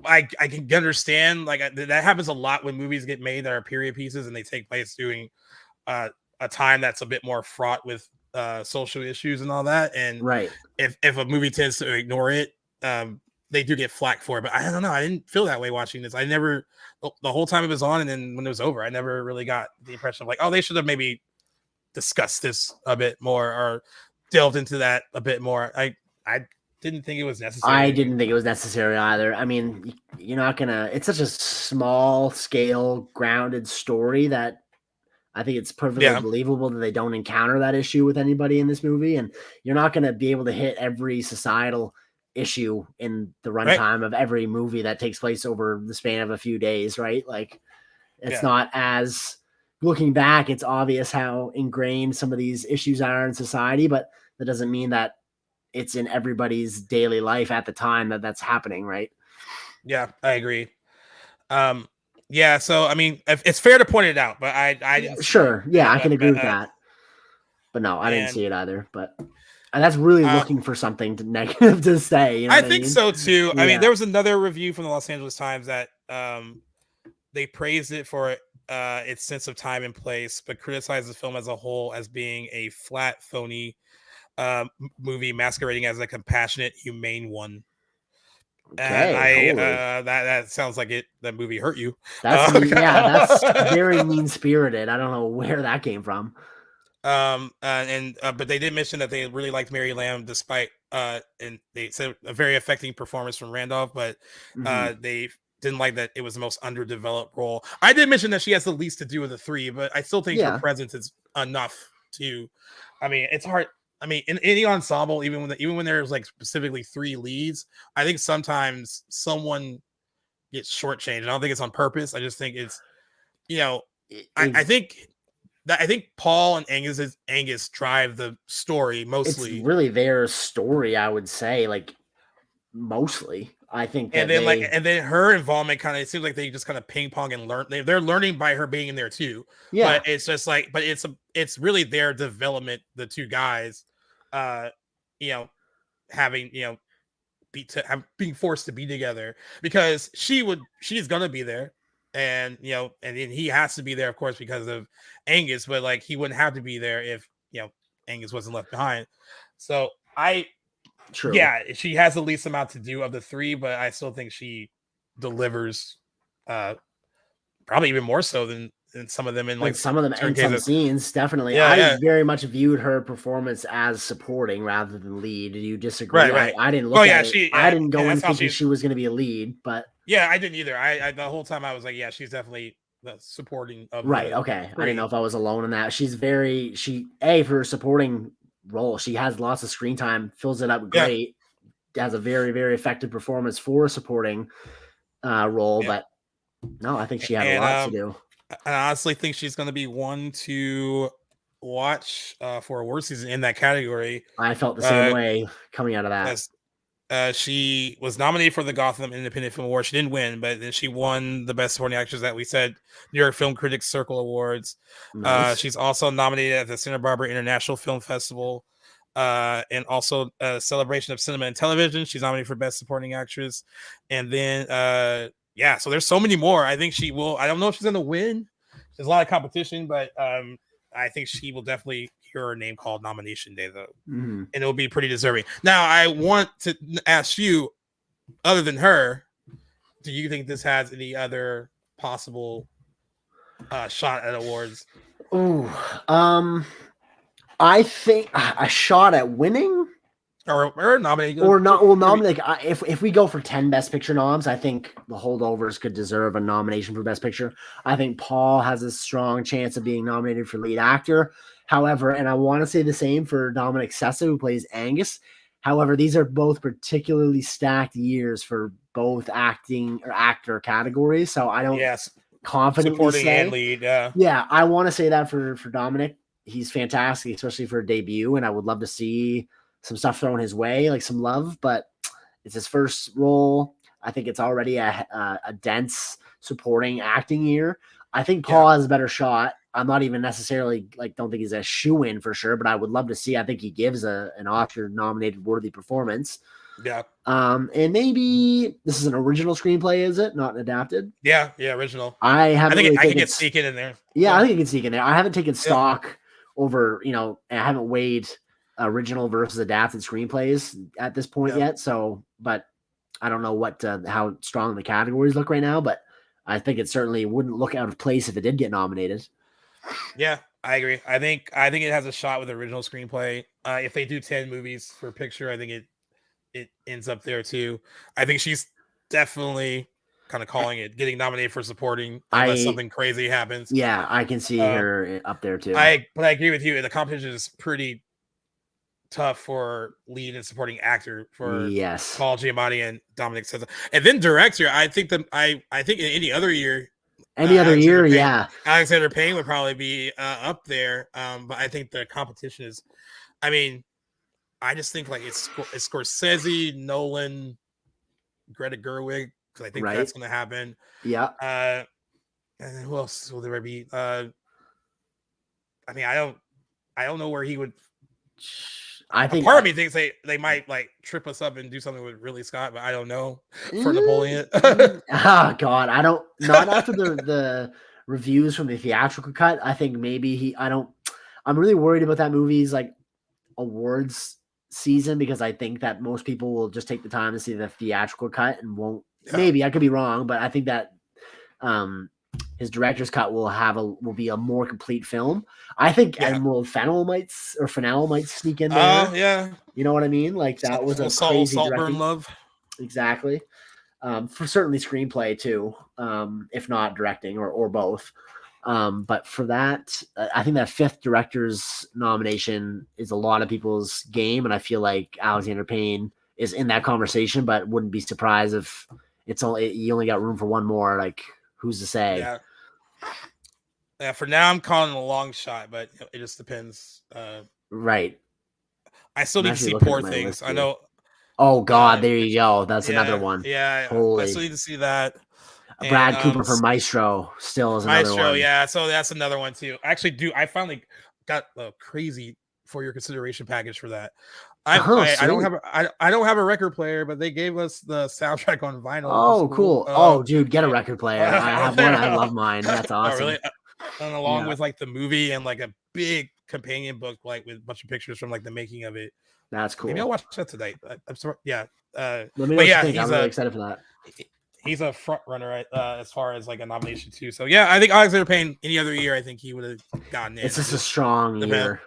I can understand like that happens a lot when movies get made that are period pieces and they take place during a time that's a bit more fraught with social issues and all that. And if a movie tends to ignore it, they do get flack for it. But I don't know. I didn't feel that way watching this. I never, the whole time it was on, and then when it was over, I never really got the impression of like, oh, they should have maybe discussed this a bit more or delved into that a bit more. I didn't think it was necessary. I didn't think it was necessary either. I mean, you're not gonna. It's such a small scale, grounded story that I think it's perfectly believable that they don't encounter that issue with anybody in this movie, and you're not going to be able to hit every societal issue in the runtime of every movie that takes place over the span of a few days, right? Like, it's not as looking back, it's obvious how ingrained some of these issues are in society, but that doesn't mean that it's in everybody's daily life at the time that that's happening, right? Yeah, I agree. Yeah, so I mean, it's fair to point it out, but I didn't. Sure, yeah, I can agree with that. But no, I didn't see it either. But that's really looking for something negative to say. You know I think so too. Yeah. I mean, there was another review from the Los Angeles Times that they praised it for its sense of time and place, but criticized the film as a whole as being a flat, phony movie masquerading as a compassionate, humane one. Okay, and that sounds like that movie hurt you. That's very mean spirited. I don't know where that came from. But they did mention that they really liked Mary Lamb, despite and they said a very affecting performance from Randolph, but they didn't like that it was the most underdeveloped role. I did mention that she has the least to do with the three, but I still think her presence is enough to. I mean, it's hard. I mean, in any ensemble, even when there's like specifically three leads, I think sometimes someone gets shortchanged. I don't think it's on purpose. I just think it's, I think Paul and Angus drive the story mostly. It's really their story, I would say, like mostly. I think, and then her involvement kind of, it seems like they just kind of ping pong and learn. They're learning by her being in there too. Yeah, but it's just like, it's really their development. The two guys, having being forced to be together because she's gonna be there, and and then he has to be there, of course, because of Angus. But like he wouldn't have to be there if Angus wasn't left behind. So True. Yeah, she has the least amount to do of the three, but I still think she delivers, probably even more so than some of them in Like some of them in some scenes, definitely. Yeah, I very much viewed her performance as supporting rather than lead. Do you disagree? Right. I didn't look at it. I didn't go in that's how thinking she was going to be a lead, but yeah, I didn't either. I the whole time I was like, yeah, she's definitely the supporting of right. Okay, I didn't know if I was alone in that. She's very for her supporting role. She has lots of screen time, fills it up great. Has a very, very effective performance for a supporting role, but no, I think she had a lot to do. I honestly think she's going to be one to watch for award season in that category. I felt the same way coming out of that. She was nominated for the Gotham Independent Film Award. She didn't win, but then she won the Best Supporting Actress that we said New York Film Critics Circle Awards. Nice. She's also nominated at the Santa Barbara International Film Festival and also Celebration of Cinema and Television. She's nominated for Best Supporting Actress. And then so there's so many more. I think she will. I don't know if she's going to win. There's a lot of competition, but I think she will definitely hear her name called nomination day, though. Mm-hmm. And it'll be pretty deserving. Now, I want to ask you, other than her, do you think this has any other possible shot at awards? Ooh, I think a shot at winning. Or nominated, or not. Well, nominate. If we go for 10 Best Picture noms, I think The Holdovers could deserve a nomination for Best Picture. I think Paul has a strong chance of being nominated for lead actor. However, and I want to say the same for Dominic Sessa, who plays Angus. However, these are both particularly stacked years for both acting or actor categories. So I don't confidently supporting say and lead. Yeah, I want to say that for Dominic. He's fantastic, especially for a debut, and I would love to see some stuff thrown his way, like some love, but it's his first role. I think it's already a dense supporting acting year. I think Paul has a better shot. I'm not even necessarily don't think he's a shoe-in for sure, but I would love to see. I think he gives an Oscar-nominated worthy performance. Yeah. And maybe this is an original screenplay, is it? Not an adapted? Yeah, original. I think I can sneak it in there. Yeah, I think it can sneak in there. I haven't taken stock over, I haven't weighed original versus adapted screenplays at this point yet. So, but I don't know what how strong the categories look right now, but I think it certainly wouldn't look out of place if it did get nominated. Yeah, I agree. I think it has a shot with the original screenplay. If they do 10 movies for picture, I think it ends up there too. I think she's definitely kind of calling it, getting nominated for supporting unless something crazy happens. Yeah, I can see her up there too. But I agree with you. The competition is pretty tough for lead and supporting actor for Paul Giamatti and Dominic Sessa. And then director, I think I think in any other year, Alexander Payne would probably be up there. But I think the competition is, I just think it's Scorsese, Nolan, Greta Gerwig, because I think that's going to happen. Yeah. And then who else will there be? I don't know where he would. I think part of me thinks they might trip us up and do something with Ridley Scott, but I don't know for Napoleon. Oh God, not after the reviews from the theatrical cut. I think maybe I'm really worried about that movie's awards season, because I think that most people will just take the time to see the theatrical cut and won't. Maybe I could be wrong, but I think that his director's cut will be a more complete film. I think Emerald Fennell might sneak in there. You know what I mean? That was a crazy Saltburn love. Exactly. For certainly screenplay too, if not directing or both. But for that, I think that fifth director's nomination is a lot of people's game, and I feel like Alexander Payne is in that conversation, but wouldn't be surprised if you only got room for one more. Who's to say? Yeah. For now, I'm calling it a long shot, but it just depends. Right. I still need to see Poor Things. I know. Oh God, there you go. That's another one. Yeah. I still need to see that. Brad Cooper for Maestro still is another one. Yeah. So that's another one too. I finally got a crazy for your consideration package for that. I don't have a record player, but they gave us the soundtrack on vinyl. Oh, cool. Dude, get a record player. I have one. I love mine. That's awesome. Oh, really? And along with the movie and a big companion book, with a bunch of pictures from the making of it. That's cool. Maybe I'll watch that tonight. I'm sorry. Yeah. Let me know what you think. I'm really excited for that. he's a front runner as far as like a nomination too. So yeah, I think Alexander Payne any other year, I think he would have gotten in. It's just a strong year.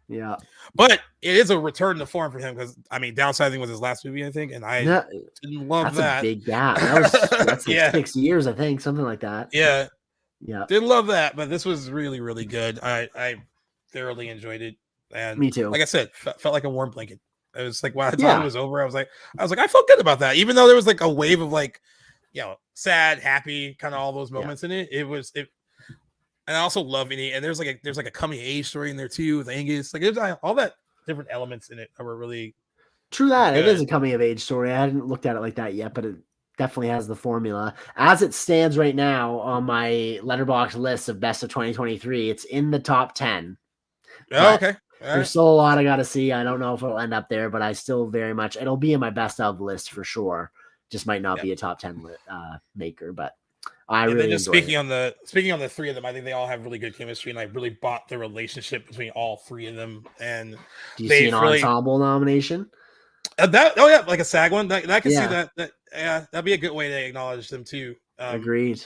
Yeah, but it is a return to form for him because I mean, Downsizing was his last movie, I think, and I didn't love that. That's a big gap. That's like 6 years, I think, something like that. Yeah, yeah, didn't love that, but this was really, really good. I thoroughly enjoyed it, and me too. Like I said, felt like a warm blanket. It was like when I thought it was over, I was like, I felt good about that, even though there was like a wave of like, sad, happy, kind of all those moments in it. And I also love it. And there's like a coming of age story in there too with Angus. Like there's all that different elements in it that were really true. That it is a coming of age story. I hadn't looked at it like that yet, but it definitely has the formula as it stands right now on my Letterboxd list of best of 2023. It's in the top 10. Oh, okay. There's still a lot I got to see. I don't know if it'll end up there, but I still very much it'll be in my best of list for sure. Just might not be a top 10 maker, but. Speaking on the three of them, I think they all have really good chemistry, and I really bought the relationship between all three of them. And do you see an ensemble nomination? Like a SAG one. I can see that. That'd be a good way to acknowledge them too. Agreed.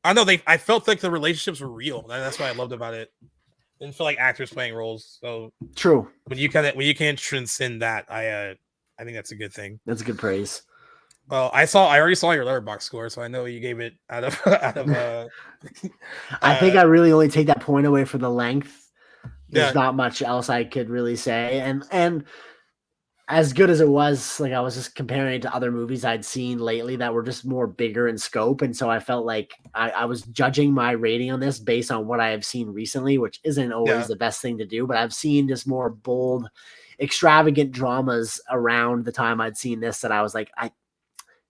I know I felt like the relationships were real. That's what I loved about it. Didn't feel like actors playing roles. So true. When you can transcend that, I think that's a good thing. That's good praise. Well, I already saw your Letterboxd score, so I know you gave it out of. I think I really only take that point away for the length. There's not much else I could really say, and as good as it was, like I was just comparing it to other movies I'd seen lately that were just more bigger in scope, and so I felt like I was judging my rating on this based on what I have seen recently, which isn't always the best thing to do. But I've seen just more bold, extravagant dramas around the time I'd seen this that I was like, I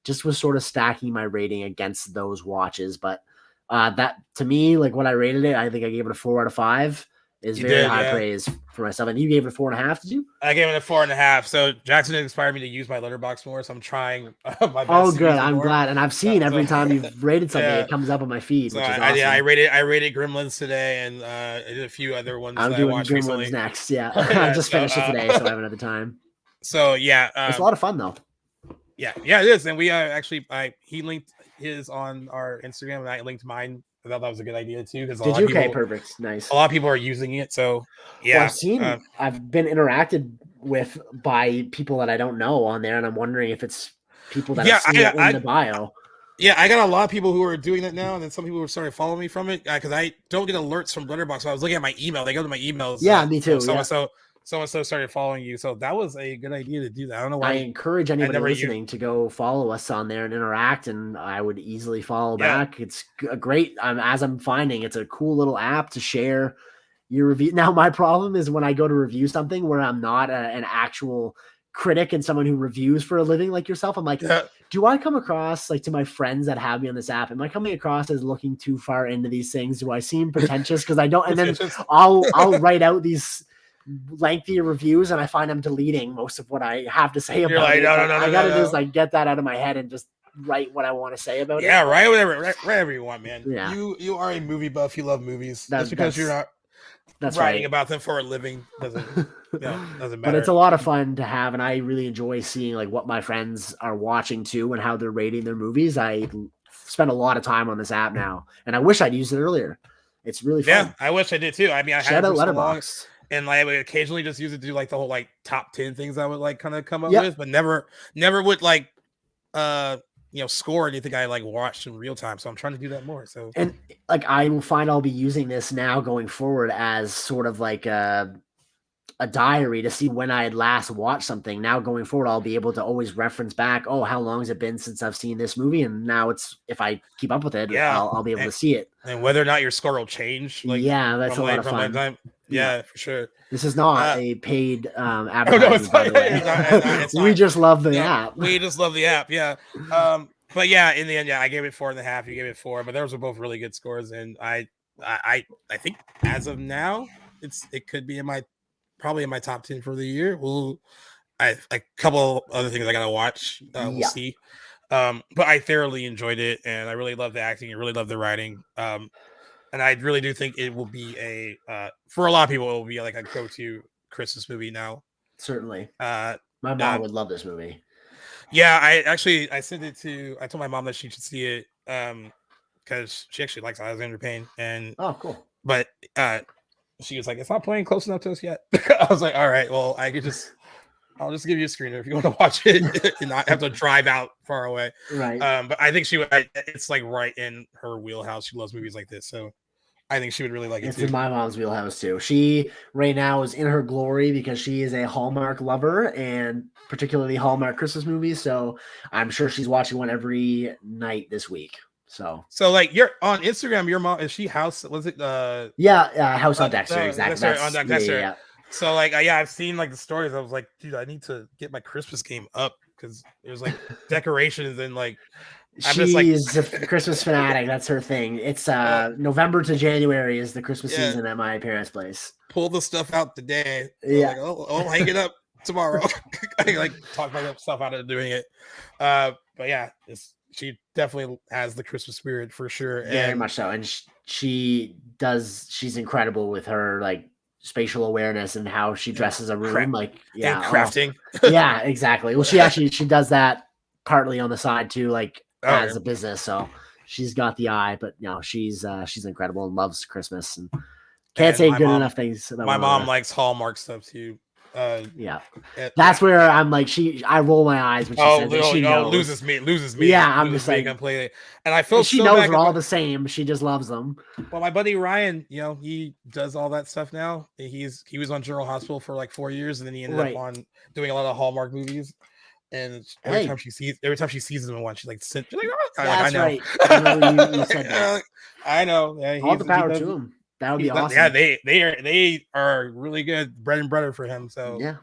just was sort of stacking my rating against those watches. But that to me, like what I rated it, I think I gave it a 4 out of 5 is very high praise for myself. And you gave it a 4.5, did you? I gave it a 4.5. So Jackson inspired me to use my Letterboxd more. So I'm trying my best. Oh, good. I'm glad. And I've seen every time you've rated something, it comes up on my feed, so which is awesome. I rated Gremlins today, and I did a few other ones. I'm doing Gremlins recently. Next. Yeah. I just finished it today, so I have another time. So yeah. It's a lot of fun though. Yeah, it is. And we he linked his on our Instagram, and I linked mine. I thought that was a good idea too. Because perfect, nice. A lot of people are using it, so yeah. Well, I've been interacted with by people that I don't know on there, and I'm wondering if it's people that I've seen in the bio. Yeah, I got a lot of people who are doing that now, and then some people were starting following me from it because I don't get alerts from Letterboxd. So I was looking at my email. They go to my emails. Yeah, me too. So started following you. So that was a good idea to do that. I don't know why. I encourage anybody listening to go follow us on there and interact, and I would easily follow back. It's a great, as I'm finding, it's a cool little app to share your review. Now, my problem is when I go to review something where I'm not an actual critic and someone who reviews for a living like yourself, I'm like, do I come across, like to my friends that have me on this app, am I coming across as looking too far into these things? Do I seem pretentious? Because I don't, and then I'll write out these lengthy reviews and I find I'm deleting most of what I have to say about it. I gotta just like get that out of my head and just write what I want to say about it. Yeah, write whatever you want, man. Yeah. You are a movie buff. You love movies. That's because you're not writing about them for a living doesn't matter. But it's a lot of fun to have, and I really enjoy seeing like what my friends are watching too and how they're rating their movies. I spend a lot of time on this app now, and I wish I'd used it earlier. It's really fun. Yeah, I wish I did too. I mean, I had a Letterboxd. And like I would occasionally just use it to do like the whole like top 10 things I would like kind of come up with, but never would like score anything I like watched in real time. So I'm trying to do that more. So and like I will find I'll be using this now going forward as sort of like a diary to see when I had last watched something. Now going forward, I'll be able to always reference back. Oh, how long has it been since I've seen this movie? And now it's if I keep up with it, I'll be able to see it. And whether or not your score will change, like that's a lot of fun. Yeah, for sure. This is not a paid advertising. It's not. We just love the app. We just love the app. Yeah. But yeah, in the end, I gave it 4.5. You gave it 4, but those were both really good scores. And I think as of now, it could be probably in my top 10 for the year. A couple other things I gotta watch. We'll see. But I thoroughly enjoyed it, and I really love the acting. I really love the writing. And I really do think it will be for a lot of people, it will be like a go-to Christmas movie now. Certainly. My mom would love this movie. Yeah, I sent it to. I told my mom that she should see it because she actually likes Alexander Payne, and Oh, cool. but she was like, "It's not playing close enough to us yet." I was like, "All right, well, I'll just give you a screener if you want to watch it and not have to drive out far away." Right. But I think it's like right in her wheelhouse. She loves movies like this, so I think she would really like it It's too. in my mom's wheelhouse too. She right now is in her glory because she is a Hallmark lover and particularly Hallmark Christmas movies. So I'm sure she's watching one every night this week. So like you're on Instagram, your mom is she house? Was it House on Dexter, exactly. Dexter, on Dexter. Yeah. So like I've seen like the stories. I was like, dude, I need to get my Christmas game up because there's like decorations and like I'm She's just like a Christmas fanatic. That's her thing. It's November to January is the Christmas season at my parents' place. pull the stuff out today. Yeah. Like, I'll hang it up tomorrow. I like talk myself out of doing it. But yeah, she definitely has the Christmas spirit for sure. Very much so. And she's incredible with her like spatial awareness and how she dresses a room. And and crafting. Yeah, exactly. Well, she does that partly on the side too, like as a business. So she's got the eye, but she's incredible and loves Christmas and can't say good enough things about my mom likes Hallmark stuff too. That's where I'm like I roll my eyes when she says it. She knows. loses me. Yeah, I'm just like completely. And I feel she knows we're all the same. She just loves them. Well, my buddy Ryan, he does all that stuff now. He was on General Hospital for like 4 years, and then he ended up on doing a lot of Hallmark movies. And every time she sees them in one, she's like, oh, that's I know. right. I know you said that. I know. Yeah, all the power to him. That would be awesome. Yeah, they are really good bread and butter for him. So yeah,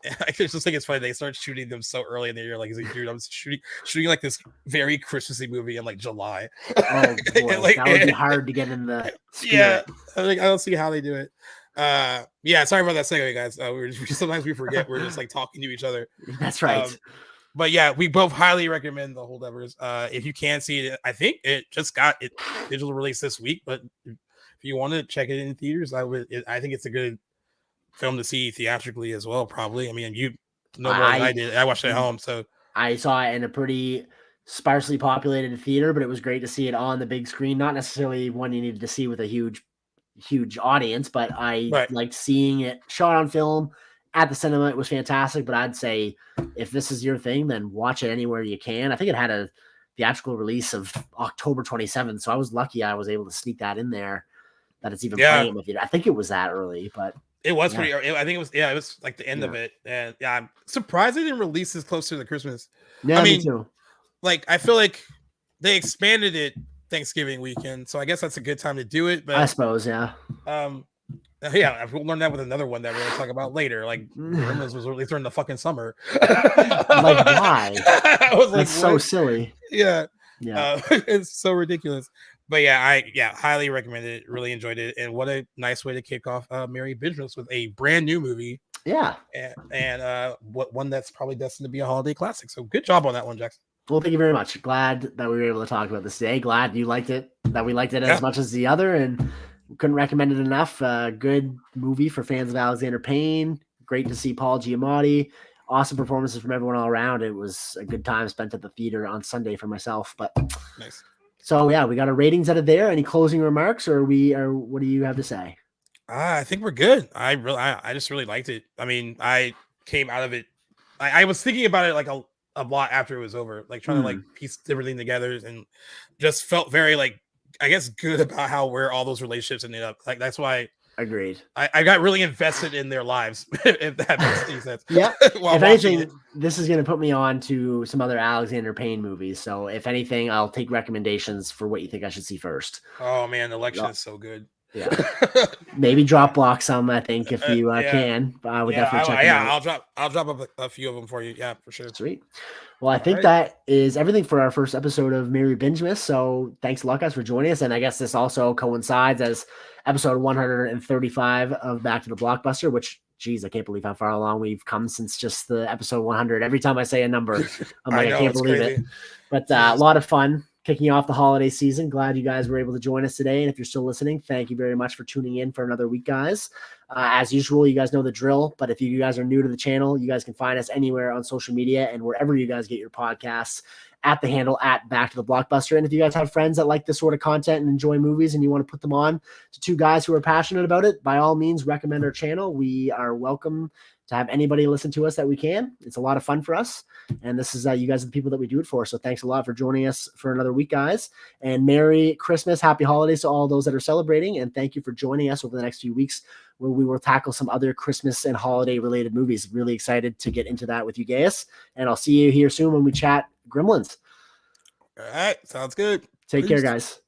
I just think it's funny they start shooting them so early in the year. Like he's like, dude, I'm shooting like this very Christmassy movie in like July. Oh boy, that would be hard to get in the spirit. Yeah, I don't see how they do it. Sorry about that segue, guys. Sometimes we forget we're just like talking to each other. That's right. But yeah, we both highly recommend The Holdovers. If you can see it, I think it just got it digital release this week. But if you want to check it in theaters, I think it's a good film to see theatrically as well. Probably. I mean, you know more than I did. I watched it at home, so I saw it in a pretty sparsely populated theater, but it was great to see it on the big screen. Not necessarily one you needed to see with a huge audience, but I liked seeing it shot on film at the cinema. It was fantastic. But I'd say if this is your thing, then watch it anywhere you can. I think it had a theatrical release of October 27th, so I was lucky I was able to sneak that in there. That it's even playing with you. I think it was that early, but it was pretty. I think it was. Yeah, it was like the end of it, and I'm surprised they didn't release this closer to Christmas. Yeah, me too. Like I feel like they expanded it Thanksgiving weekend, so I guess that's a good time to do it. But I suppose, yeah. We'll learn that with another one that we're gonna talk about later. Like Gremlins was released during the fucking summer. Like why? I was like, that's so silly. Yeah. It's so ridiculous. But I highly recommend it. Really enjoyed it, and what a nice way to kick off Merry Bingemas with a brand new movie. Yeah, and one that's probably destined to be a holiday classic. So good job on that one, Jackson. Well, thank you very much. Glad that we were able to talk about this today. Glad you liked it. That we liked it as much as the other, and couldn't recommend it enough. Good movie for fans of Alexander Payne. Great to see Paul Giamatti. Awesome performances from everyone all around. It was a good time spent at the theater on Sunday for myself. But nice. So we got our ratings out of there. Any closing remarks, or what do you have to say? I think we're good. I just really liked it. I mean, I came out of it. I was thinking about it like a lot after it was over, like trying to like piece everything together, and just felt very like I guess good about where all those relationships ended up. Like that's why. Agreed. I got really invested in their lives, if that makes any sense. Yeah. If anything, this is going to put me on to some other Alexander Payne movies. So if anything, I'll take recommendations for what you think I should see first. Oh man, Election is so good. Yeah. Maybe drop block some, I think, if you can. I would definitely check them out. I'll drop up a few of them for you. Yeah, for sure. Sweet. Well, I think that is everything for our first episode of Merry Bingemas. So thanks a lot, guys, for joining us. And I guess this also coincides as episode 135 of Back to the Blockbuster, which, geez, I can't believe how far along we've come since just the episode 100. Every time I say a number, I'm like, I can't believe it. But a lot of fun kicking off the holiday season. Glad you guys were able to join us today. And if you're still listening, thank you very much for tuning in for another week, guys. As usual, you guys know the drill, but if you guys are new to the channel, you guys can find us anywhere on social media and wherever you guys get your podcasts at the handle at Back to the Blockbuster. And if you guys have friends that like this sort of content and enjoy movies and you want to put them on to two guys who are passionate about it, by all means, recommend our channel. We are welcome to have anybody listen to us that we can. It's a lot of fun for us. And this is you guys are the people that we do it for. So thanks a lot for joining us for another week, guys. And Merry Christmas, Happy Holidays to all those that are celebrating. And thank you for joining us over the next few weeks where we will tackle some other Christmas and holiday related movies. Really excited to get into that with you guys. And I'll see you here soon when we chat Gremlins. All right. Sounds good. Take care, guys.